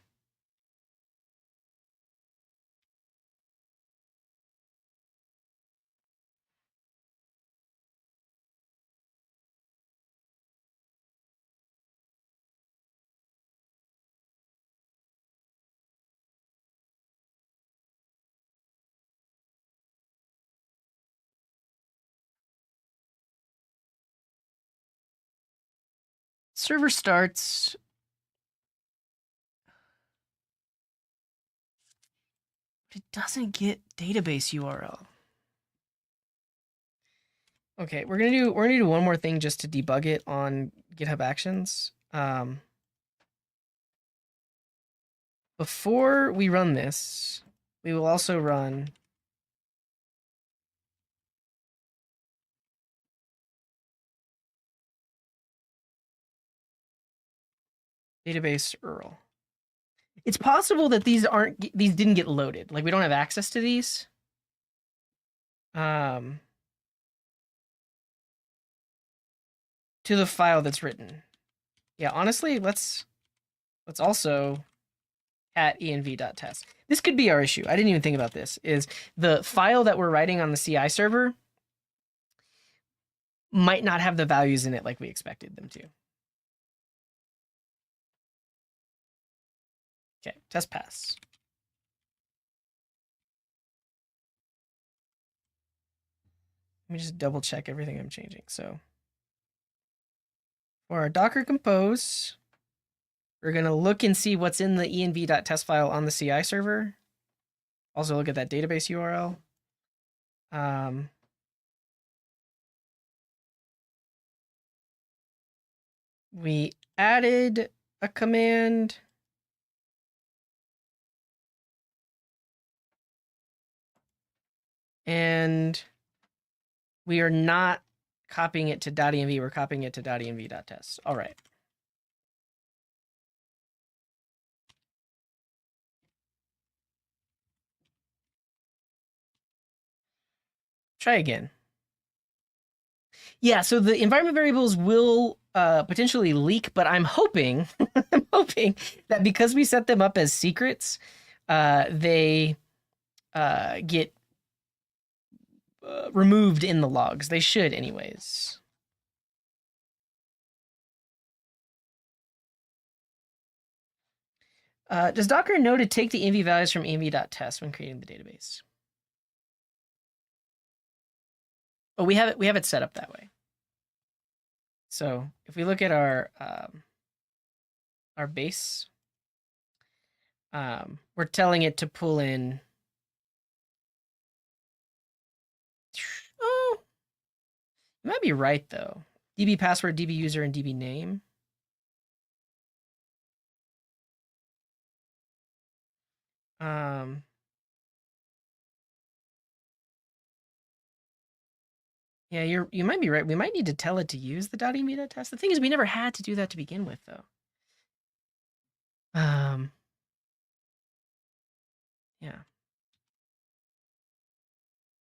Server starts. But it doesn't get database URL. Okay, we're gonna do one more thing just to debug it on GitHub Actions. Before we run this, we will also run database URL. It's possible that these didn't get loaded. Like we don't have access to these. To the file that's written. Yeah, honestly, let's also at env.test. This could be our issue. I didn't even think about this. Is the file that we're writing on the CI server might not have the values in it like we expected them to. Okay, test pass. Let me just double check everything I'm changing. So for our Docker compose, we're going to look and see what's in the env.test file on the CI server. Also look at that database URL. We added a command. And we are not copying it to .env, we're copying it to .env.test. All right. Try again. Yeah, so the environment variables will potentially leak, but I'm hoping, that because we set them up as secrets, they get removed in the logs. They should anyways. Does Docker know to take the env values from env.test when creating the database? Oh, we have it set up that way. So if we look at our base, we're telling it to pull in. Oh, you might be right though. DB password, DB user, and DB name. Yeah, you might be right. We might need to tell it to use the .env.test. The thing is, we never had to do that to begin with, though. Yeah.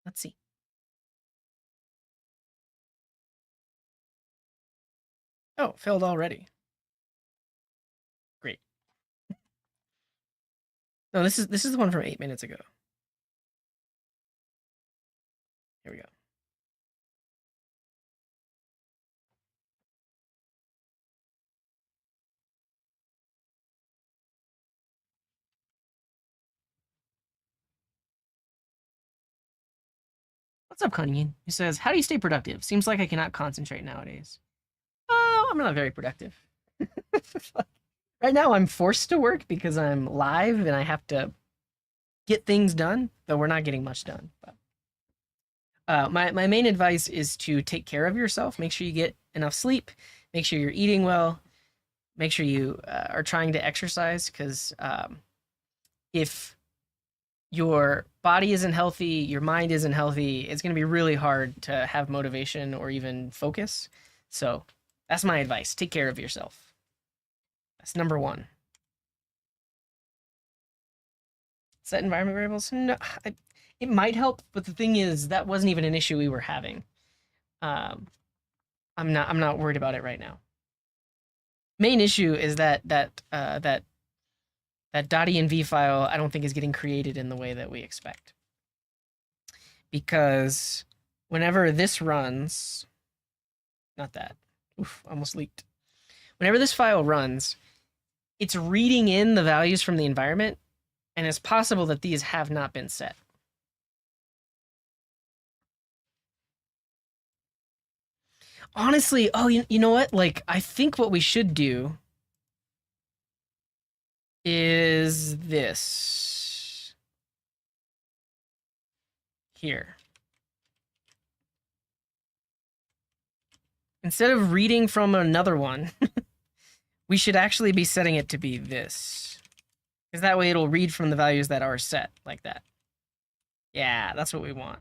Let's see. Oh, failed already. Great. No, this is the one from 8 minutes ago. Here we go. What's up, Cunningham? He says, how do you stay productive? Seems like I cannot concentrate nowadays. Oh, I'm not very productive. Right now, I'm forced to work because I'm live and I have to get things done, though we're not getting much done. But my main advice is to take care of yourself. Make sure you get enough sleep. Make sure you're eating well. Make sure you are trying to exercise, because if your body isn't healthy, your mind isn't healthy, it's going to be really hard to have motivation or even focus. So that's my advice. Take care of yourself. That's number one. Set environment variables? No, it might help, but the thing is, that wasn't even an issue we were having. I'm not worried about it right now. Main issue is that .env file, I don't think is getting created in the way that we expect. Because whenever this runs, not that, oof, almost leaked. Whenever this file runs, it's reading in the values from the environment, and it's possible that these have not been set. Honestly, oh, you know what? Like, I think what we should do is this. Here. Instead of reading from another one, we should actually be setting it to be this. Because that way it'll read from the values that are set, like that. Yeah, that's what we want.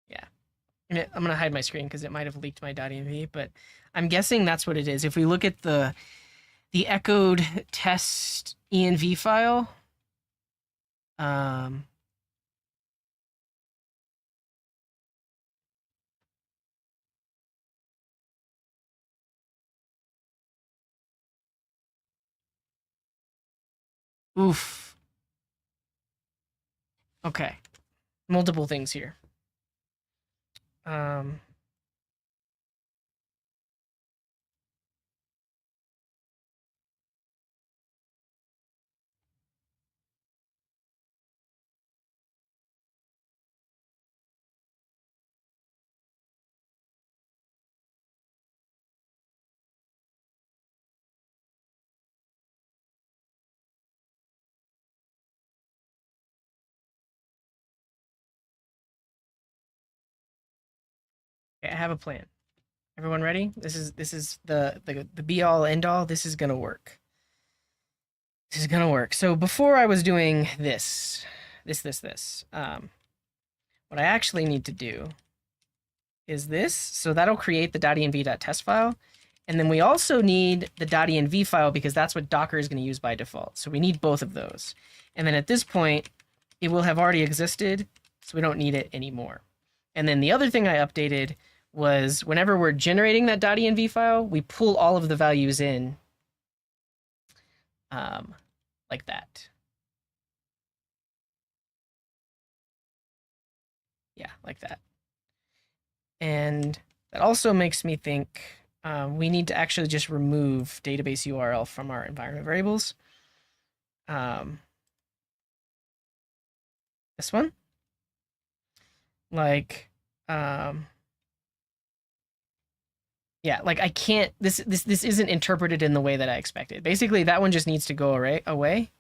Yeah. I'm gonna hide my screen because it might have leaked my .env, but I'm guessing that's what it is. If we look at the echoed test env file, um, oof. Okay, multiple things here. Um, okay, I have a plan. Everyone ready? This is the be all end all. This is gonna work. This is gonna work. So before I was doing this, what I actually need to do is this. So that'll create the .env.test file. And then we also need the .env file because that's what Docker is going to use by default. So we need both of those. And then at this point, it will have already existed, so we don't need it anymore. And then the other thing I updated was whenever we're generating that .env file, we pull all of the values in like that. Yeah, like that. And that also makes me think we need to actually just remove database URL from our environment variables. This one. Like, yeah, like I can't, this isn't interpreted in the way that I expected. Basically, that one just needs to go away.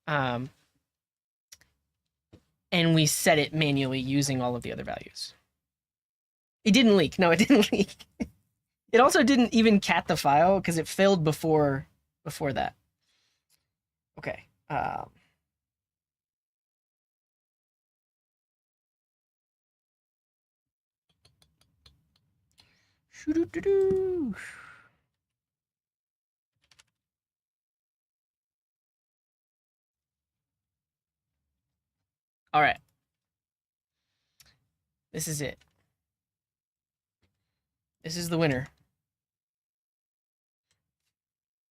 And we set it manually using all of the other values. It didn't leak. No, it didn't leak. It also didn't even cat the file because it failed before that. Okay. Shoo-doo-doo-doo. All right. This is it. This is the winner.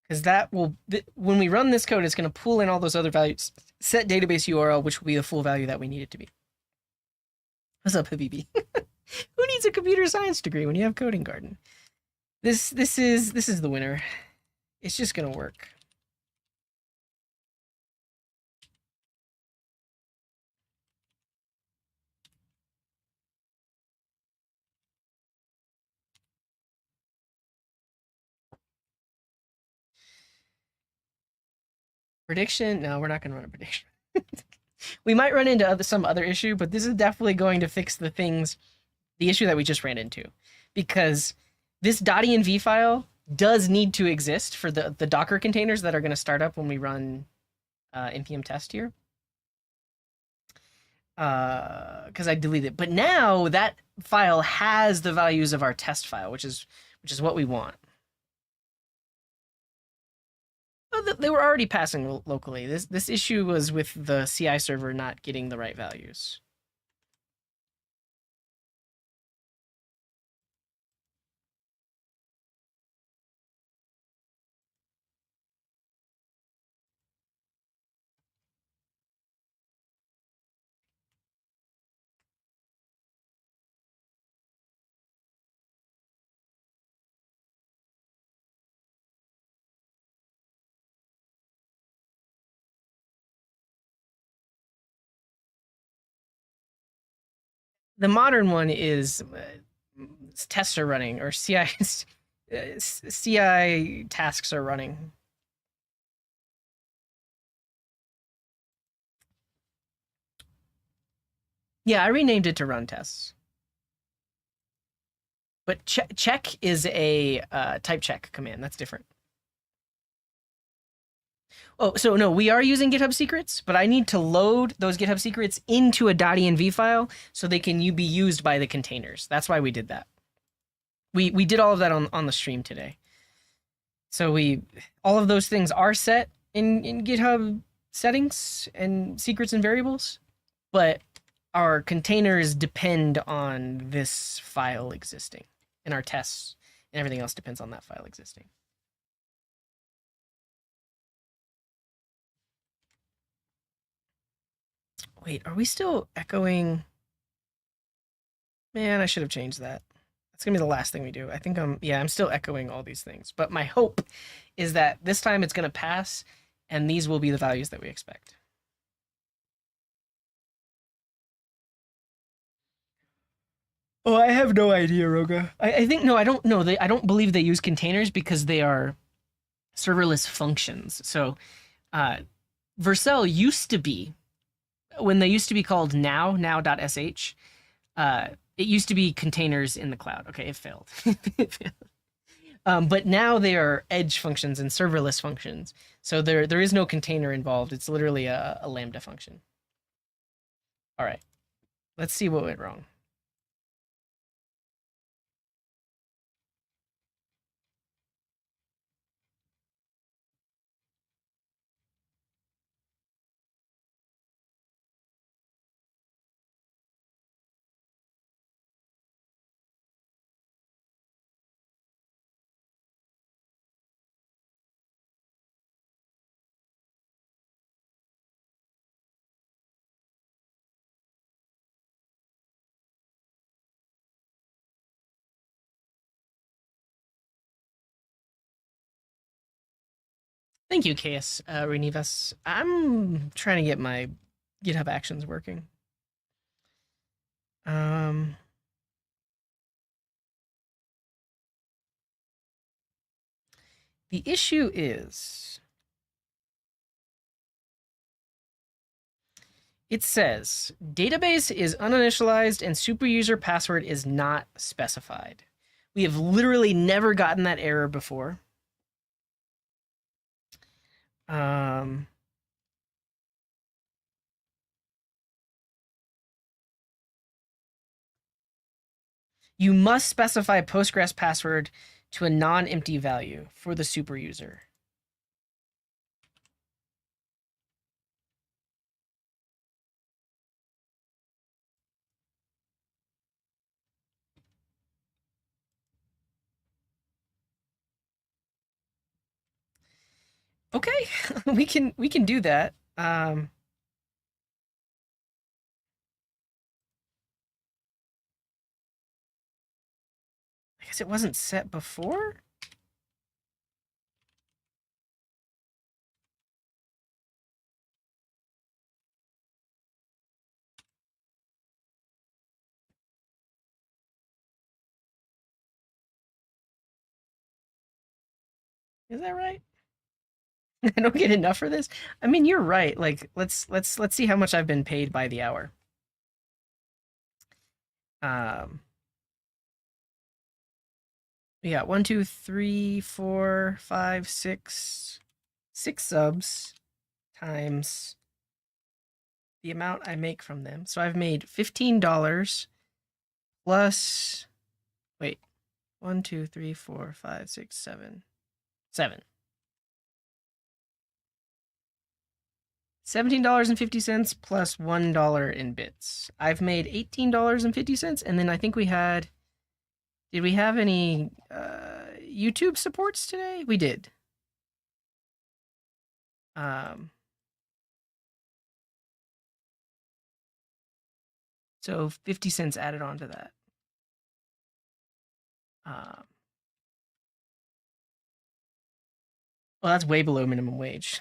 Because that will, when we run this code, it's going to pull in all those other values, set database URL, which will be the full value that we need it to be. What's up, Habibi? Who needs a computer science degree when you have Coding Garden? This is the winner. It's just going to work. Prediction? No, we're not going to run a prediction. We might run into some other issue, but this is definitely going to fix the issue that we just ran into. Because this .env file does need to exist for the Docker containers that are going to start up when we run npm test here. Because I deleted it. But now that file has the values of our test file, which is what we want. They were already passing locally. This issue was with the CI server not getting the right values. The modern one is tests are running or CI tasks are running. Yeah, I renamed it to run tests. But check is a type check command. That's different. Oh, so no, we are using GitHub secrets, but I need to load those GitHub secrets into a .env file so they can be used by the containers. That's why we did that. We did all of that on the stream today. So all of those things are set in GitHub settings and secrets and variables, but our containers depend on this file existing, and our tests and everything else depends on that file existing. Wait, are we still echoing? Man, I should have changed that. That's gonna be the last thing we do. I think I'm still echoing all these things, but my hope is that this time it's gonna pass and these will be the values that we expect. Oh, I have no idea, Roga. I think no, I don't know. I don't believe they use containers because they are serverless functions. So Vercel used to be, when they used to be called now.sh, it used to be containers in the cloud. Okay, it failed. But now they are edge functions and serverless functions. So there is no container involved. It's literally a Lambda function. All right, let's see what went wrong. Thank you, KS Renivas. I'm trying to get my GitHub Actions working. The issue is, it says database is uninitialized and superuser password is not specified. We have literally never gotten that error before. You must specify Postgres password to a non-empty value for the super user. Okay, we can do that. I guess it wasn't set before. Is that right? I don't get enough for this. I mean, you're right. Like, let's see how much I've been paid by the hour. We got 1, 2, 3, 4, 5, 6 subs times the amount I make from them. So I've made $15 plus, wait, 1, 2, 3, 4, 5, 6, 7. $17.50 plus $1 in bits. I've made $18.50, and then I think we had. Did we have any YouTube supports today? We did. So 50 cents added on to that. Well, that's way below minimum wage.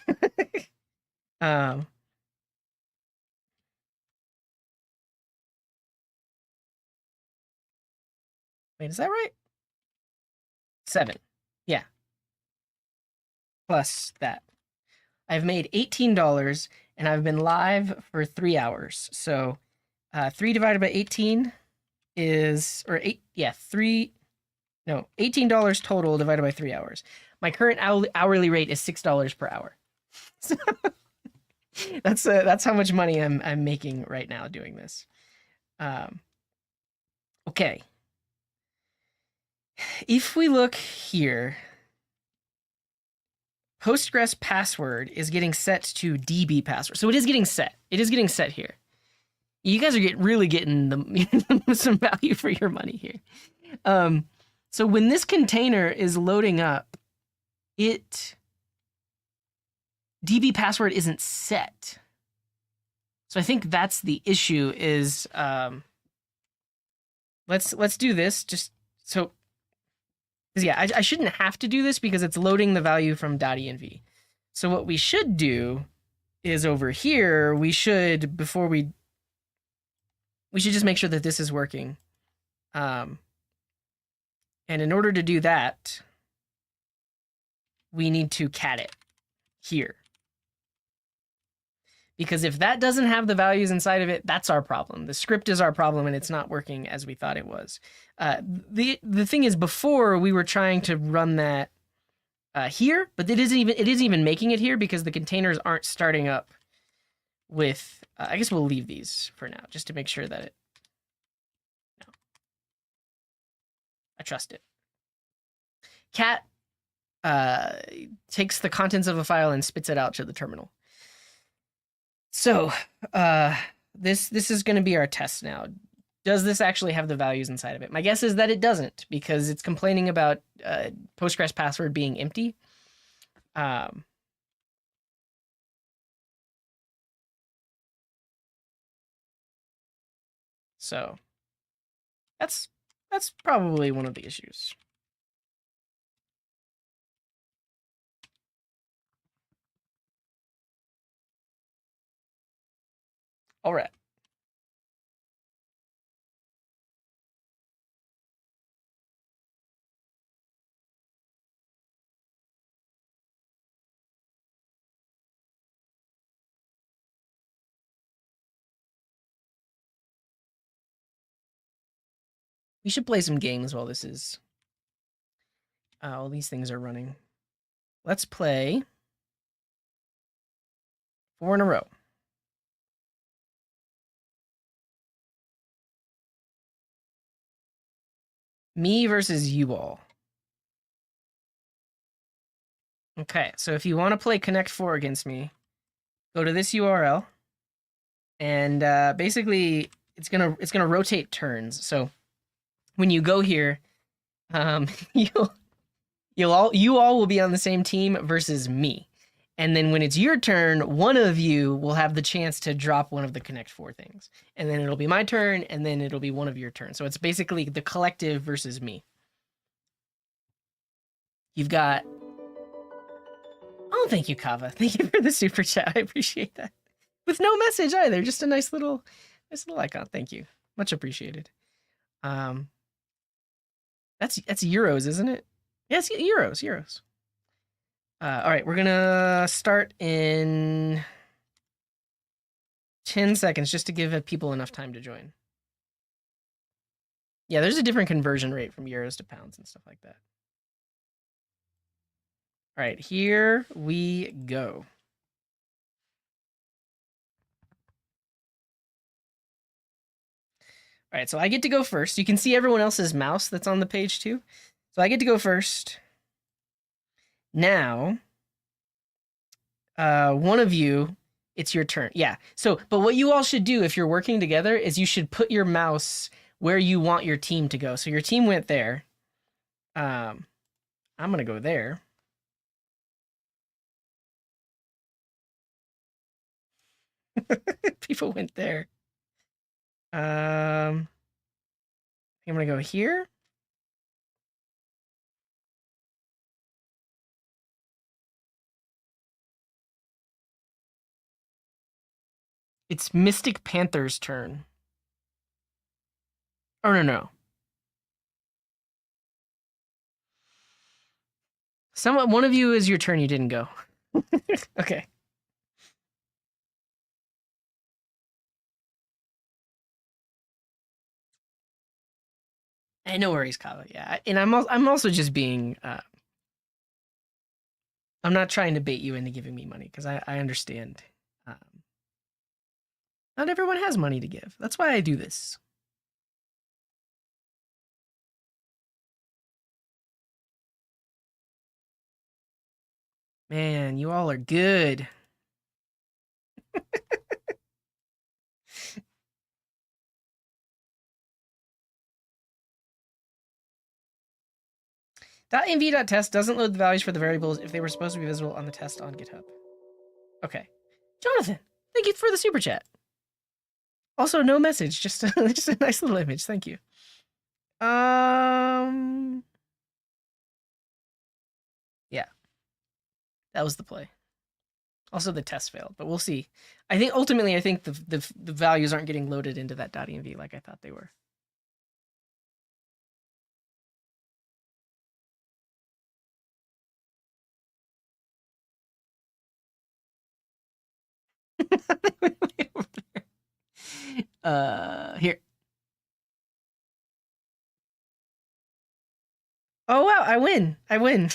Wait, is that right? 7. Yeah. Plus that. I've made $18 and I've been live for 3 hours. So 3 divided by 18 is, or 8, yeah, 3, no, $18 total divided by 3 hours. My current hourly rate is $6 per hour. So that's how much money I'm making right now doing this. Okay. If we look here, Postgres password is getting set to DB password. So it is getting set. It is getting set here. You guys are really getting some value for your money here. So when this container is loading up, DB password isn't set. So I think that's the issue is, let's do this just so, because yeah, I shouldn't have to do this because it's loading the value from .env. So what we should do is over here, we should just make sure that this is working. And in order to do that, we need to cat it here. Because if that doesn't have the values inside of it, that's our problem. The script is our problem, and it's not working as we thought it was. The thing is, before we were trying to run that here, but it isn't even making it here because the containers aren't starting up with. I guess we'll leave these for now, just to make sure that it. No. I trust it. Cat takes the contents of a file and spits it out to the terminal. So this is going to be our test now. Does this actually have the values inside of it? My guess is that it doesn't because it's complaining about Postgres password being empty. So that's probably one of the issues. All right. We should play some games while this is all these things are running. Let's play 4 in a row. Me versus you all. Okay, so if you want to play Connect 4 against me, go to this URL, and basically it's gonna rotate turns. So when you go here, you all will be on the same team versus me. And then when it's your turn, one of you will have the chance to drop one of the Connect 4 things. And then it'll be my turn, and then it'll be one of your turns. So it's basically the collective versus me. You've got... Oh, thank you, Kava. Thank you for the super chat. I appreciate that. With no message either, just a nice little icon. Thank you. Much appreciated. That's euros, isn't it? Yes, euros. All right, we're gonna start in 10 seconds just to give people enough time to join. Yeah, there's a different conversion rate from euros to pounds and stuff like that. All right, here we go. All right, so I get to go first. You can see everyone else's mouse that's on the page too. So I get to go first. Now, one of you, it's your turn. Yeah. So, but what you all should do if you're working together is you should put your mouse where you want your team to go. So your team went there. I'm gonna go there. People went there. I'm gonna go here. It's Mystic Panther's turn. Oh, no. One of you is your turn. You didn't go. Okay. Hey, no worries, Kava. Yeah, and I'm also just being I'm not trying to bait you into giving me money because I understand. Um, Not everyone has money to give. That's why I do this. Man, you all are good. .env.test doesn't load the values for the variables if they were supposed to be visible on the test on GitHub. Okay. Jonathan, thank you for the super chat. Also, no message, just a nice little image. Thank you. Yeah, that was the play. Also, the test failed, but we'll see. I think ultimately, I think the values aren't getting loaded into that .env like I thought they were. Here. Oh wow, I win. I win.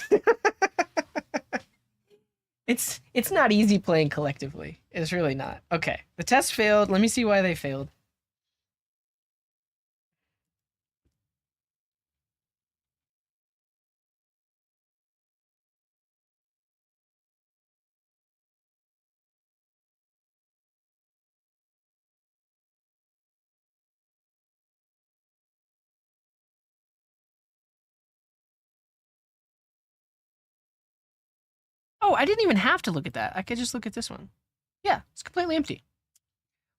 It's not easy playing collectively. It's really not. Okay, the test failed. Let me see why they failed. Oh, I didn't even have to look at that. I could just look at this one. Yeah, it's completely empty.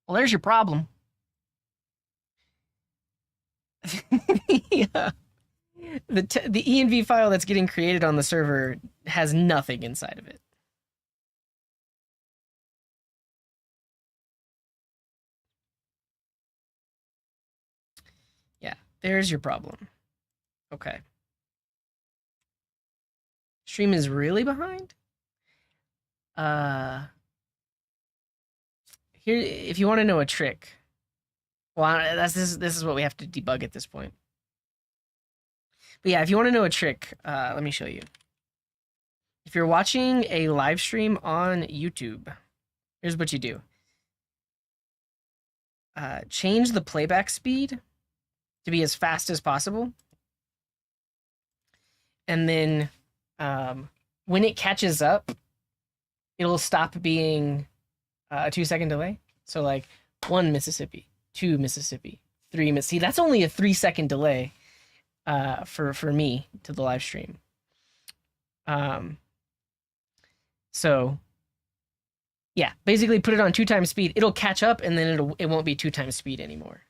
Well, there's your problem. Yeah. The env file that's getting created on the server has nothing inside of it. Yeah, there's your problem. Okay. Stream is really behind. Uh, Here, if you want to know a trick, well, this is what we have to debug at this point. But yeah, if you want to know a trick, let me show you. If you're watching a live stream on YouTube, here's what you do. Change the playback speed to be as fast as possible. And then when it catches up, it'll stop being a 2-second delay. So like 1 Mississippi, 2 Mississippi, 3 Mississippi. See, that's only a 3-second delay for me to the live stream. So yeah, basically put it on 2 times speed. It'll catch up, and then it won't be 2 times speed anymore.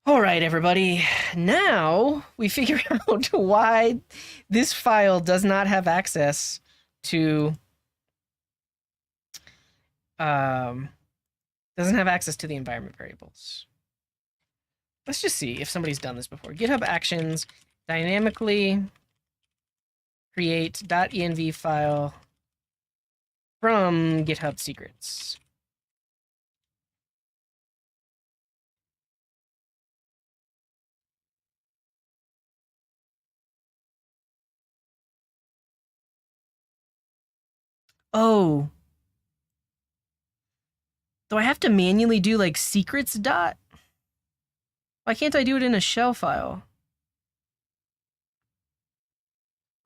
All right, everybody. Now we figure out why this file does not have access to doesn't have access to the environment variables. Let's just see if somebody's done this before. GitHub Actions, dynamically create .env file from GitHub secrets. Oh. Do I have to manually do like secrets dot? Why can't I do it in a shell file?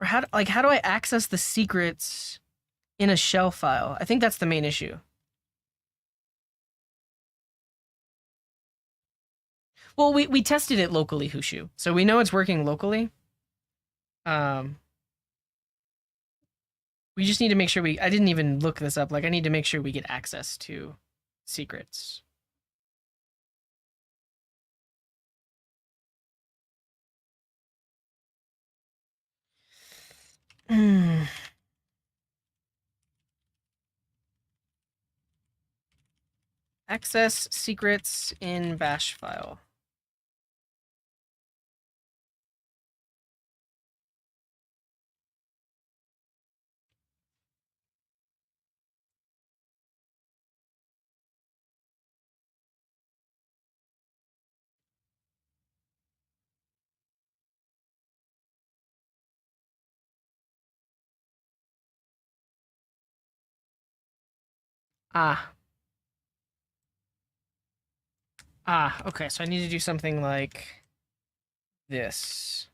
Or how do I access the secrets in a shell file? I think that's the main issue. Well, we tested it locally, Hushu, so we know it's working locally. We just need to make sure I didn't even look this up. Like, I need to make sure we get access to secrets. Access secrets in bash file. Ah. Okay, so I need to do something like this.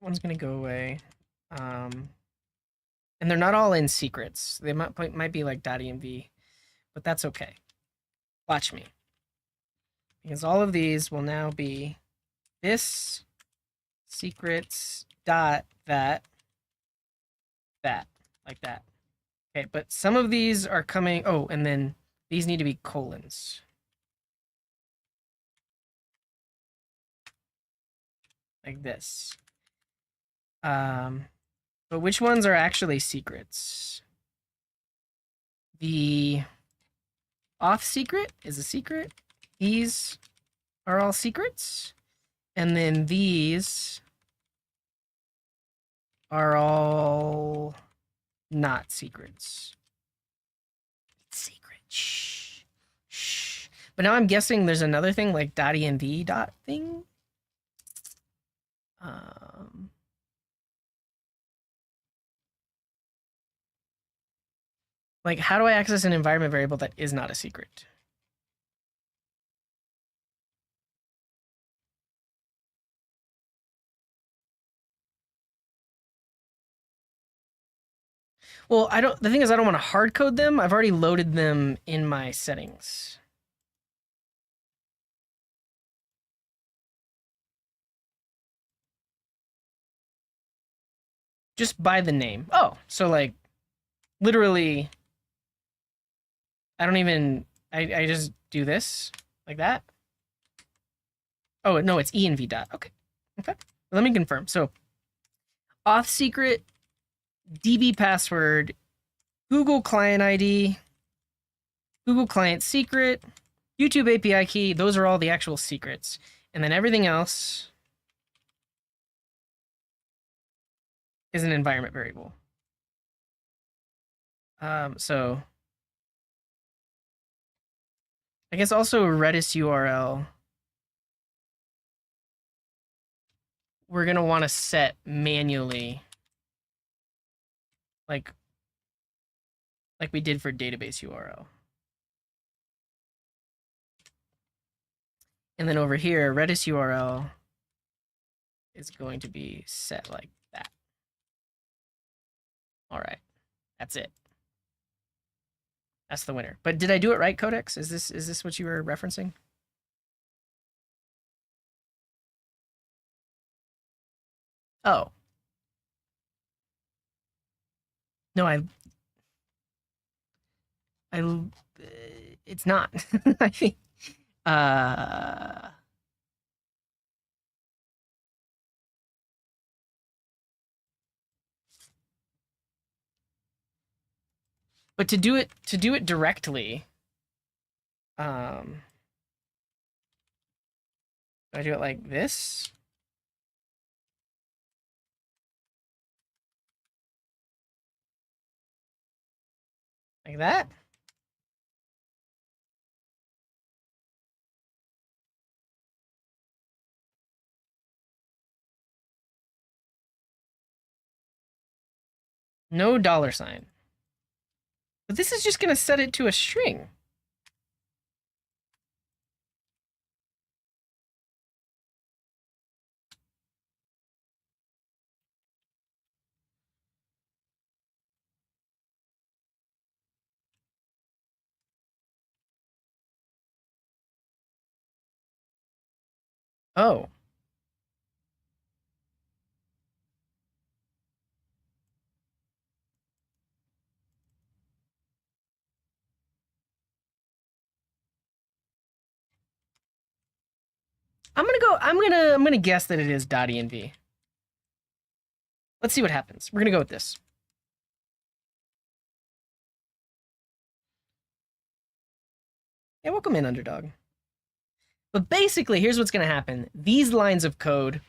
One's gonna go away. And they're not all in secrets. They might be like .env, but that's okay. Watch me. Because all of these will now be this secrets dot that like that. Okay, but some of these are coming. Oh, and then these need to be colons. Like this. But which ones are actually secrets? The off secret is a secret. These are all secrets. And then these are all not secrets. Secret. Shh. Shh. But now I'm guessing there's another thing like .env dot thing. Like, how do I access an environment variable that is not a secret? Well, I don't. The thing is, I don't want to hard code them. I've already loaded them in my settings. Just by the name. Oh, so like, literally, I don't even. I just do this like that. Oh no, it's env dot. Okay, okay. Let me confirm. So, auth secret, DB password, Google client ID, Google client secret, YouTube API key. Those are all the actual secrets, and then everything else is an environment variable. So I guess also Redis URL. We're gonna want to set manually, like we did for database URL. And then over here, Redis URL is going to be set like that. All right, that's it. That's the winner. But did I do it right, Codex? Is this what you were referencing? Oh. No, it's not. I think, uh, but to do it directly, do I do it like this? Like that? No dollar sign. But this is just gonna set it to a string. Oh. I'm gonna guess that it is .env. Let's see what happens. We're gonna go with this. Yeah, welcome in, underdog. But basically, here's what's gonna happen. These lines of code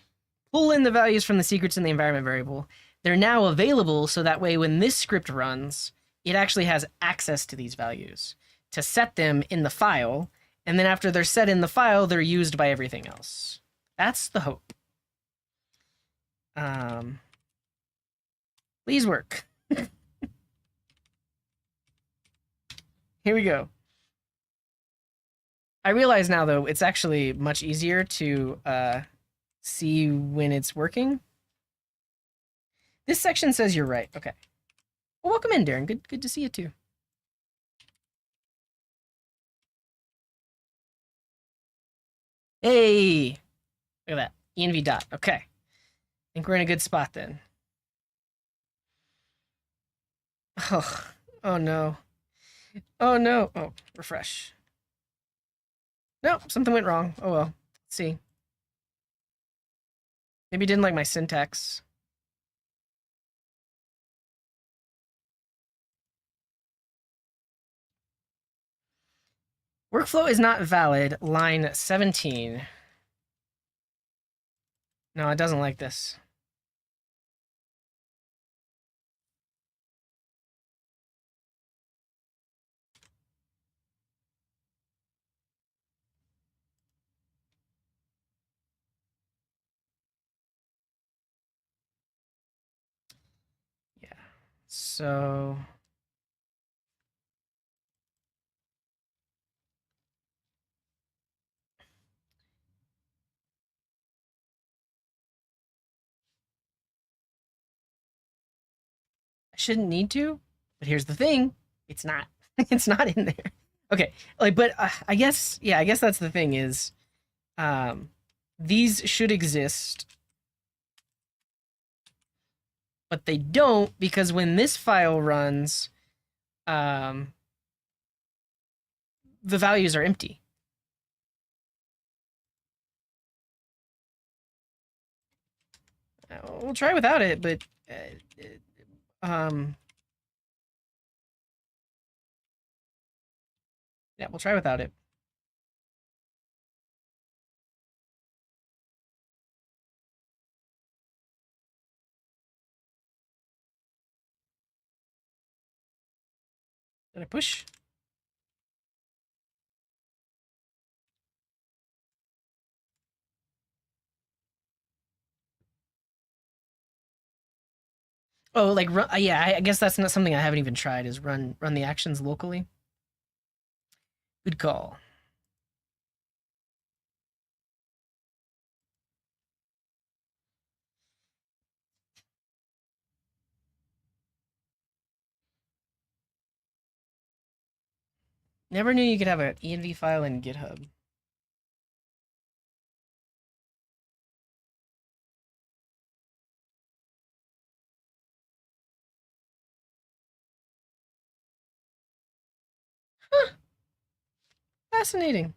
pull in the values from the secrets in the environment variable. They're now available so that way when this script runs, it actually has access to these values to set them in the file. And then after they're set in the file, they're used by everything else. That's the hope. Please work. Here we go. I realize now, though, it's actually much easier to see when it's working. This section says you're right. Okay. Well, welcome in, Darren. Good to see you, too. Hey! Look at that. env dot. Okay. I think we're in a good spot, then. Oh no. Oh, no. Oh, refresh. Nope, something went wrong. Oh, well. Let's see. Maybe didn't like my syntax. Workflow is not valid. Line 17. No, it doesn't like this. So I shouldn't need to, but here's the thing. It's not. It's not in there. Okay. Like, but I guess, yeah, I guess that's the thing is these should exist, but they don't because when this file runs, the values are empty. We'll try without it, but yeah, we'll try without it. Did I push? Oh, like yeah, I guess that's not something I haven't even tried. Is run the actions locally. Good call. Never knew you could have an env file in GitHub. Huh. Fascinating.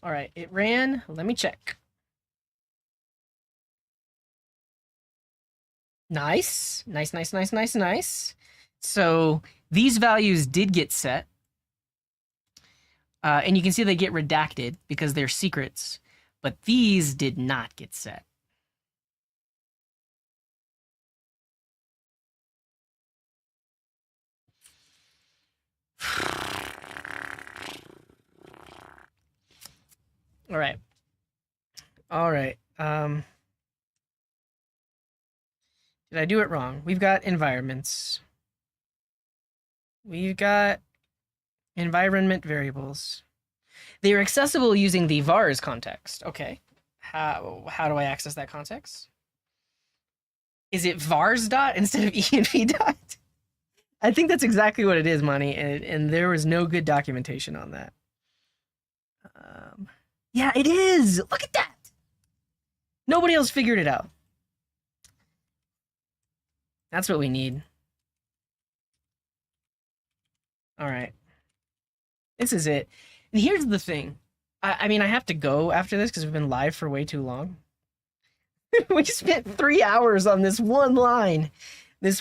All right, it ran. Let me check. Nice. Nice. So these values did get set. And you can see they get redacted because they're secrets, but these did not get set. All right. Did I do it wrong? We've got environments. We've got environment variables. They are accessible using the vars context. Okay. How do I access that context? Is it vars dot instead of env dot? I think that's exactly what it is, Monty, and there was no good documentation on that. Yeah, it is. Look at that. Nobody else figured it out. That's what we need. All right. This is it. And here's the thing. I mean, I have to go after this because we've been live for way too long. We spent 3 hours on this one line. But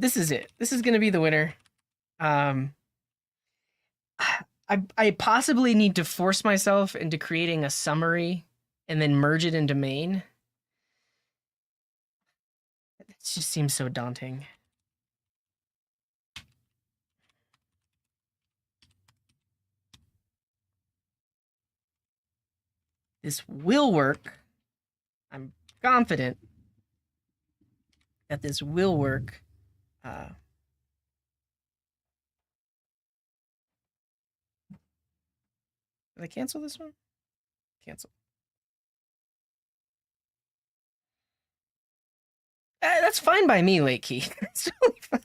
this is it. This is going to be the winner. I possibly need to force myself into creating a summary and then merge it into main. It just seems so daunting. This will work. I'm confident that this will work. Did I cancel this one? Cancel. That's fine by me, Late Key. That's totally fine.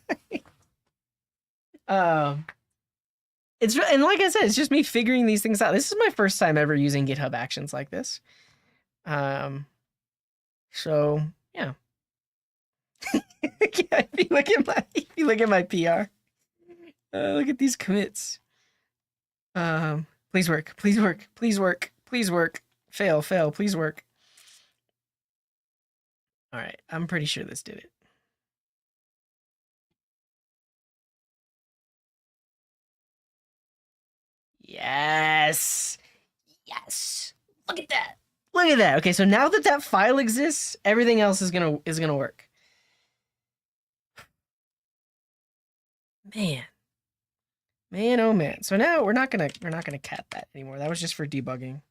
And like I said, it's just me figuring these things out. This is my first time ever using GitHub Actions like this. So yeah. Yeah, if you look at my PR, look at these commits. Please work, please work, please work, please work. Fail, please work. All right, I'm pretty sure this did it. Yes. Yes. Look at that. Look at that. Okay, so now that that file exists, everything else is gonna work. Man. Man, oh man. So now we're not gonna cat that anymore. That was just for debugging.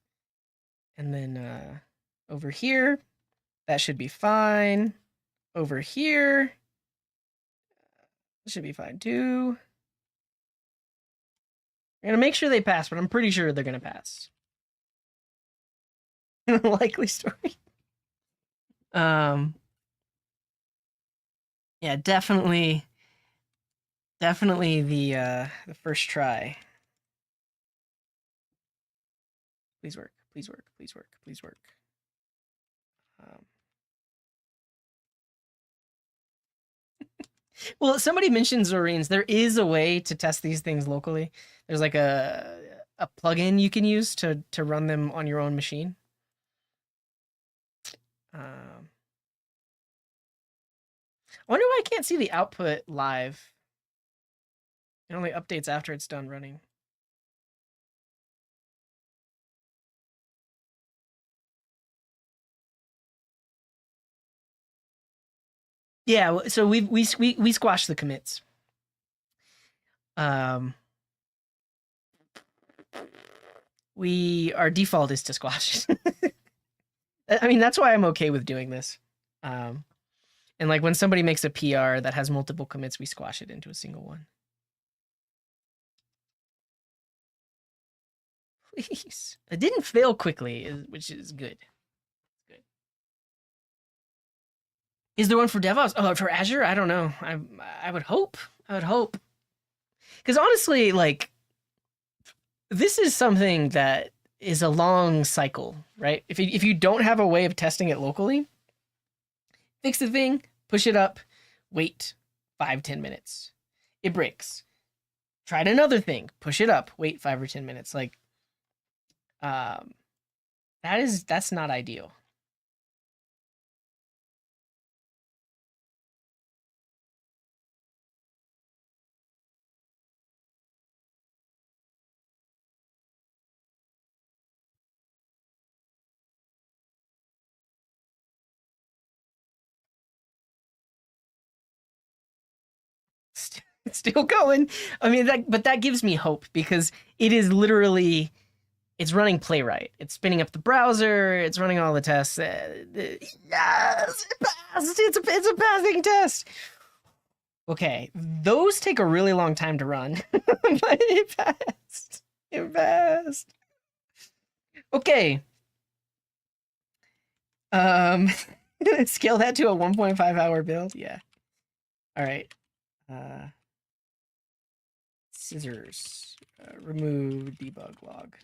And then over here, that should be fine. Over here, should be fine too. I'm gonna make sure they pass, but I'm pretty sure they're gonna pass. Likely story. Yeah, definitely the first try. Please work, please work, please work, please work. Well, somebody mentioned Zoreens. There is a way to test these things locally. There's like a plugin you can use to run them on your own machine. I wonder why I can't see the output live. It only updates after it's done running. Yeah, so we squashed the commits. Our default is to squash. I mean, that's why I'm okay with doing this. And like when somebody makes a PR that has multiple commits, we squash it into a single one. Please. It didn't fail quickly, which is good. Good. Is there one for DevOps? Oh, for Azure? I don't know. I would hope. I would hope. Because honestly, like, this is something that is a long cycle, right? If you don't have a way of testing it locally, fix the thing, push it up, wait 5-10 minutes. It breaks. Tried another thing, push it up, wait 5 or 10 minutes. Like, that's not ideal. It's still going. I mean, but that gives me hope because it is literally, it's running Playwright. It's spinning up the browser. It's running all the tests. Yes, it passed. It's a passing test. Okay, those take a really long time to run, but it passed. It passed. Okay. Scale that to a 1.5 hour build. Yeah. All right. Scissors. Remove debug log.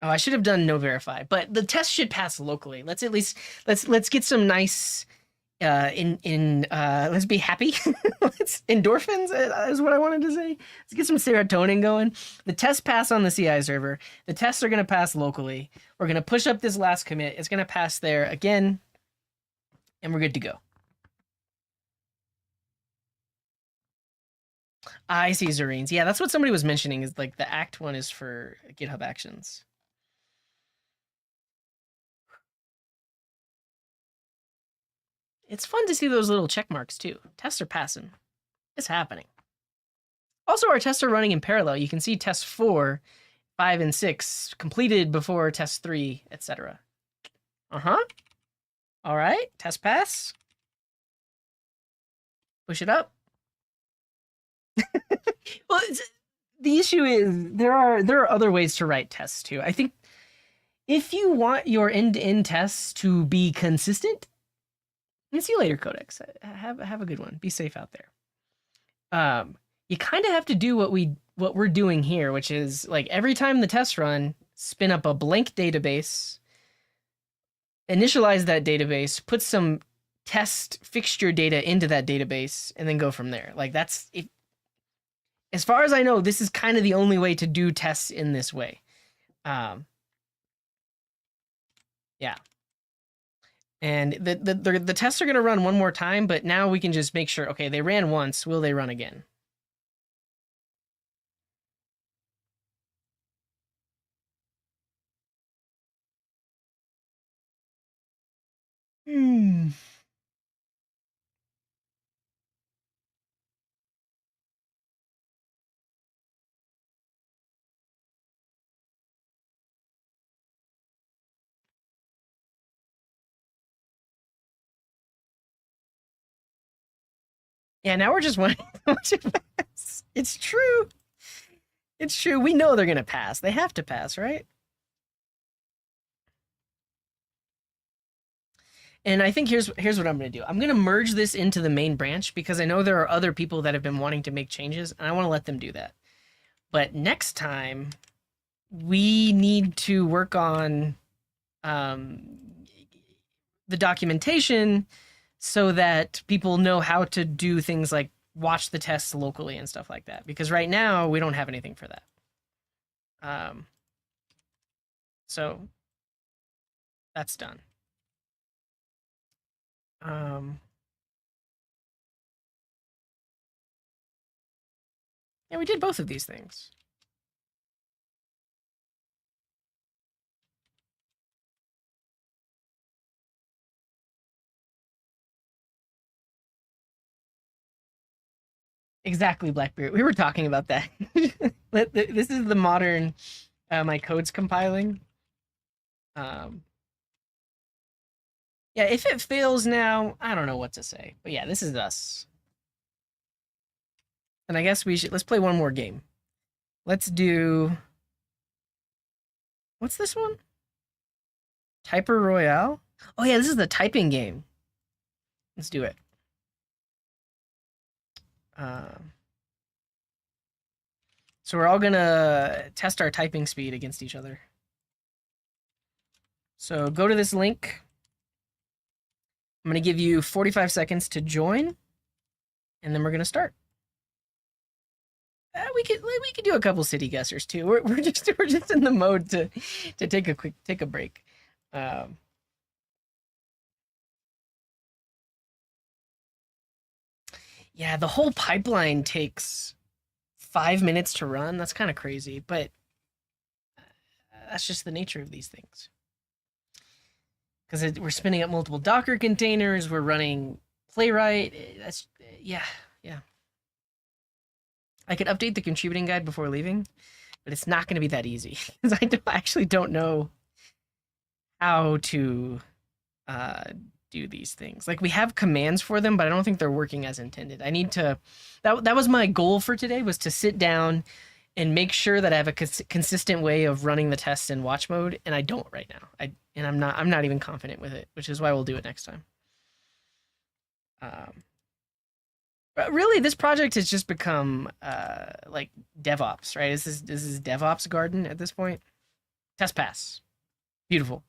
Oh, I should have done no verify, but the test should pass locally. Let's at least let's get some nice let's be happy. Let's endorphins is what I wanted to say. Let's get some serotonin going. The tests pass on the CI server. The tests are going to pass locally. We're going to push up this last commit. It's going to pass there again, and we're good to go. I see Zarines. Yeah, that's what somebody was mentioning. Is like the Act one is for GitHub Actions. It's fun to see those little check marks too. Tests are passing. It's happening. Also, our tests are running in parallel. You can see test 4, 5, and 6 completed before test 3, etc. Uh-huh. All right, test pass. Push it up. Well, the issue is there are other ways to write tests too. I think if you want your end-to-end tests to be consistent, and see you later, Codex. Have a good one. Be safe out there. You kind of have to do what we're doing here, which is like every time the tests run, spin up a blank database, initialize that database, put some test fixture data into that database, and then go from there. Like that's it. As far as I know, this is kind of the only way to do tests in this way. Yeah. And the tests are going to run one more time, but now we can just make sure, okay, they ran once, will they run again? Hmm. Yeah, now we're just wondering how much it pass. It's true. It's true. We know they're going to pass. They have to pass, right? And I think here's what I'm going to do. I'm going to merge this into the main branch because I know there are other people that have been wanting to make changes, and I want to let them do that. But next time, we need to work on um, the documentation so that people know how to do things like watch the tests locally and stuff like that. Because right now, we don't have anything for that. So that's done. Yeah, we did both of these things. Exactly, Blackbeard. We were talking about that. This is the modern my code's compiling. Um, yeah, if it fails now, I don't know what to say. But yeah, this is us. And I guess let's play one more game. Let's do what's this one? Typer Royale? Oh yeah, this is the typing game. Let's do it. Um, so we're all gonna test our typing speed against each other. So go to this link. I'm gonna give you 45 seconds to join, and then we're gonna start. We could do a couple city guessers too. We're just in the mode to take a break. Um, yeah, the whole pipeline takes 5 minutes to run. That's kind of crazy, but that's just the nature of these things. Because we're spinning up multiple Docker containers. We're running Playwright. That's yeah, yeah. I could update the contributing guide before leaving, but it's not going to be that easy because I actually don't know how to uh, do these things. Like we have commands for them, but I don't think they're working as intended. I need to. That was my goal for today was to sit down and make sure that I have a consistent way of running the tests in watch mode, and I don't right now. I'm not even confident with it, which is why we'll do it next time. But really, this project has just become like DevOps, right? This is DevOps garden at this point. Test pass, beautiful,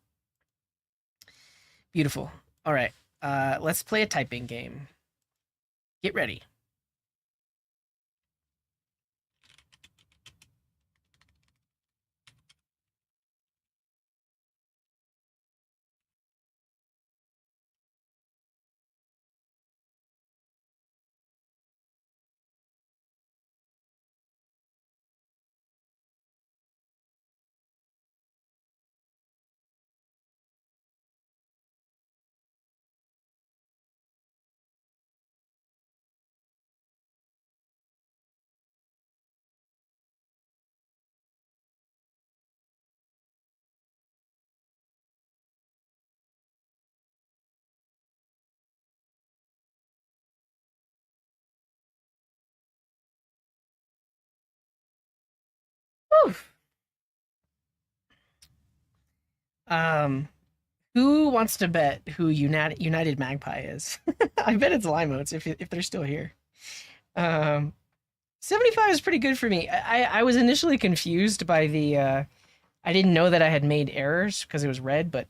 beautiful. All right, let's play a typing game. Get ready. Um, who wants to bet who United Magpie is? I bet it's Limotes if they're still here. Um, 75 is pretty good for me. I was initially confused by the I didn't know that I had made errors because it was red, but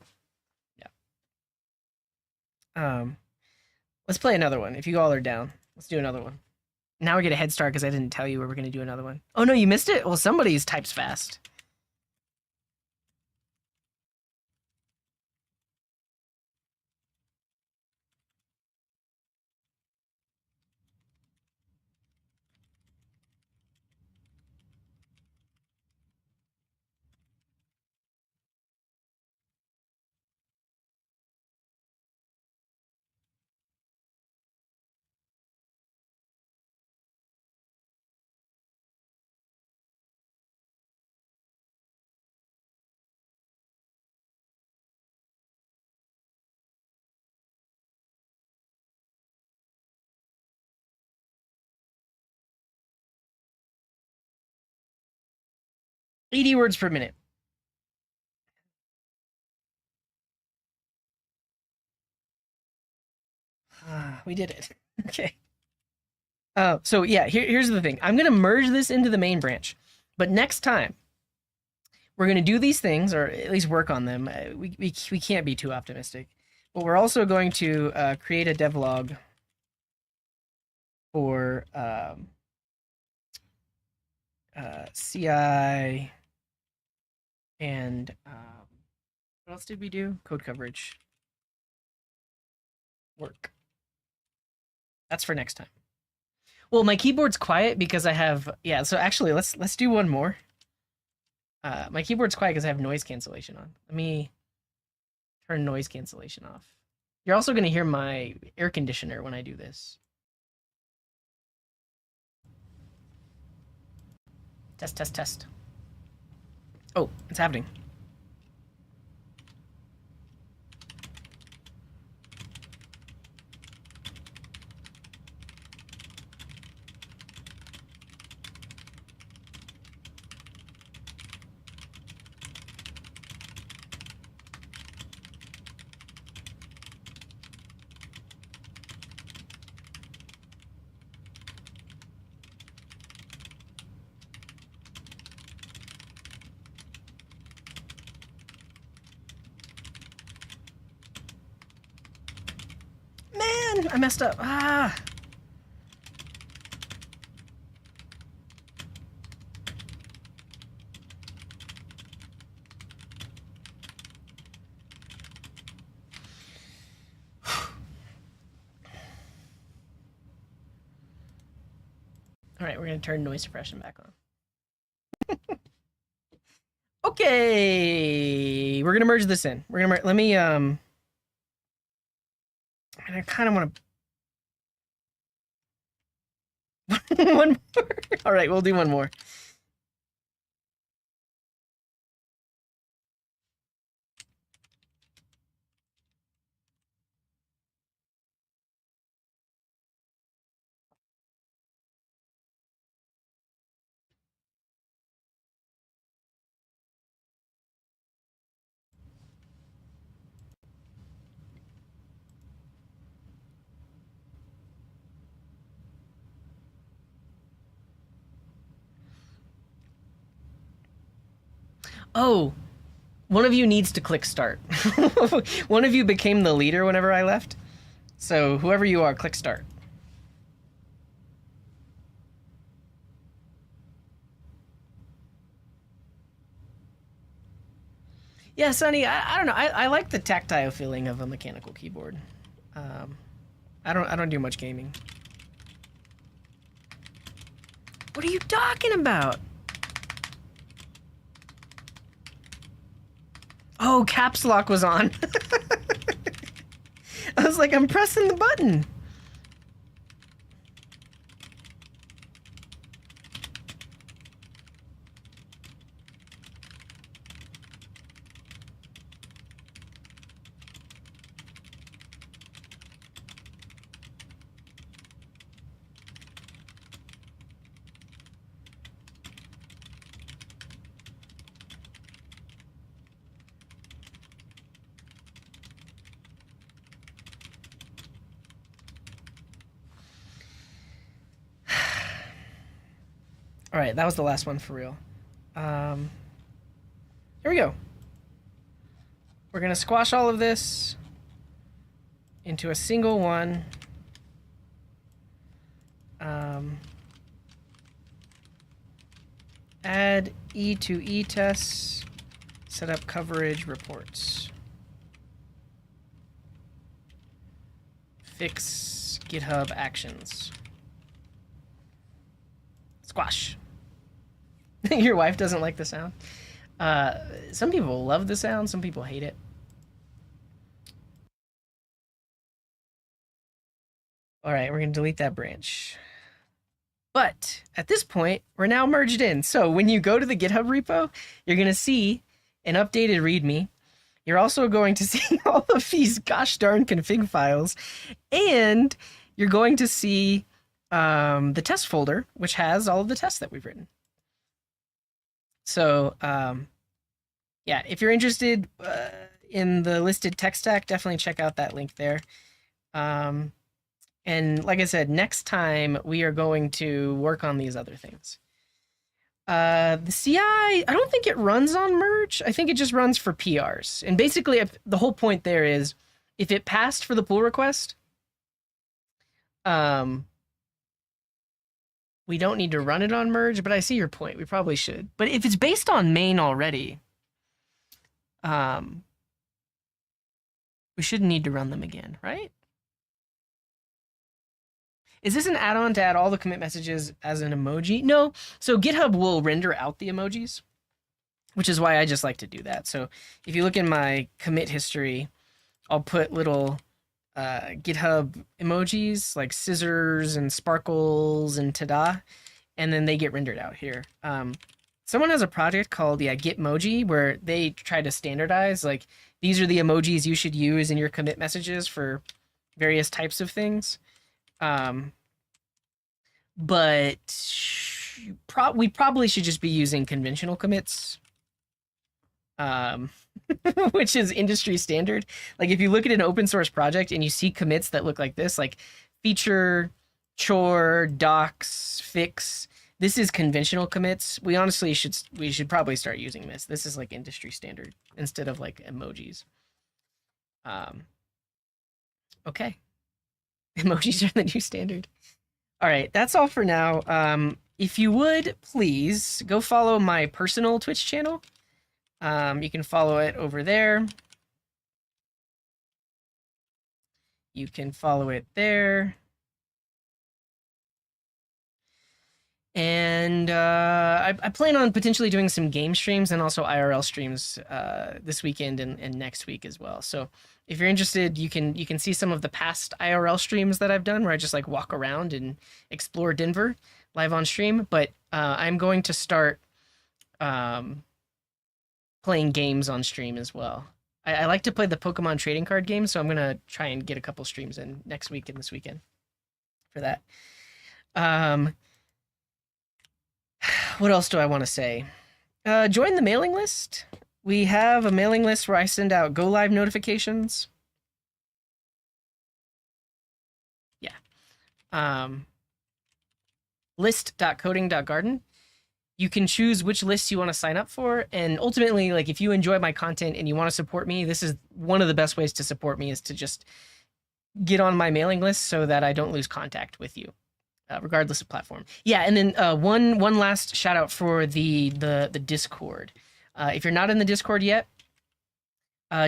yeah. Let's play another one. If you all are down, let's do another one. Now we get a head start because I didn't tell you we were going to do another one. Oh no, you missed it? Well, somebody's types fast. $80 words per minute. We did it. Okay. So yeah, here's the thing. I'm gonna merge this into the main branch, but next time we're gonna do these things, or at least work on them. We can't be too optimistic, but we're also going to create a devlog for CI and what else did we do? Code coverage work. That's for next time. Well, my keyboard's quiet because I have So actually, let's do one more. My keyboard's quiet because I have noise cancellation on. Let me turn noise cancellation off. You're also going to hear my air conditioner when I do this. Test, test, test. Oh, it's happening. Man, I messed up. Ah. All right, we're going to turn noise suppression back on. Okay, we're going to merge this in. We're going to let me I kind of want to one more. All right, we'll do one more. Oh, one of you needs to click start. One of you became the leader whenever I left. So whoever you are, click start. Yeah, Sonny, I don't know. I like the tactile feeling of a mechanical keyboard. I don't do much gaming. What are you talking about? Oh, caps lock was on. I was like, I'm pressing the button. All right, that was the last one for real. Here we go. We're going to squash all of this into a single one. Add E to E tests, set up coverage reports. Fix GitHub actions. Squash. Your wife doesn't like the sound? Some people love the sound, some people hate it. All right, we're going to delete that branch. But at this point, we're now merged in. So when you go to the GitHub repo, you're going to see an updated README. You're also going to see all of these gosh darn config files. And you're going to see the test folder, which has all of the tests that we've written. So, yeah, if you're interested in the listed tech stack, definitely check out that link there. And like I said, next time we are going to work on these other things. The CI, I don't think it runs on merge. I think it just runs for PRs. And basically, the whole point there is, if it passed for the pull request, we don't need to run it on merge, but I see your point. We probably should. But if it's based on main already, we shouldn't need to run them again, right? Is this an add-on to add all the commit messages as an emoji? No. So GitHub will render out the emojis, which is why I just like to do that. So if you look in my commit history, I'll put little GitHub emojis like scissors and sparkles and ta-da, and then they get rendered out here. Someone has a project called Gitmoji where they try to standardize, like, these are the emojis you should use in your commit messages for various types of things. But we probably should just be using conventional commits, which is industry standard. Like, if you look at an open source project and you see commits that look like this, like feature, chore, docs, fix, this is conventional commits. We honestly should probably start using this. This is like industry standard instead of like emojis. Okay. Emojis are the new standard. All right, that's all for now. If you would, please go follow my personal Twitch channel. You can follow it over there. You can follow it there. And I plan on potentially doing some game streams and also IRL streams this weekend and next week as well. So if you're interested, you can see some of the past IRL streams that I've done where I just like walk around and explore Denver live on stream. But I'm going to start playing games on stream as well. I like to play the Pokemon trading card game, so I'm gonna try and get a couple streams in next week and this weekend for that. What else do I want to say? Join the mailing list. We have a mailing list where I send out go live notifications. Yeah. List.coding.garden. You can choose which lists you want to sign up for. And ultimately, like, if you enjoy my content and you want to support me, this is one of the best ways to support me, is to just get on my mailing list so that I don't lose contact with you. Regardless of platform. Yeah, and then one last shout out for the Discord. If you're not in the Discord yet,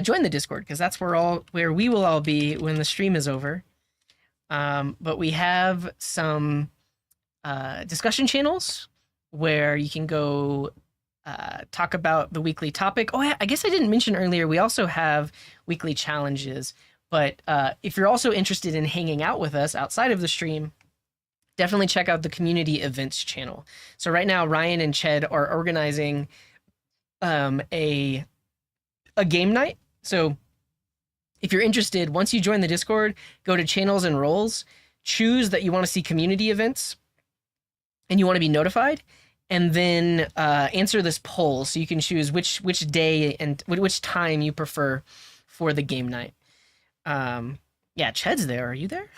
join the Discord, because that's where we will all be when the stream is over. But we have some discussion channels where you can go talk about the weekly topic. Oh, I guess I didn't mention earlier, we also have weekly challenges. But if you're also interested in hanging out with us outside of the stream, definitely check out the community events channel. So right now, Ryan and Ched are organizing a game night. So if you're interested, once you join the Discord, go to channels and roles, choose that you want to see community events and you want to be notified, and then answer this poll so you can choose which day and which time you prefer for the game night. Yeah, Ched's there. Are you there?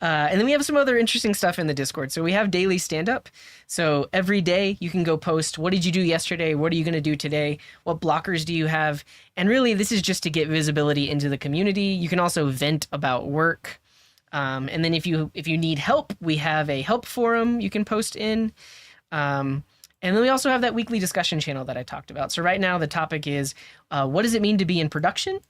And then we have some other interesting stuff in the Discord. So we have daily stand-up. So every day you can go post, what did you do yesterday? What are you going to do today? What blockers do you have? And really, this is just to get visibility into the community. You can also vent about work. And then if you need help, we have a help forum you can post in. And then we also have that weekly discussion channel that I talked about. So right now the topic is, what does it mean to be in production?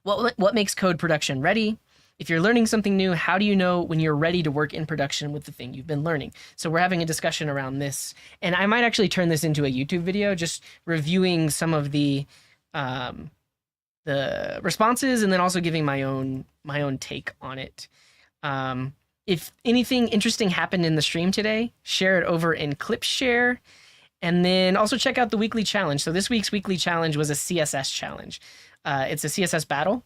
What makes code production ready? If you're learning something new, how do you know when you're ready to work in production with the thing you've been learning? So we're having a discussion around this, and I might actually turn this into a YouTube video, just reviewing some of the responses, and then also giving my own take on it. If anything interesting happened in the stream today, share it over in clip share, and then also check out the weekly challenge. So this week's weekly challenge was a CSS challenge. It's a CSS battle.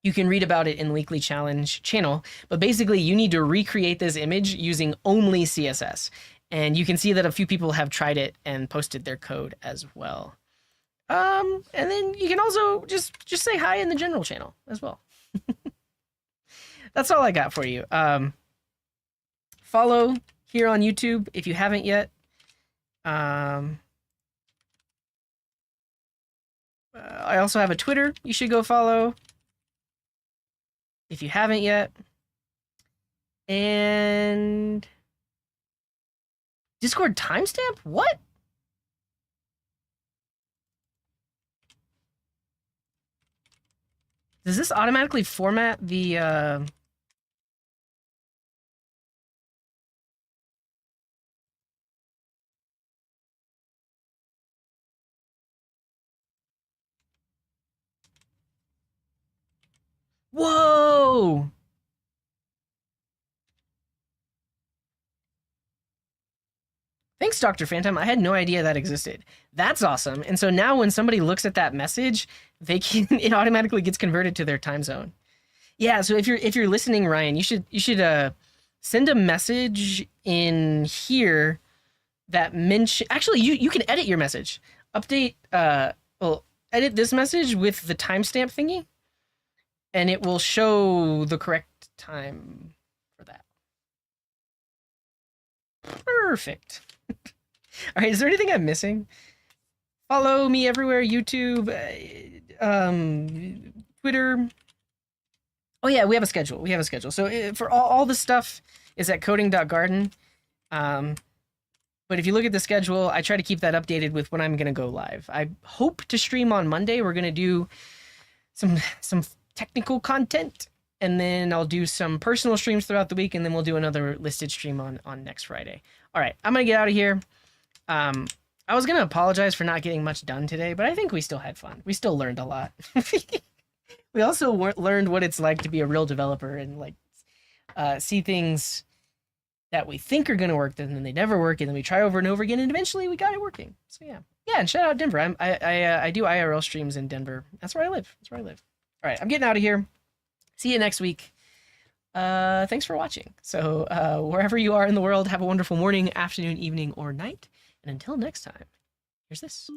You can read about it in the weekly challenge channel, but basically you need to recreate this image using only CSS. And you can see that a few people have tried it and posted their code as well. And then you can also just say hi in the general channel as well. That's all I got for you. Follow here on YouTube if you haven't yet. I also have a Twitter you should go follow if you haven't yet. And Discord timestamp? What? Does this automatically format the Whoa! Thanks, Dr. Phantom. I had no idea that existed. That's awesome. And so now when somebody looks at that message, it automatically gets converted to their time zone. Yeah, so if you're listening, Ryan, you should send a message in here that actually you can edit your message. Update edit this message with the timestamp thingy, and it will show the correct time for that. Perfect. All right, is there anything I'm missing? Follow me everywhere, YouTube, Twitter. Oh yeah, we have a schedule. So for all the stuff is at coding.garden. But if you look at the schedule, I try to keep that updated with when I'm going to go live. I hope to stream on Monday. We're going to do some technical content, and then I'll do some personal streams throughout the week, and then we'll do another listed stream on next Friday. All right, I'm going to get out of here. I was going to apologize for not getting much done today, but I think we still had fun. We still learned a lot. We also learned what it's like to be a real developer and like see things that we think are going to work, and then they never work, and then we try over and over again, and eventually we got it working. So yeah, and shout out Denver. I do IRL streams in Denver. That's where I live. All right, I'm getting out of here. See you next week. Thanks for watching. So wherever you are in the world, have a wonderful morning, afternoon, evening, or night. And until next time, here's this.